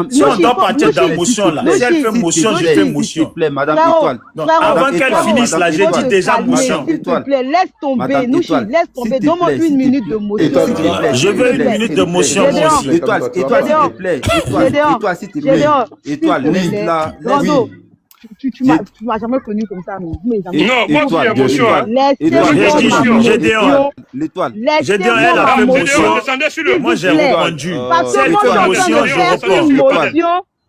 Si on doit partir dans motion, là. Si elle fait motion, je fais motion. Madame Étoile. Avant qu'elle finisse, là, j'ai dit déjà motion. S'il te plaît, laisse tomber. Nouchi, laisse tomber. Donne-moi 1 minute de motion. Je veux 1 minute de motion, moi aussi. Étoile, s'il te plaît. Étoile, s'il te plaît. Étoile, laisse-la. Tu m'as jamais connu comme ça, non? Non, moi, j'ai émotion. L'étoile. Gédéon, elle a fait motion. Moi, j'ai répondu. Si elle fait motion, je réponds.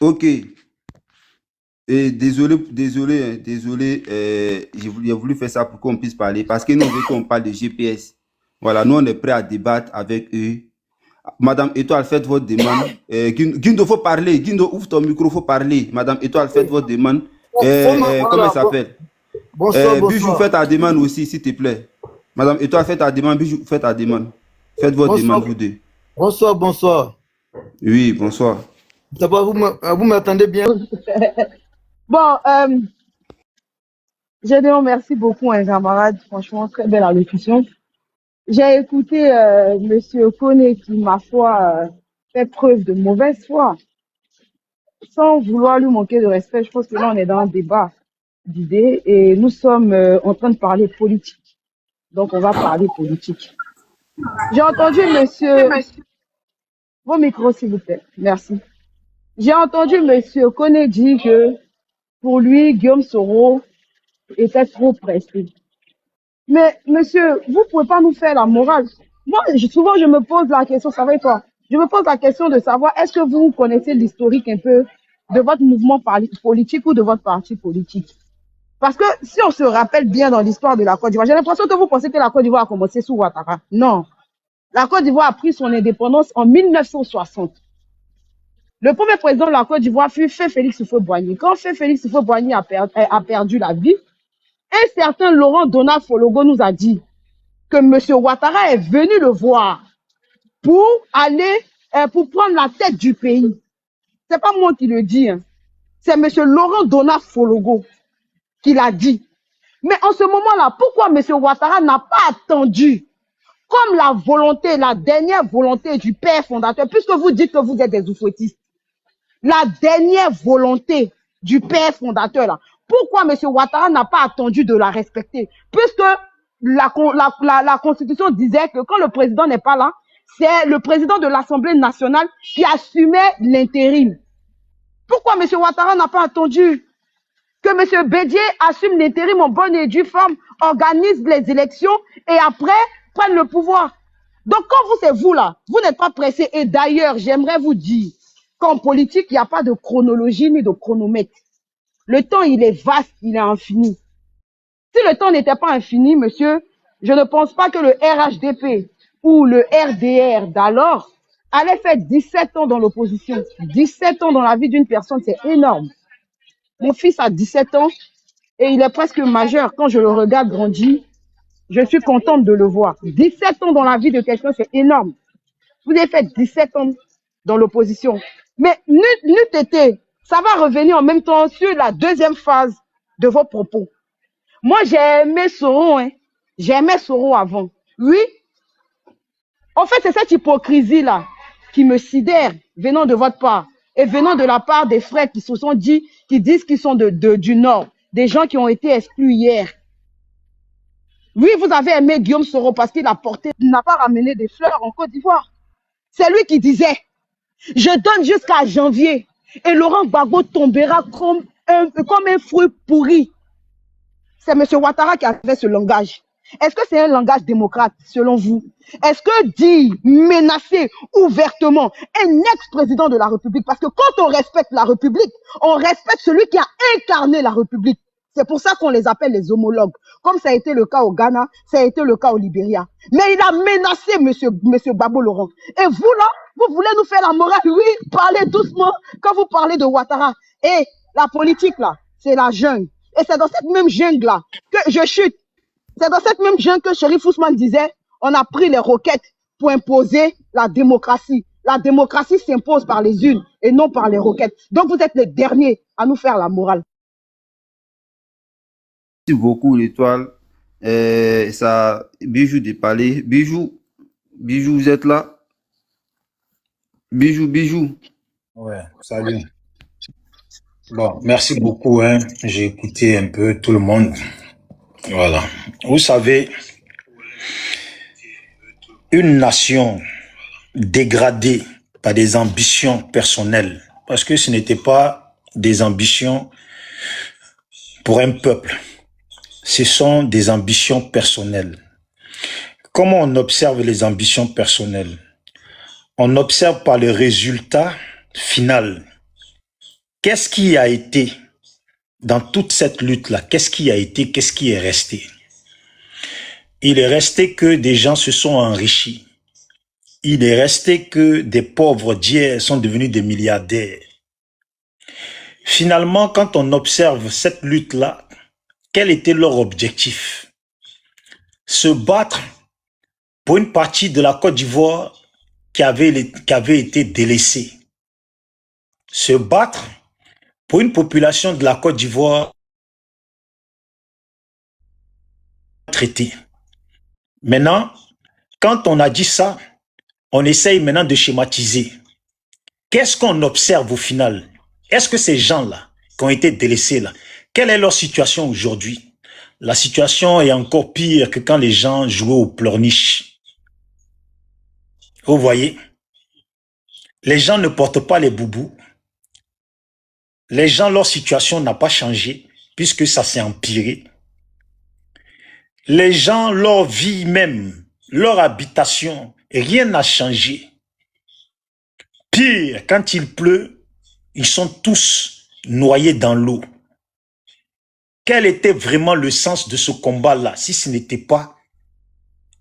Ok. Et désolé, j'ai voulu faire ça pour qu'on puisse parler. Parce que nous, on veut qu'on parle de GPS. Voilà, nous, on est prêt à débattre avec eux. Madame Étoile, faites votre demande. Guindo, faut parler. Guindo, ouvre ton micro, faut parler. Madame Étoile, faites votre demande. Comment elle s'appelle? Bonsoir. Bijou, faites ta demande aussi, s'il te plaît. Madame Étoile, faites ta demande. Bijou, faites ta demande. Faites votre demande, vous deux. Bonsoir. Oui, bonsoir. D'abord, vous m'attendez bien? Bon, Gédéon, merci beaucoup, un camarade. Franchement, très belle allocution. J'ai écouté Monsieur Koné qui, ma foi, fait preuve de mauvaise foi. Sans vouloir lui manquer de respect, je pense que là, on est dans un débat d'idées et nous sommes en train de parler politique. Donc, on va parler politique. J'ai entendu Monsieur... Vos micros, s'il vous plaît. Merci. J'ai entendu Monsieur Koné dire que pour lui, Guillaume Soro était trop pressé. Mais monsieur, vous pouvez pas nous faire la morale. Moi, souvent, je me pose la question, ça va et toi? Je me pose la question de savoir, est-ce que vous connaissez l'historique un peu de votre mouvement politique ou de votre parti politique? Parce que si on se rappelle bien dans l'histoire de la Côte d'Ivoire, j'ai l'impression que vous pensez que la Côte d'Ivoire a commencé sous Ouattara. Non. La Côte d'Ivoire a pris son indépendance en 1960. Le premier président de la Côte d'Ivoire fut Félix Houphouët-Boigny. Quand Félix Houphouët-Boigny a perdu la vie, un certain Laurent Donald Fologo nous a dit que M. Ouattara est venu le voir pour aller, pour prendre la tête du pays. C'est pas moi qui le dis, hein. C'est M. Laurent Donald Fologo qui l'a dit. Mais en ce moment-là, pourquoi M. Ouattara n'a pas attendu comme la volonté, la dernière volonté du père fondateur, puisque vous dites que vous êtes des oufouettistes, la dernière volonté du père fondateur, là, pourquoi M. Ouattara n'a pas attendu de la respecter? Puisque la Constitution disait que quand le président n'est pas là, c'est le président de l'Assemblée nationale qui assumait l'intérim. Pourquoi M. Ouattara n'a pas attendu que M. Bédier assume l'intérim en bonne et due forme, organise les élections et après prenne le pouvoir? Donc quand vous, c'est vous là, vous n'êtes pas pressé. Et d'ailleurs, j'aimerais vous dire qu'en politique, il n'y a pas de chronologie ni de chronomètre. Le temps, il est vaste, il est infini. Si le temps n'était pas infini, monsieur, je ne pense pas que le RHDP ou le RDR d'alors allait faire 17 ans dans l'opposition. 17 ans dans la vie d'une personne, c'est énorme. Mon fils a 17 ans et il est presque majeur. Quand je le regarde grandir, je suis contente de le voir. 17 ans dans la vie de quelqu'un, c'est énorme. Vous avez fait 17 ans dans l'opposition. Mais n'eût été, ça va revenir en même temps sur la deuxième phase de vos propos. Moi, j'ai aimé Soro, hein. J'ai aimé Soro avant. Oui. En fait, c'est cette hypocrisie-là qui me sidère venant de votre part et venant de la part des frères qui se sont dit, qui disent qu'ils sont du Nord, des gens qui ont été exclus hier. Oui, vous avez aimé Guillaume Soro parce qu'il n'a pas ramené des fleurs en Côte d'Ivoire. C'est lui qui disait, je donne jusqu'à janvier et Laurent Gbagbo tombera comme un fruit pourri. C'est M. Ouattara qui avait ce langage. Est-ce que c'est un langage démocrate, selon vous? Est-ce que dire, menacer ouvertement un ex-président de la République, parce que quand on respecte la République, on respecte celui qui a incarné la République. C'est pour ça qu'on les appelle les homologues, comme ça a été le cas au Ghana, ça a été le cas au Libéria. Mais il a menacé monsieur Gbagbo Laurent. Et vous là, vous voulez nous faire la morale? Oui, parlez doucement quand vous parlez de Ouattara. Et la politique là, c'est la jungle. Et c'est dans cette même jungle-là que je chute. C'est dans cette même jungle que Chérif Ousmane disait, on a pris les roquettes pour imposer la démocratie. La démocratie s'impose par les unes et non par les roquettes. Donc vous êtes les derniers à nous faire la morale. Merci beaucoup, l'étoile. Ça, Bijou de parler. Bijou, vous êtes là? Bijou. Ouais, salut. Bon, merci beaucoup, hein. J'ai écouté un peu tout le monde. Voilà. Vous savez, une nation dégradée par des ambitions personnelles, parce que ce n'était pas des ambitions pour un peuple, ce sont des ambitions personnelles. Comment on observe les ambitions personnelles? On observe par le résultat final. Qu'est-ce qui a été dans toute cette lutte-là? Qu'est-ce qui a été? Qu'est-ce qui est resté? Il est resté que des gens se sont enrichis. Il est resté que des pauvres d'hier sont devenus des milliardaires. Finalement, quand on observe cette lutte-là, quel était leur objectif? Se battre pour une partie de la Côte d'Ivoire qui avait été délaissée. Se battre pour une population de la Côte d'Ivoire traité. Maintenant, quand on a dit ça, on essaye maintenant de schématiser. Qu'est-ce qu'on observe au final? Est-ce que ces gens-là, qui ont été délaissés là, quelle est leur situation aujourd'hui? La situation est encore pire que quand les gens jouaient au pleurniche. Vous voyez? Les gens ne portent pas les boubous. Les gens, leur situation n'a pas changé, puisque ça s'est empiré. Les gens, leur vie même, leur habitation, rien n'a changé. Pire, quand il pleut, ils sont tous noyés dans l'eau. Quel était vraiment le sens de ce combat-là, si ce n'était pas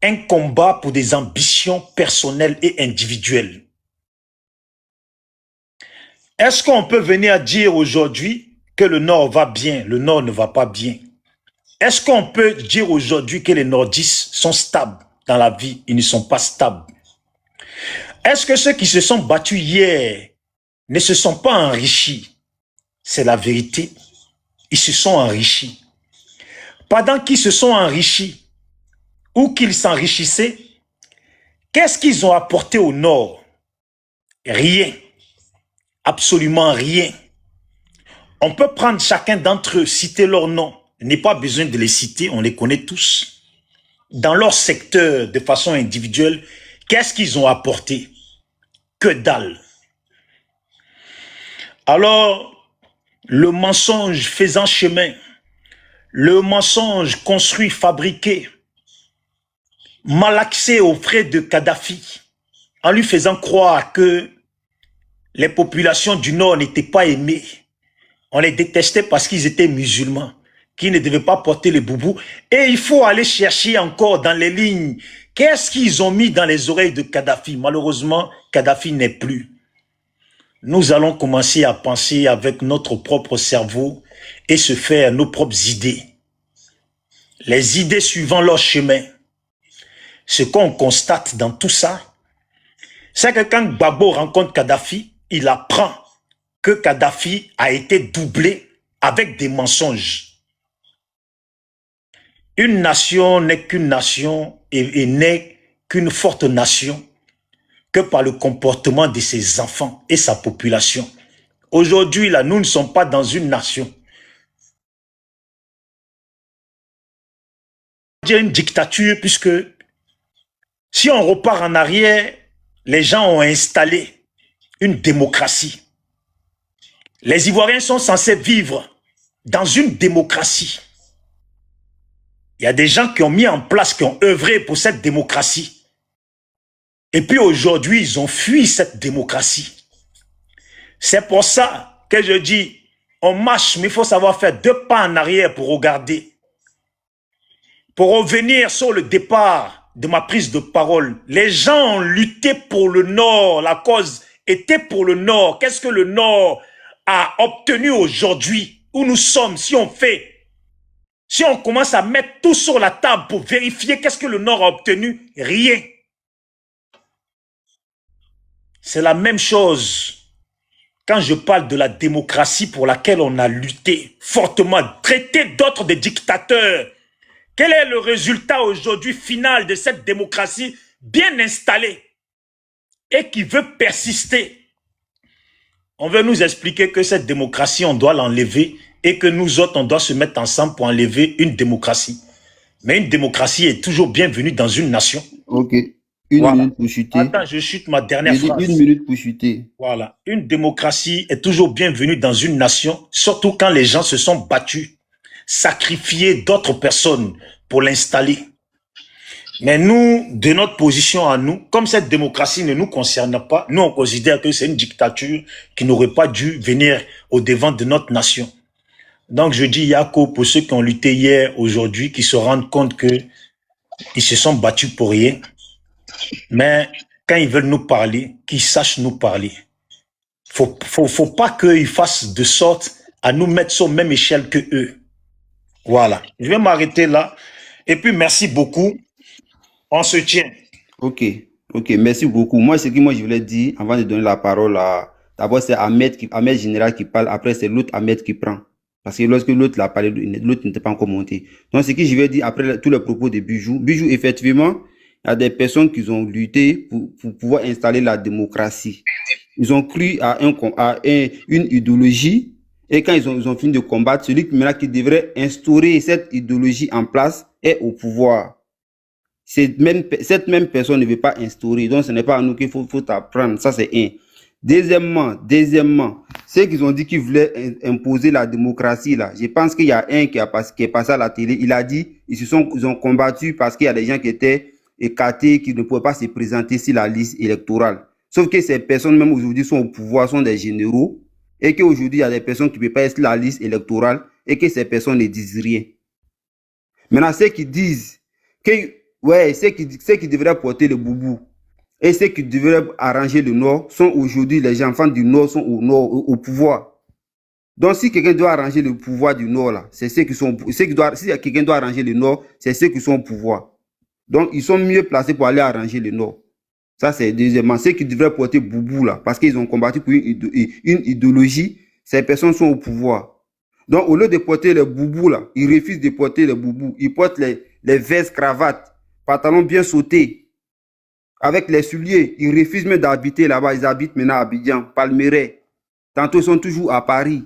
un combat pour des ambitions personnelles et individuelles? Est-ce qu'on peut venir dire aujourd'hui que le Nord va bien, le Nord ne va pas bien? Est-ce qu'on peut dire aujourd'hui que les Nordistes sont stables dans la vie? Ils ne sont pas stables. Est-ce que ceux qui se sont battus hier ne se sont pas enrichis? C'est la vérité. Ils se sont enrichis. Pendant qu'ils se sont enrichis ou qu'ils s'enrichissaient, qu'est-ce qu'ils ont apporté au Nord? Rien. Absolument rien. On peut prendre chacun d'entre eux, citer leur nom. Il n'est pas besoin de les citer, on les connaît tous. Dans leur secteur, de façon individuelle, qu'est-ce qu'ils ont apporté? Que dalle. Alors, le mensonge faisant chemin, le mensonge construit, fabriqué, malaxé aux frais de Kadhafi, en lui faisant croire que les populations du Nord n'étaient pas aimées. On les détestait parce qu'ils étaient musulmans, qu'ils ne devaient pas porter les boubous. Et il faut aller chercher encore dans les lignes. Qu'est-ce qu'ils ont mis dans les oreilles de Kadhafi? Malheureusement, Kadhafi n'est plus. Nous allons commencer à penser avec notre propre cerveau et se faire nos propres idées. Les idées suivant leur chemin. Ce qu'on constate dans tout ça, c'est que quand Gbagbo rencontre Kadhafi, il apprend que Kadhafi a été doublé avec des mensonges. Une nation n'est qu'une nation et n'est qu'une forte nation que par le comportement de ses enfants et sa population. Aujourd'hui, là, nous ne sommes pas dans une nation. Il y a une dictature puisque si on repart en arrière, les gens ont installé une démocratie. Les Ivoiriens sont censés vivre dans une démocratie. Il y a des gens qui ont mis en place, qui ont œuvré pour cette démocratie. Et puis aujourd'hui, ils ont fui cette démocratie. C'est pour ça que je dis, on marche, mais il faut savoir faire 2 pas en arrière pour regarder. Pour revenir sur le départ de ma prise de parole, les gens ont lutté pour le Nord, la cause était pour le Nord. Qu'est-ce que le Nord a obtenu aujourd'hui, où nous sommes, si on commence à mettre tout sur la table pour vérifier qu'est-ce que le Nord a obtenu? Rien. C'est la même chose quand je parle de la démocratie pour laquelle on a lutté fortement, traité d'autres des dictateurs. Quel est le résultat aujourd'hui final de cette démocratie bien installée et qui veut persister? On veut nous expliquer que cette démocratie, on doit l'enlever et que nous autres, on doit se mettre ensemble pour enlever une démocratie. Mais une démocratie est toujours bienvenue dans une nation. Ok. Une minute pour chuter. Attends, je chute ma dernière phrase. 1 minute pour chuter. Voilà. Une démocratie est toujours bienvenue dans une nation, surtout quand les gens se sont battus, sacrifiés d'autres personnes pour l'installer. Mais nous, de notre position à nous, comme cette démocratie ne nous concerne pas, nous on considère que c'est une dictature qui n'aurait pas dû venir au devant de notre nation. Donc je dis Yako pour ceux qui ont lutté hier, aujourd'hui, qui se rendent compte que ils se sont battus pour rien. Mais quand ils veulent nous parler, qu'ils sachent nous parler. Faut pas qu'ils fassent de sorte à nous mettre sur la même échelle que eux. Voilà. Je vais m'arrêter là. Et puis merci beaucoup. On se tient. Ok, merci beaucoup. Moi, ce que je voulais dire, avant de donner la parole à... D'abord, c'est Ahmed Général qui parle, après c'est l'autre Ahmed qui prend. Parce que lorsque l'autre l'a parlé, l'autre n'était pas encore monté. Donc, ce que je vais dire après tous les propos de Bijou, effectivement, il y a des personnes qui ont lutté pour pouvoir installer la démocratie. Ils ont cru à une idéologie, et quand ils ont fini de combattre, celui qui devrait instaurer cette idéologie en place est au pouvoir. Cette même personne ne veut pas instaurer, donc ce n'est pas à nous qu'il faut apprendre. Ça, c'est un. Deuxièmement, ceux qui ont dit qu'ils voulaient imposer la démocratie, là, je pense qu'il y a un qui est passé à la télé, il a dit, ils ont combattu parce qu'il y a des gens qui étaient écartés, qui ne pouvaient pas se présenter sur la liste électorale. Sauf que ces personnes, même aujourd'hui, sont au pouvoir, sont des généraux, et qu'aujourd'hui, il y a des personnes qui ne peuvent pas être sur la liste électorale, et que ces personnes ne disent rien. Maintenant, ceux qui disent que, ouais, ceux qui devraient porter le boubou, et ceux qui devraient arranger le Nord sont aujourd'hui, les enfants du Nord sont au pouvoir. Donc, si quelqu'un doit arranger le pouvoir du Nord, là, c'est si quelqu'un doit arranger le Nord, c'est ceux qui sont au pouvoir. Donc, ils sont mieux placés pour aller arranger le Nord. Ça, c'est deuxièmement. Ceux qui devraient porter boubou, là, parce qu'ils ont combattu pour une idéologie, ces personnes sont au pouvoir. Donc, au lieu de porter les boubous, là, ils refusent de porter les boubous. Ils portent les vestes, cravates, pantalons bien sautés, avec les souliers. Ils refusent même d'habiter là-bas. Ils habitent maintenant à Abidjan, Palmeraie. Tantôt, ils sont toujours à Paris.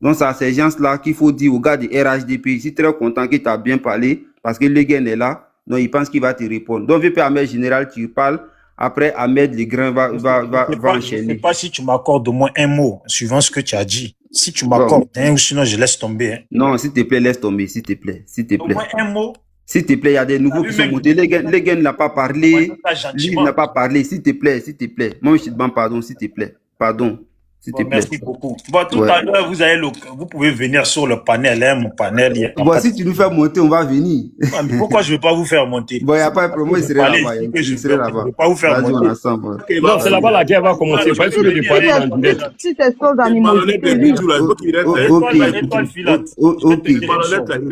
Donc, c'est à ces gens-là qu'il faut dire aux gars de RHDP, je suis très content que tu as bien parlé, parce que le gars est là. Donc, il pense qu'il va te répondre. Donc, VP Ahmed Général, tu parles. Après, Ahmed Legrain va enchaîner. Je ne sais pas si tu m'accordes au moins un mot, suivant ce que tu as dit. Si tu m'accordes ou sinon je laisse tomber. Hein. Non, s'il te plaît, laisse tomber, s'il te plaît. S'il te plaît. Au moins un mot. S'il te plaît, il y a des nouveaux qui sont montés. Les gars n'a pas parlé. Lui, il n'a pas parlé. S'il te plaît, s'il te plaît. Moi, je te demande pardon, s'il te plaît. Pardon. S'il te plaît. Merci beaucoup. Bon, tout à l'heure, vous pouvez venir sur le panel, hein, mon panel. Bon, si tu nous fais monter, on va venir. Mais pourquoi je ne vais pas vous faire monter? Bon, il n'y a pas de problème, il serait là-bas. Il serait là-bas. Je ne vais pas vous faire monter. Non, c'est là-bas la guerre va commencer. Pas sûr de parler en direct. Si c'est sans animosité. Étoile filante. Ok. Il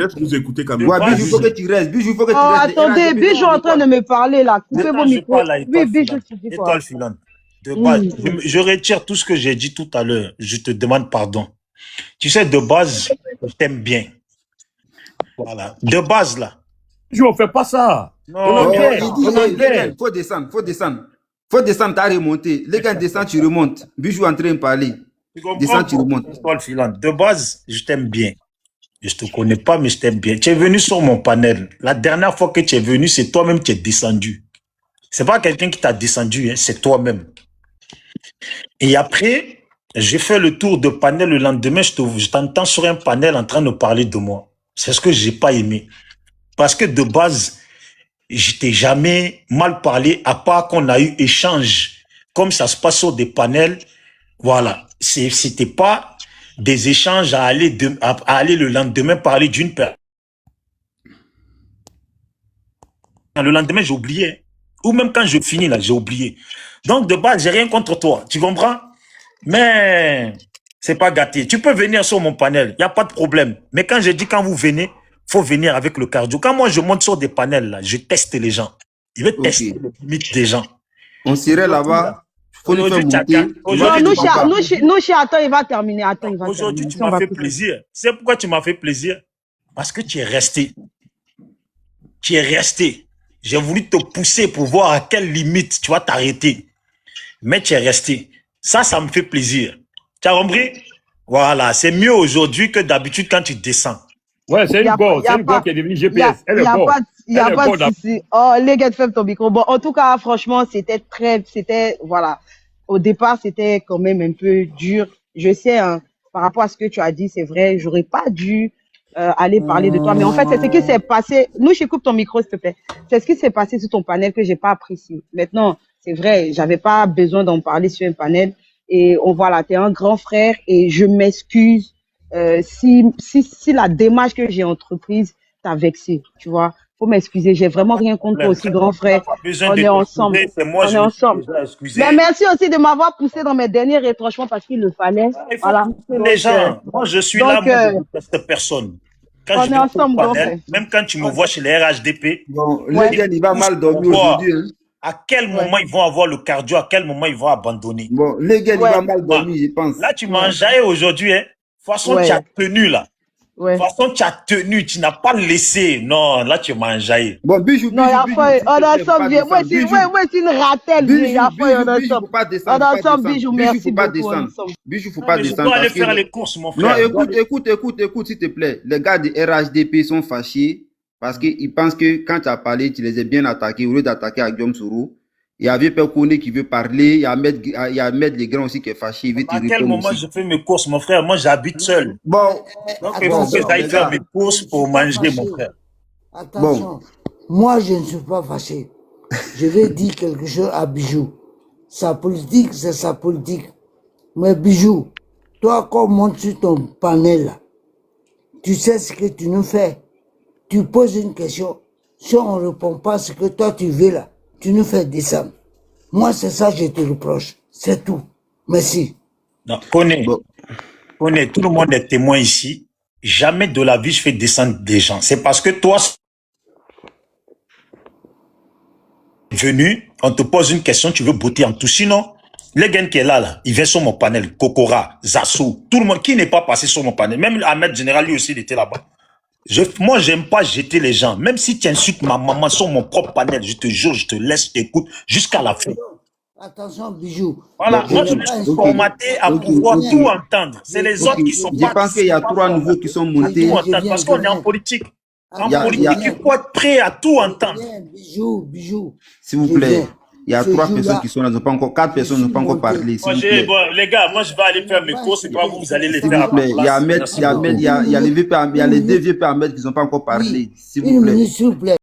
reste nous écouter quand même. Ouais, Bijou, il faut que tu restes. Bijou, il faut que tu Oh, restes. attendez, Bijou est en train de me parler là. Coupez vos micros. Oui, Bijou, tu dis quoi? Étoile filante. De base, je retire tout ce que j'ai dit tout à l'heure. Je te demande pardon. Tu sais, de base, je t'aime bien. Voilà. De base, là. Je ne fais pas ça. Non, il faut descendre. Faut descendre, t'as remonté. Les gars descendent, tu remontes. Bijou est en train de parler. Descends, tu remontes. Étoile filante. De base, je t'aime bien. Je te connais pas, mais je t'aime bien. Tu es venu sur mon panel. La dernière fois que tu es venu, c'est toi-même qui es descendu. C'est pas quelqu'un qui t'a descendu, hein, c'est toi-même. Et après, j'ai fait le tour de panel le lendemain, je t'entends sur un panel en train de parler de moi. C'est ce que j'ai pas aimé. Parce que de base, je t'ai jamais mal parlé, à part qu'on a eu échange. Comme ça se passe sur des panels, voilà. C'était pas des échanges à aller le lendemain parler d'une personne. Le lendemain, j'ai oublié. Ou même quand je finis là, j'ai oublié. Donc, de base, j'ai rien contre toi. Tu comprends? Mais c'est pas gâté. Tu peux venir sur mon panel. Il n'y a pas de problème. Mais quand je dis quand vous venez, faut venir avec le cardio. Quand moi, je monte sur des panels là, je teste les gens. Je vais tester les limites des gens. On serait là-bas. Aujourd'hui, attends, il va terminer. Aujourd'hui, tu m'as fait plaisir. C'est pourquoi tu m'as fait plaisir? Parce que tu es resté. Tu es resté. J'ai voulu te pousser pour voir à quelle limite tu vas t'arrêter. Mais tu es resté. Ça me fait plaisir. Tu as compris? Voilà, c'est mieux aujourd'hui que d'habitude quand tu descends. Ouais, c'est une go qui est devenue GPS. Il n'y a pas de souci. Oh, les gars, ferme ton micro. Bon, en tout cas, franchement, voilà. Au départ, c'était quand même un peu dur. Je sais, hein, par rapport à ce que tu as dit, c'est vrai, j'aurais pas dû aller parler de toi. Mais en fait, c'est ce qui s'est passé. Nous, je coupe ton micro, s'il te plaît. C'est ce qui s'est passé sur ton panel que j'ai pas apprécié. Maintenant, c'est vrai, j'avais pas besoin d'en parler sur un panel. Et voilà, t'es un grand frère et je m'excuse si la démarche que j'ai entreprise t'a vexé, tu vois. Faut m'excuser, j'ai vraiment rien contre toi aussi, grand frère. On est ensemble. On est ensemble. Mais merci aussi de m'avoir poussé dans mes derniers retranchements parce qu'il le fallait. Voilà. Les gens, moi je suis là, moi je ne déteste personne. Quand on est ensemble, grand frère. Même quand tu me vois chez les RHDP, bon, les gars, il va mal dormir aujourd'hui. Hein. À quel moment ils vont avoir le cardio, à quel moment ils vont abandonner. Bon, les gars, il va mal dormir, je pense. Là, tu m'as enjaillé aujourd'hui, hein. façon, tu as tenu là. De toute façon, tu as tenu, tu n'as pas laissé. Non, là, tu m'as enjaillé. Bon, Bijou, non, il faut, on a somme, moi, c'est une ratelle, il faut, on a somme. On a somme, Bijou, merci beaucoup. Bijou, faut pas descendre. Je dois aller faire les courses, mon frère. Non, écoute, s'il te plaît. Les gars de RHDP sont fâchés parce qu'ils pensent que quand tu as parlé, tu les as bien attaqués. Au lieu d'attaquer à Guillaume Soro, il y a Vieux Père Kone qui veut parler, il y a Ahmed Legrand aussi qui est fâché. Il veut à quel moment aussi. Je fais mes courses, mon frère? Moi, j'habite seul. Bon. Donc, il faut que j'aille faire mes courses pour manger, mon frère. Attention, moi, je ne suis pas fâché. Je vais dire quelque chose à Bijou. Sa politique, c'est sa politique. Mais Bijou, toi, quand on monte sur ton panel, là, tu sais ce que tu nous fais. Tu poses une question. Si on ne répond pas à ce que toi, tu veux, là, tu nous fais descendre. Moi, c'est ça que je te reproche. C'est tout. Merci. Non, Kone, tout le monde est témoin ici. Jamais de la vie, je fais descendre des gens. C'est parce que toi, venu, on te pose une question, tu veux botter en tout. Sinon, les gars qui est là, il vient sur mon panel. Kokora, Zassou, tout le monde qui n'est pas passé sur mon panel. Même Ahmed Général, lui aussi, il était là-bas. Moi, j'aime pas jeter les gens. Même si tu insultes ma maman sur mon propre panel, je te jure, je te laisse, t'écoute jusqu'à la fin. Attention, Bijou. Voilà, moi, je me suis formaté à pouvoir tout entendre. C'est les autres qui sont pas... Je pense qu'il y a 3 nouveaux qui sont montés. Parce qu'on est en politique. En politique, il faut être prêt à tout entendre. Bijou. S'il vous plaît. Il y a 3 personnes qui sont là, pas encore 4 personnes n'ont pas encore parlé. Moi, bon, les gars, moi je vais aller faire mes courses et pas vous allez les faire. Il y a Ahmed, il y a les deux vieux pères Ahmed qui n'ont pas encore parlé. S'il vous plaît.